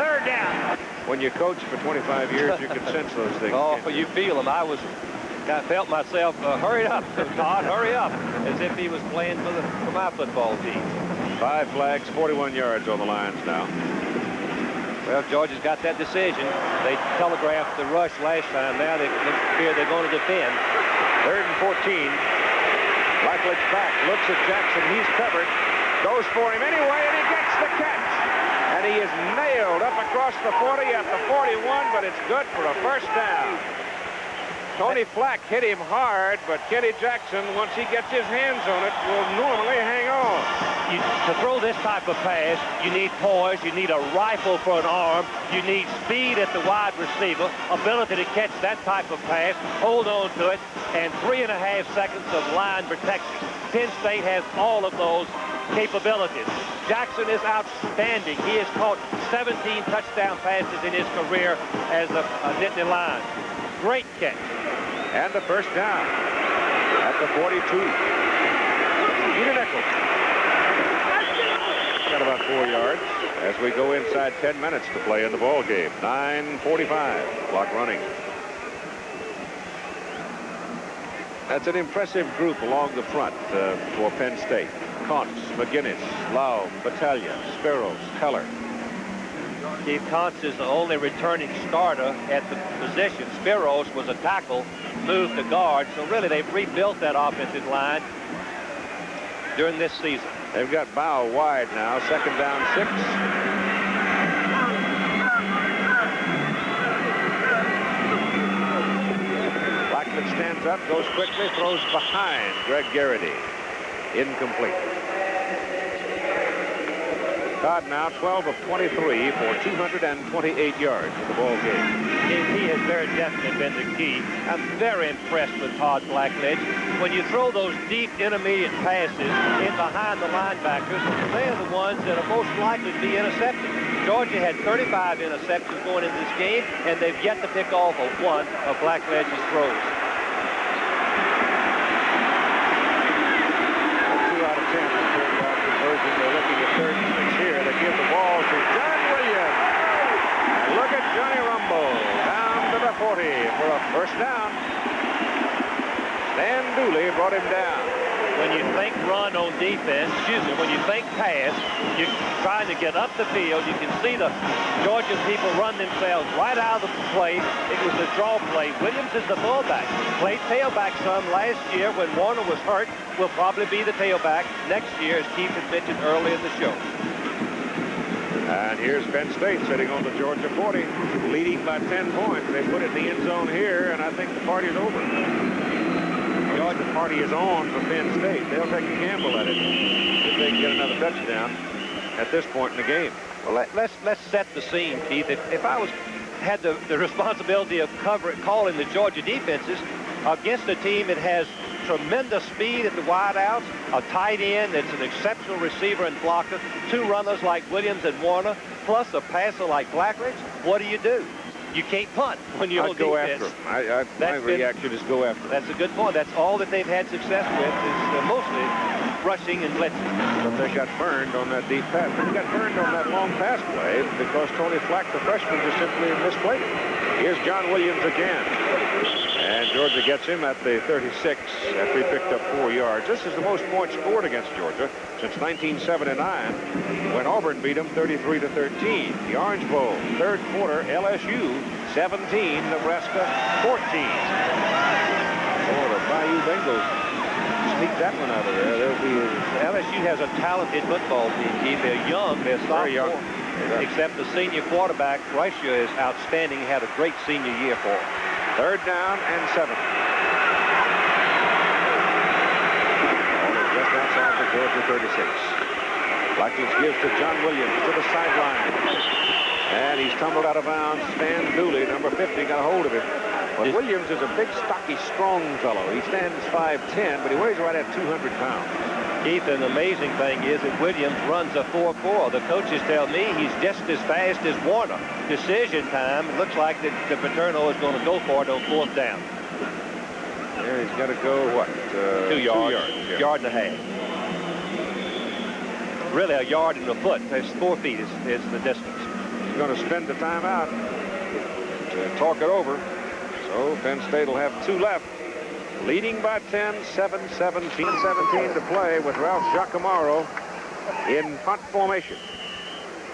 Third down. When you coach for 25 years, you can sense those things. Oh, you feel them. I felt myself, hurry up, Todd, hurry up, as if he was playing for my football team. 5 flags, 41 yards on the lines now. Well, Georgia's got that decision. They telegraphed the rush last time. Now they fear they're going to defend. Third and 14. Blackledge back, looks at Jackson. He's covered. Goes for him anyway, and he gets the catch. And he is nailed up across the 40 at the 41, but it's good for a first down. Tony Flack hit him hard, but Kenny Jackson, once he gets his hands on it, will normally hang on. To throw this type of pass, you need poise, you need a rifle for an arm, you need speed at the wide receiver, ability to catch that type of pass, hold on to it, and 3.5 seconds of line protection. Penn State has all of those capabilities. Jackson is outstanding. He has caught 17 touchdown passes in his career as a Nittany Lion. Great catch. And the first down at the 42. Skeeter Nichols. Got about 4 yards as we go inside 10 minutes to play in the ball game. 9:45. Clock running. That's an impressive group along the front for Penn State. Contz, McGinnis, Lau, Battaglia, Sparrows, Keller. Keith Kuntz is the only returning starter at the position. Spiros was a tackle, moved to guard. So really, they've rebuilt that offensive line during this season. They've got Bow wide now. 2nd down, 6. Blackman stands up, goes quickly, throws behind Greg Garrity. Incomplete. Todd now 12 of 23 for 228 yards in the ball game. He has very definitely been the key. I'm very impressed with Todd Blackledge. When you throw those deep intermediate passes in behind the linebackers, they are the ones that are most likely to be intercepted. Georgia had 35 interceptions going into this game, and they've yet to pick off one of Blackledge's throws. 2 out of 10 on 3rd-down conversion. They're looking at 3rd and 6 here. They give the ball to John Williams. And look at Johnny Rumble down to the 40 for a 1st down. Stan Dooley brought him down. When you think run on defense, when you think pass, you're trying to get up the field. You can see the Georgia people run themselves right out of the play. It was a draw play. Williams is the fullback. Played tailback some last year when Warner was hurt. Will probably be the tailback next year, as Keith had mentioned earlier in the show. And here's Penn State sitting on the Georgia 40, leading by 10 points. They put it in the end zone here, and I think the party's over. The party is on for Penn State. They'll take a gamble at it if they can get another touchdown at this point in the game. Well, let's set the scene, Keith. If I had the responsibility of calling the Georgia defenses against a team that has tremendous speed at the wideouts, a tight end that's an exceptional receiver and blocker, 2 runners like Williams and Warner, plus a passer like Blackledge, what do? You can't punt when you're on defense. Go after them. My reaction is go after them. That's a good point. That's all that they've had success with is mostly rushing and blitzing. But they got burned on that deep pass. They got burned on that long pass play because Tony Flack, the freshman, just simply misplayed it. Here's John Williams again. And Georgia gets him at the 36 after he picked up 4 yards. This is the most points scored against Georgia since 1979 when Auburn beat them 33-13. The Orange Bowl, 3rd quarter, LSU 17, Nebraska 14. Oh, the Bayou Bengals sneak that one out of there. LSU has a talented football team. They're young. They're very young. Except the senior quarterback, Reicher, is outstanding. He had a great senior year for him. 3rd down and 7. Just outside the Georgia 36. Blackledge gives to John Williams to the sideline. And he's tumbled out of bounds. Stan Dooley, number 50, got a hold of him. But Williams is a big, stocky, strong fellow. He stands 5'10", but he weighs right at 200 pounds. Keith, an amazing thing is that Williams runs a 4.4. The coaches tell me he's just as fast as Warner. Decision time, it looks like that the Paterno is going to go for it on 4th down. Yeah, he's got to go, what? 2 yards. Yeah. Yard and a half. Really a yard and a foot. That's 4 feet is the distance. He's going to spend the timeout to talk it over. So Penn State will have 2 left. Leading by 10, 7-17 to play with Ralph Giacomo in punt formation.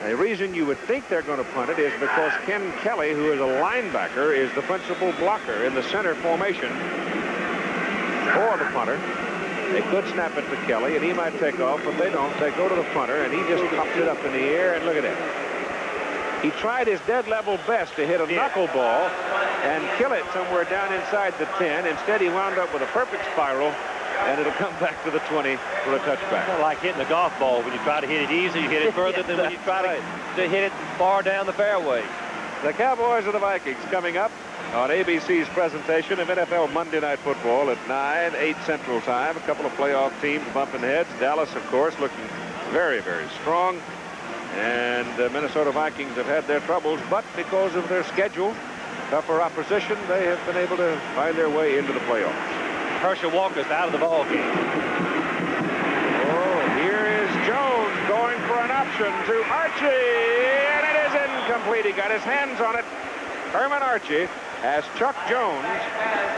The reason you would think they're going to punt it is because Ken Kelly, who is a linebacker, is the principal blocker in the center formation for the punter. They could snap it to Kelly, and he might take off, but they don't. They go to the punter, and he just pops it up in the air, and look at that. He tried his dead level best to hit a knuckleball and kill it somewhere down inside the 10. Instead, he wound up with a perfect spiral, and it'll come back to the 20 for a touchback. Kind of like hitting a golf ball. When you try to hit it easy, you hit it further than when you try to hit it far down the fairway. The Cowboys and the Vikings coming up on ABC's presentation of NFL Monday Night Football at 9, 8 Central Time. A couple of playoff teams bumping heads. Dallas, of course, looking very, very strong. And the Minnesota Vikings have had their troubles, but because of their schedule, tougher opposition, they have been able to find their way into the playoffs. Herschel Walker's out of the ball game. Oh, here is Jones going for an option to Archie, and it is incomplete. He got his hands on it. Herman Archie As Chuck Jones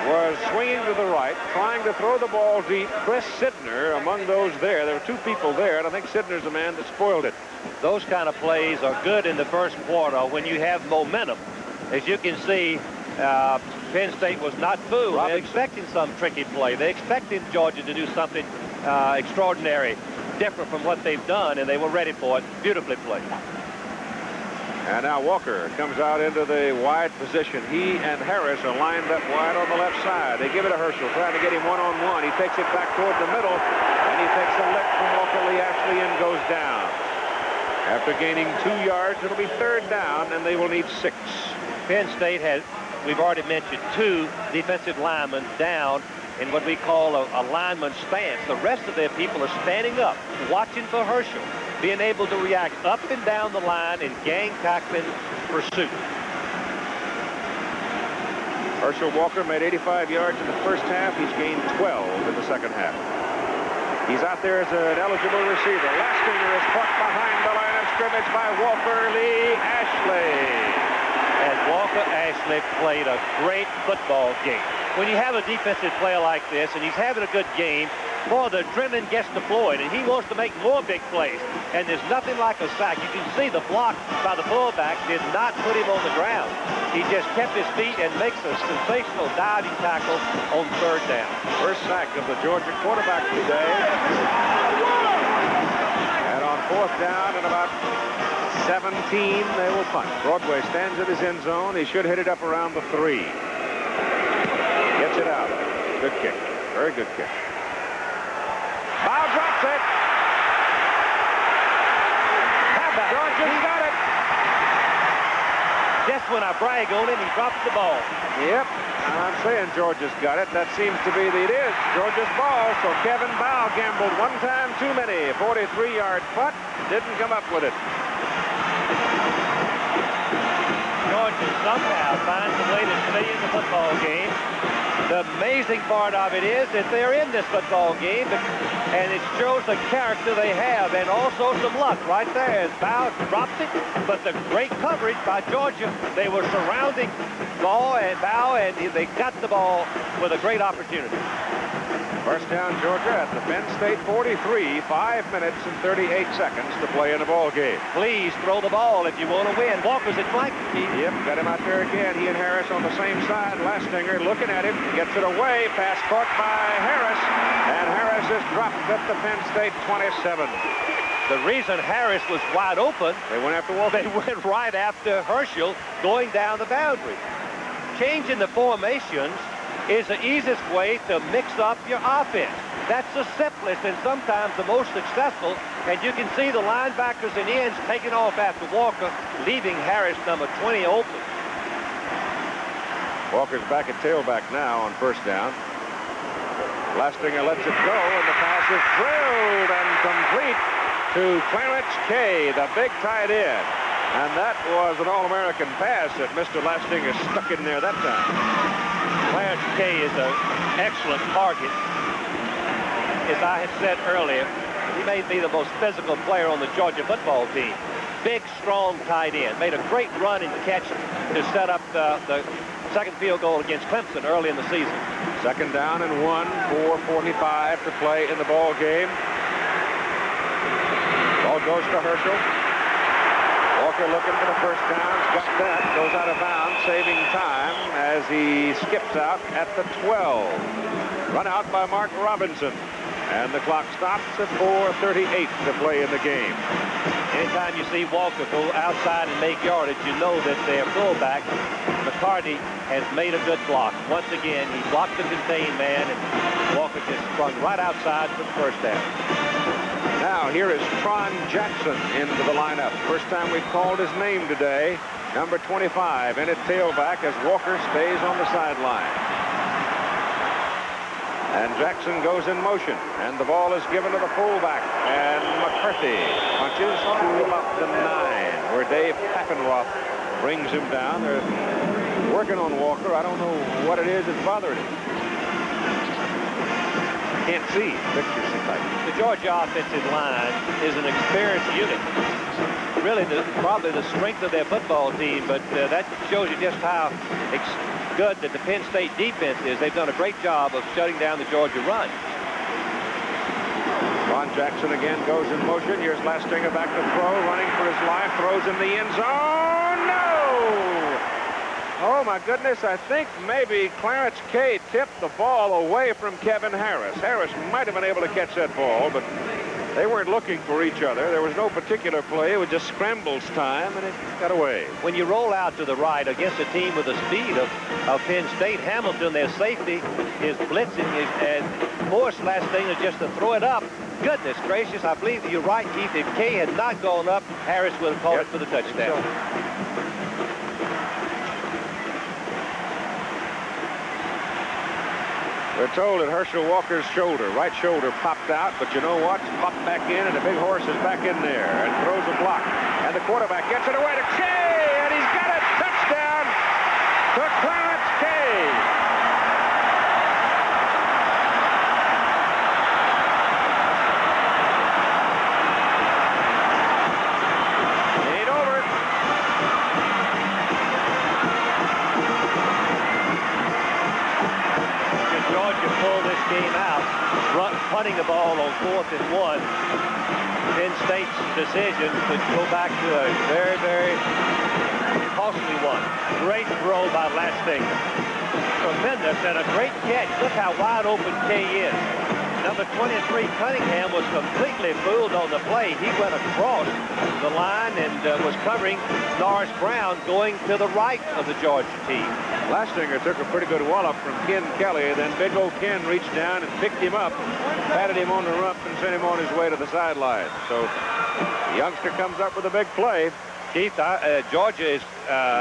was swinging to the right, trying to throw the ball deep, Chris Sidner among those there. There were two people there, and I think Sidner's the man that spoiled it. Those kind of plays are good in the first quarter when you have momentum. As you can see, Penn State was not fooled. They're expecting some tricky play. They expected Georgia to do something extraordinary, different from what they've done, and they were ready for it. Beautifully played. And now Walker comes out into the wide position. He and Harris are lined up wide on the left side. They give it to Herschel, trying to get him one-on-one. He takes it back toward the middle, and he takes a lick from Walker Lee Ashley and goes down. After gaining 2 yards, it'll be 3rd down, and they will need 6. Penn State has, we've already mentioned, 2 defensive linemen down in what we call a lineman stance. The rest of their people are standing up, watching for Herschel, being able to react up and down the line in gang tackling pursuit. Herschel Walker made 85 yards in the first half. He's gained 12 in the second half. He's out there as an eligible receiver. Lastinger is caught behind the line of scrimmage by Walker Lee Ashley. And Walker Ashley played a great football game. When you have a defensive player like this and he's having a good game, boy, the adrenaline gets deployed, and he wants to make more big plays. And there's nothing like a sack. You can see the block by the fullback did not put him on the ground. He just kept his feet and makes a sensational diving tackle on 3rd down. First sack of the Georgia quarterback today. And on 4th down and about 17, they will punt. Broadway stands at his end zone. He should hit it up around the 3. Gets it out. Good kick. Very good kick. Bow drops it. Georgia's got it. Just when I brag on him, he drops the ball. Yep. I'm saying Georgia's got it. That seems to be it is Georgia's ball. So Kevin Bow gambled one time too many. 43-yard putt. Didn't come up with it. Georgia somehow finds a way to stay in the football game. The amazing part of it is that they're in this football game, and it shows the character they have, and also some luck right there as Bow dropped it, but the great coverage by Georgia. They were surrounding Bow, and they got the ball with a great opportunity. First down, Georgia at the Penn State 43, 5 minutes and 38 seconds to play in the ball game. Please throw the ball if you want to win. Walker's at flank. Yep, got him out there again. He and Harris on the same side. Lastinger looking at him, gets it away. Pass caught by Harris, and Harris is dropped at the Penn State 27. The reason Harris was wide open, they went after Walker. They went right after Herschel going down the boundary. Changing the formations is the easiest way to mix up your offense. That's the simplest and sometimes the most successful, and you can see the linebackers and ends taking off after Walker, leaving Harris, number 20, open. Walker's back at tailback now on first down. Lastinger lets it go, and the pass is drilled and complete to Clarence Kay, the big tight end. And that was an All-American pass that Mr. Lastinger stuck in there that time. Clarence Kay is an excellent target. As I had said earlier, he may be the most physical player on the Georgia football team. Big, strong tight end. Made a great run and catch to set up the second field goal against Clemson early in the season. Second down and 1, 4:45 to play in the ball game. Ball goes to Herschel. Walker looking for the first down. Got that. Goes out of bounds, saving time as he skips out at the 12. Run out by Mark Robinson. And the clock stops at 4:38 to play in the game. Anytime you see Walker go outside and make yardage, you know that their fullback, McCarty, has made a good block. Once again, he blocked the contained man, and Walker just sprung right outside for the first down. Now, here is Tron Jackson into the lineup. First time we've called his name today. Number 25 in at tailback as Walker stays on the sideline. And Jackson goes in motion, and the ball is given to the fullback. And McCarthy punches to about the 9, where Dave Paffenroth brings him down. They're working on Walker. I don't know what it is that's bothering him. Can't see pictures tonight. The Georgia offensive line is an experienced unit. Really, probably the strength of their football team, but that shows you just how good that the Penn State defense is. They've done a great job of shutting down the Georgia run. Ron Jackson again goes in motion. Here's Lastinger back to throw, running for his life, throws in the end zone. No! Oh, my goodness, I think maybe Clarence Kay tipped the ball away from Kevin Harris. Harris might have been able to catch that ball, but they weren't looking for each other. There was no particular play. It was just scrambles time, and it got away. When you roll out to the right against a team with the speed of Penn State, Hamilton, their safety, is blitzing and forced Lastinger just to throw it up. Goodness gracious, I believe that you're right, Keith. If Kay had not gone up, Harris would have called it for the touchdown. We're told that Herschel Walker's shoulder, right shoulder, popped out, but you know what? Popped back in, and the big horse is back in there and throws a block. And the quarterback gets it away to Kay, and he's got a touchdown to Clarence Kay. Game out, punting the ball on 4th and 1. Penn State's decision to go back to a very, very costly one. Great throw by Lastinger. Tremendous and a great catch. Look how wide open Kay is. Number 23, Cunningham, was completely fooled on the play. He went across the line and was covering Norris Brown going to the right of the Georgia team. Lastinger took a pretty good wallop from Ken Kelly. Then big old Ken reached down and picked him up, patted him on the rump, and sent him on his way to the sideline. So the youngster comes up with a big play. Keith, Georgia is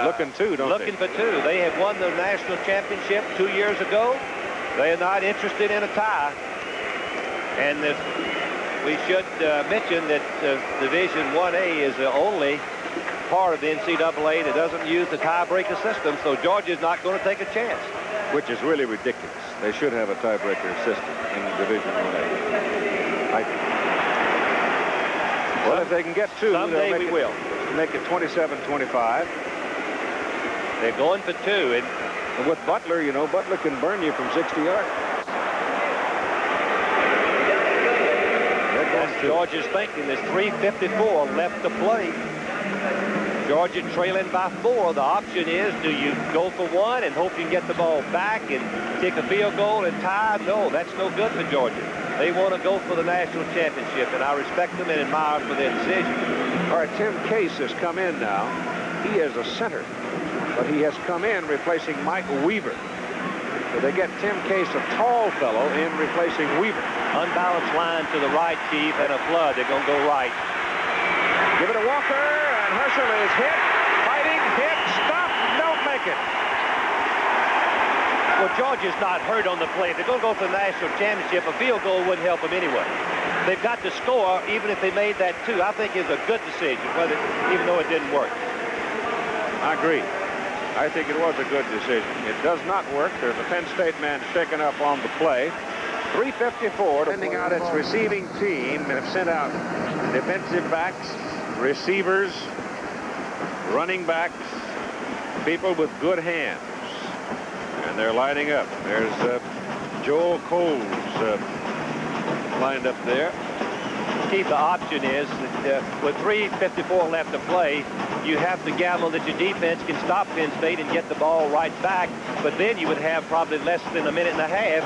looking for two. They have won the national championship 2 years ago. They are not interested in a tie. And we should mention that Division 1A is the only part of the NCAA that doesn't use the tiebreaker system, so Georgia's not going to take a chance. Which is really ridiculous. They should have a tiebreaker system in Division 1A. Well, if they can get two, someday we will. Make it 27-25. They're going for two. And with Butler, you know, Butler can burn you from 60 yards. Georgia's thinking there's 3:54 left to play. Georgia trailing by 4. The option is, do you go for one and hope you can get the ball back and kick a field goal and tie? No, that's no good for Georgia. They want to go for the national championship, and I respect them and admire them for their decision. All right, Tim Case has come in now. He is a center, but he has come in replacing Mike Weaver. So they get Tim Case, a tall fellow, in replacing Weaver. Unbalanced line to the right, Chief, and a flood. They're going to go right. Give it to Walker, and Herschel is hit, fighting, hit, stop, don't make it. Well, Georgia's not hurt on the play. If they're going to go for the national championship, a field goal wouldn't help them anyway. They've got to score, even if they made that two. I think it's a good decision, even though it didn't work. I agree. I think it was a good decision. It does not work. There's a Penn State man shaken up on the play. 3:54 sending out its receiving team and have sent out defensive backs, receivers, running backs, people with good hands. And they're lining up. There's Joel Coles lined up there. Keith, the option is that with 3:54 left to play, you have to gamble that your defense can stop Penn State and get the ball right back, but then you would have probably less than a minute and a half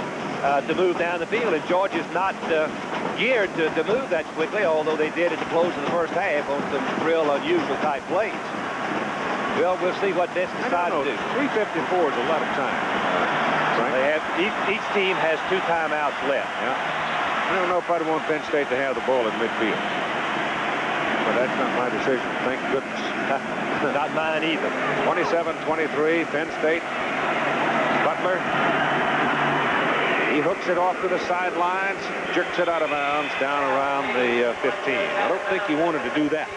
to move down the field, and Georgia's not geared to move that quickly, although they did at the close of the first half on some real unusual type plays. Well, we'll see what this decides to do. 3:54 is a lot of time. Right? They have each team has 2 timeouts left. Yeah. I don't know if I'd want Penn State to have the ball in midfield. But that's not my decision, thank goodness. Not mine either. 27-23, Penn State. Butler. He hooks it off to the sidelines, jerks it out of bounds down around the 15. I don't think he wanted to do that.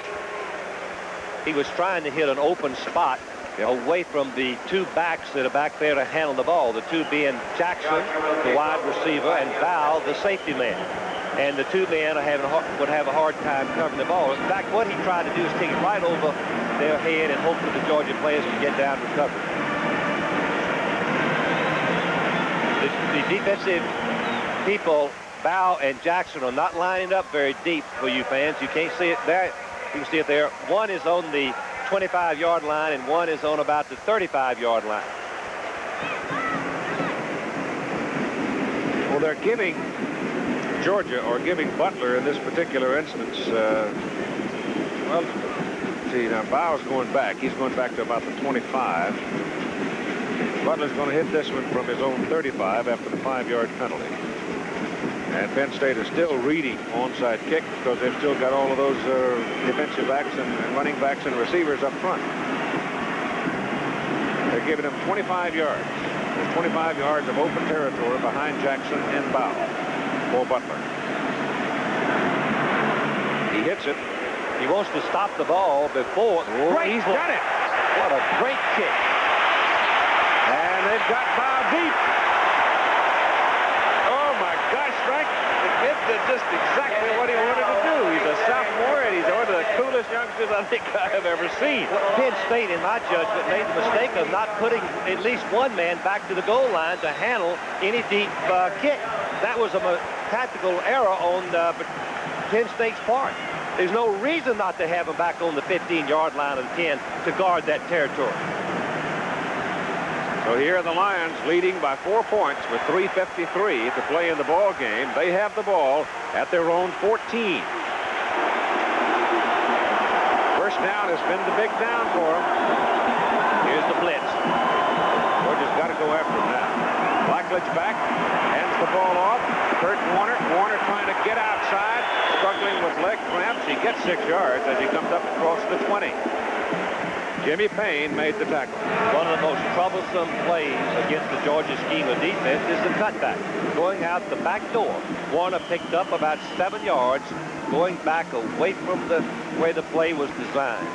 He was trying to hit an open spot away from the 2 backs that are back there to handle the ball. The 2 being Jackson, the wide receiver, and Val, the safety man. And the 2 men would have a hard time covering the ball. In fact, what he tried to do is take it right over their head and hope that the Georgia players would get down and recover. The defensive people, Bow and Jackson, are not lining up very deep for you fans. You can't see it there. You can see it there. One is on the 25-yard line, and one is on about the 35-yard line. Well, they're giving Georgia, or giving Butler in this particular instance, well, see, now Bow's going back. He's going back to about the 25. Butler's going to hit this one from his own 35 after the 5-yard penalty. And Penn State is still reading onside kick because they've still got all of those defensive backs and running backs and receivers up front. They're giving him 25 yards. There's 25 yards of open territory behind Jackson and Bow for Butler. He hits it. He wants to stop the ball before. He's got it. What a great kick. And they've got Bow deep. Oh, my gosh, Frank. The kid did just exactly what he wanted to do. He's a sophomore, and he's one of the coolest youngsters I think I have ever seen. Penn State, in my judgment, made the mistake of not putting at least one man back to the goal line to handle any deep kick. That was a tactical error on Penn State's part. There's no reason not to have him back on the 15-yard line of the 10 to guard that territory. So here are the Lions leading by 4 points with 3:53 to play in the ball game. They have the ball at their own 14. First down has been the big down for them. Here's the blitz. Georgia's got to go after him now. Blackledge back, hands the ball off. Kurt Warner. Warner trying to get outside, struggling with leg cramps. He gets 6 yards as he comes up across the 20. Jimmy Payne made the tackle. One of the most troublesome plays against the Georgia scheme of defense is the cutback. Going out the back door. Warner picked up about 7 yards, going back away from the way the play was designed.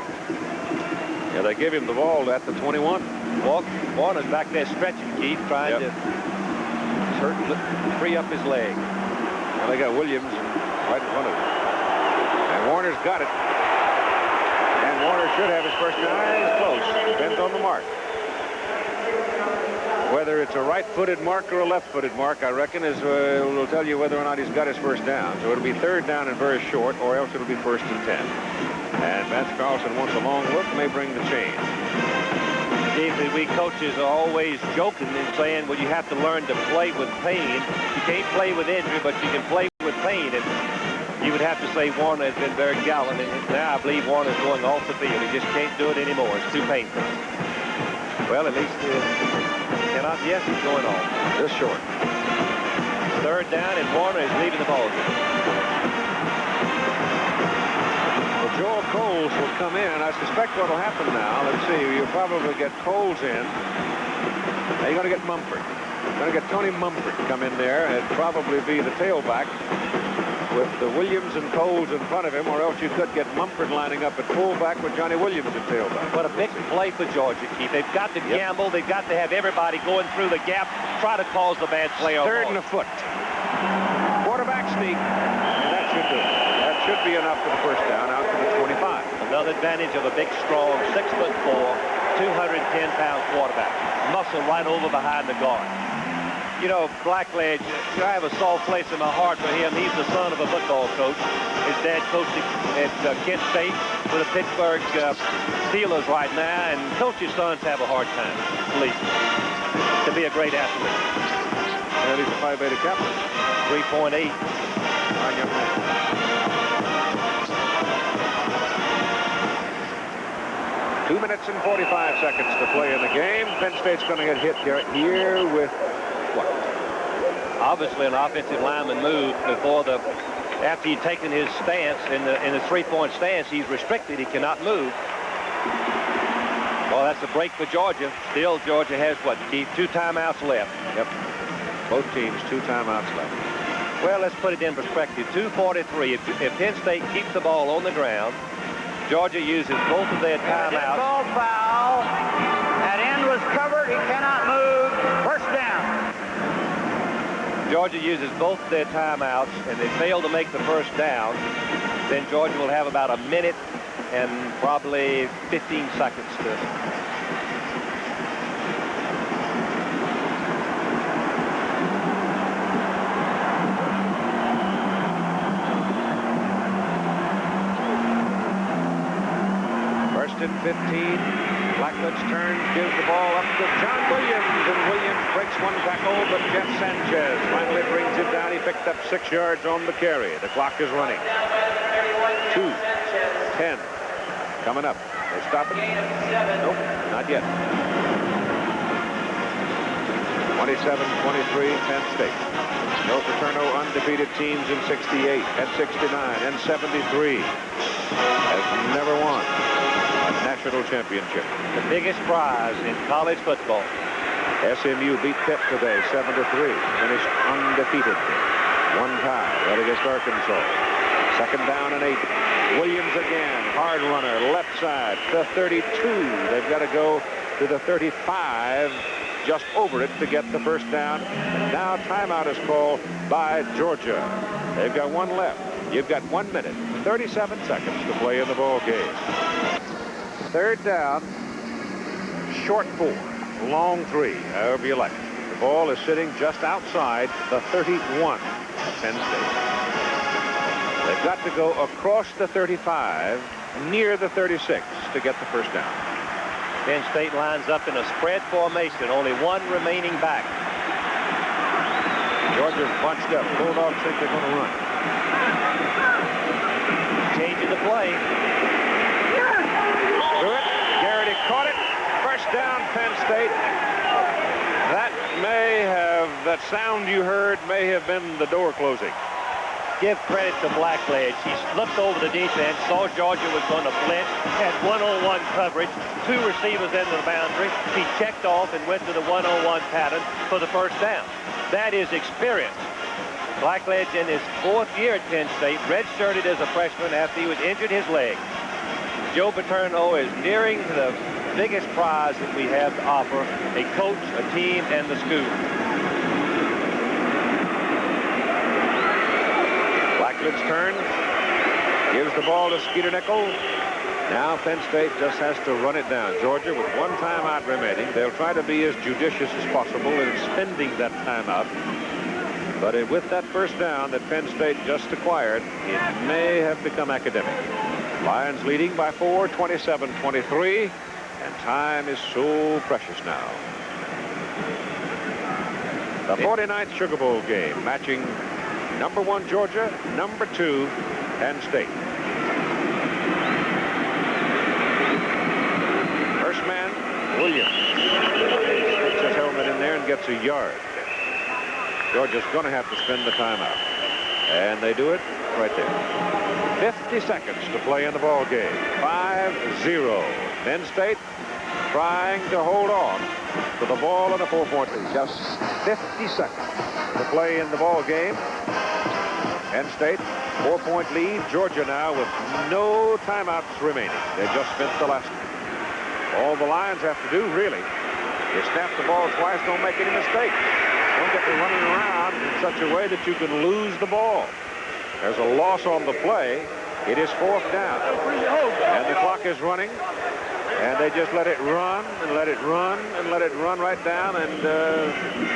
Yeah, they give him the ball at the 21. Warner's back there stretching, Keith, trying to free up his leg. Well, they got Williams right in front of him. And Warner's got it. And Warner should have his first down. He's close. Depends on the mark. Whether it's a right-footed mark or a left-footed mark, I reckon, will tell you whether or not he's got his first down. So it'll be 3rd down and very short, or else it'll be 1st and 10. And Vance Carlson wants a long look, may bring the change. We coaches are always joking and saying, well, you have to learn to play with pain. You can't play with injury, but you can play with pain. And you would have to say Warner has been very gallant. And now I believe Warner's going off the field. He just can't do it anymore. It's too painful. Well, at least cannot. Yes, he's going on. Just short. 3rd down, and Warner is leaving the ball game. Well, Joel Coles will come in. I suspect what will happen now, let's see, you'll probably get Coles in. Now you're going to get Mumford. You're going to get Tony Mumford come in there and probably be the tailback with the Williams and Coles in front of him, or else you could get Mumford lining up at fullback with Johnny Williams at tailback. What a big play for Georgia, Keith. They've got to gamble. They've got to have everybody going through the gap, try to cause the bad play. 3rd and a foot. Quarterback sneak, and that should do it. That should be enough for the first down out to the 25. Another advantage of a big, strong, 6'4", 210-pound quarterback. Muscle right over behind the guard. You know, Blackledge, I have a soft place in my heart for him. He's the son of a football coach. His dad coaching at Kent State for the Pittsburgh Steelers right now, and coach's sons have a hard time, believe me, to be a great athlete. And he's a Phi Beta Kappa. 3.8. Fine young man. 2 minutes and 45 seconds to play in the game. Penn State's going to get hit here with what? Obviously an offensive lineman move before after he'd taken his stance in the 3-point stance. He's restricted. He cannot move. Well, that's a break for Georgia. Still, Georgia has what, Keith? 2 timeouts left. Yep. Both teams 2 timeouts left. Well, let's put it in perspective. 2:43. If Penn State keeps the ball on the ground, Georgia uses both of their timeouts. Ball foul. That end was covered. He cannot move. First down. Georgia uses both their timeouts, and they fail to make the first down. Then Georgia will have about a minute and probably 15 seconds to and 15. Blackledge turns, gives the ball up to John Williams, and Williams breaks one tackle, but Jeff Sanchez finally brings him down. He picked up 6 yards on the carry. The clock is running. 2:10 coming up. They stop it? Nope, not yet. 27-23, Penn State. No Paterno undefeated teams in 68 and 69 and 73 has never won a national championship. The biggest prize in college football. SMU beat Pitt today 7-3, finished undefeated. One tie right against Arkansas. 2nd down and 8. Williams again, hard runner, left side to 32. They've got to go to the 35, just over it to get the first down. And now timeout is called by Georgia. They've got one left. You've got 1 minute, 37 seconds to play in the ball game. 3rd down, short 4, long 3, however you like it. The ball is sitting just outside the 31 of Penn State. They've got to go across the 35, near the 36 to get the first down. Penn State lines up in a spread formation, only one remaining back. Georgia's bunched up. Bulldogs think they're going to run. Changing the play. Do it. Garrity caught it. First down, Penn State. That sound you heard may have been the door closing. Give credit to Blackledge. He looked over the defense, saw Georgia was going to blitz, had one-on-one coverage, 2 receivers into the boundary. He checked off and went to the one-on-one pattern for the first down. That is experience. Blackledge in his 4th year at Penn State, redshirted as a freshman after he was injured his leg. Joe Paterno is nearing the biggest prize that we have to offer, a coach, a team, and the school. Blackledge's turn. Gives the ball to Skeeter Nickel. Now Penn State just has to run it down. Georgia with 1 timeout remaining. They'll try to be as judicious as possible in spending that timeout. But with that first down that Penn State just acquired, it may have become academic. Lions leading by 4, 27-23, and time is so precious now. The 49th Sugar Bowl game, matching number 1 Georgia, number 2 Penn State. First man, Williams. Sticks his helmet in there and gets a yard. Georgia's going to have to spend the timeout. And they do it right there. 50 seconds to play in the ball game. 5-0. Penn State trying to hold on to the ball in a 4-point lead. Just 50 seconds to play in the ball game. Penn State, 4-point lead. Georgia now with no timeouts remaining. They just spent the last one. All the Lions have to do, really, is snap the ball twice, don't make any mistakes. Don't get to running around in such a way that you can lose the ball. There's a loss on the play. It is 4th down. And the clock is running. And they just let it run and let it run and let it run right down and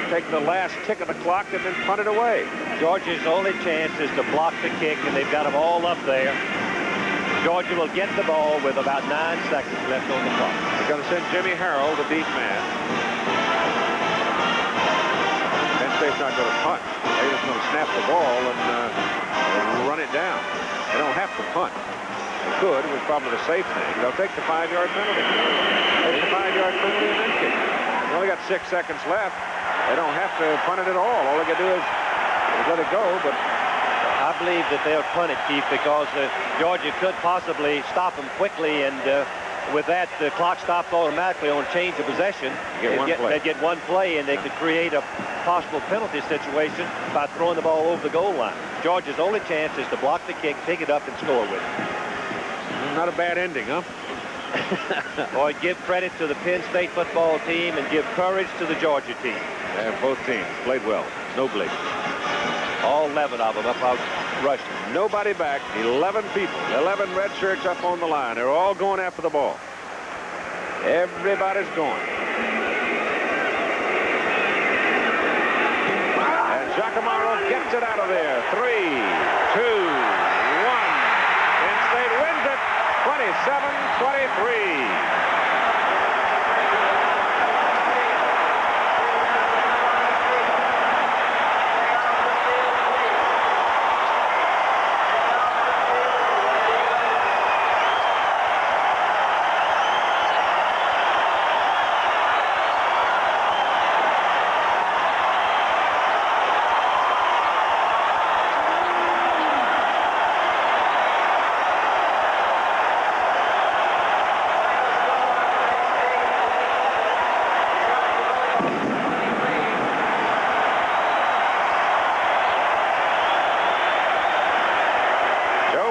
take the last tick of the clock and then punt it away. Georgia's only chance is to block the kick, and they've got them all up there. Georgia will get the ball with about 9 seconds left on the clock. They're going to send Jimmy Harrell, the deep man. Penn State's not going to punt. They're just going to snap the ball and run it down. They don't have to punt. They could. It was probably the safe thing. They'll take the 5-yard penalty. Take the 5-yard penalty and then kick. They only got 6 seconds left. They don't have to punt it at all. All they got to do is let it go, but I believe that they'll punt it, Chief, because Georgia could possibly stop them quickly, and with that, the clock stopped automatically on change of possession. They'd get one play, and they could create a possible penalty situation by throwing the ball over the goal line. Georgia's only chance is to block the kick, pick it up, and score with it. Not a bad ending, huh? Boy, give credit to the Penn State football team and give courage to the Georgia team. Both teams played well, nobly. All 11 of them up out rushing. Nobody back, 11 people, 11 red shirts up on the line. They're all going after the ball. Everybody's going. And Giacomo gets it out of there. 3, 2, 1. Penn State wins it. 27-23.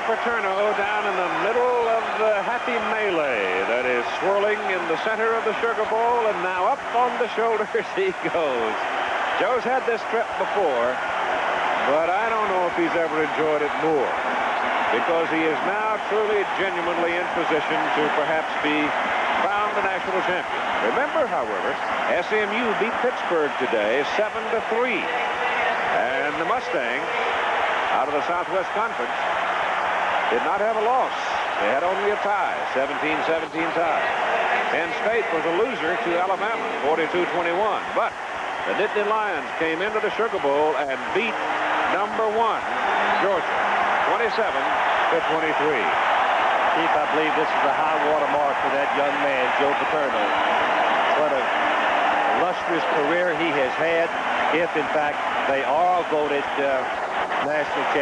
Paterno down in the middle of the happy melee that is swirling in the center of the Sugar Bowl, and now up on the shoulders he goes. Joe's had this trip before, but I don't know if he's ever enjoyed it more, because he is now truly, genuinely in position to perhaps be crowned the national champion. Remember, however, SMU beat Pittsburgh today 7-3, and the Mustangs, out of the Southwest Conference, did not have a loss. They had only a tie, 17-17 tie. Penn State was a loser to Alabama, 42-21. But the Nittany Lions came into the Sugar Bowl and beat number 1, Georgia, 27-23. Keith, I believe this is a high water mark for that young man, Joe Paterno. What a illustrious career he has had, if in fact they are voted national champions.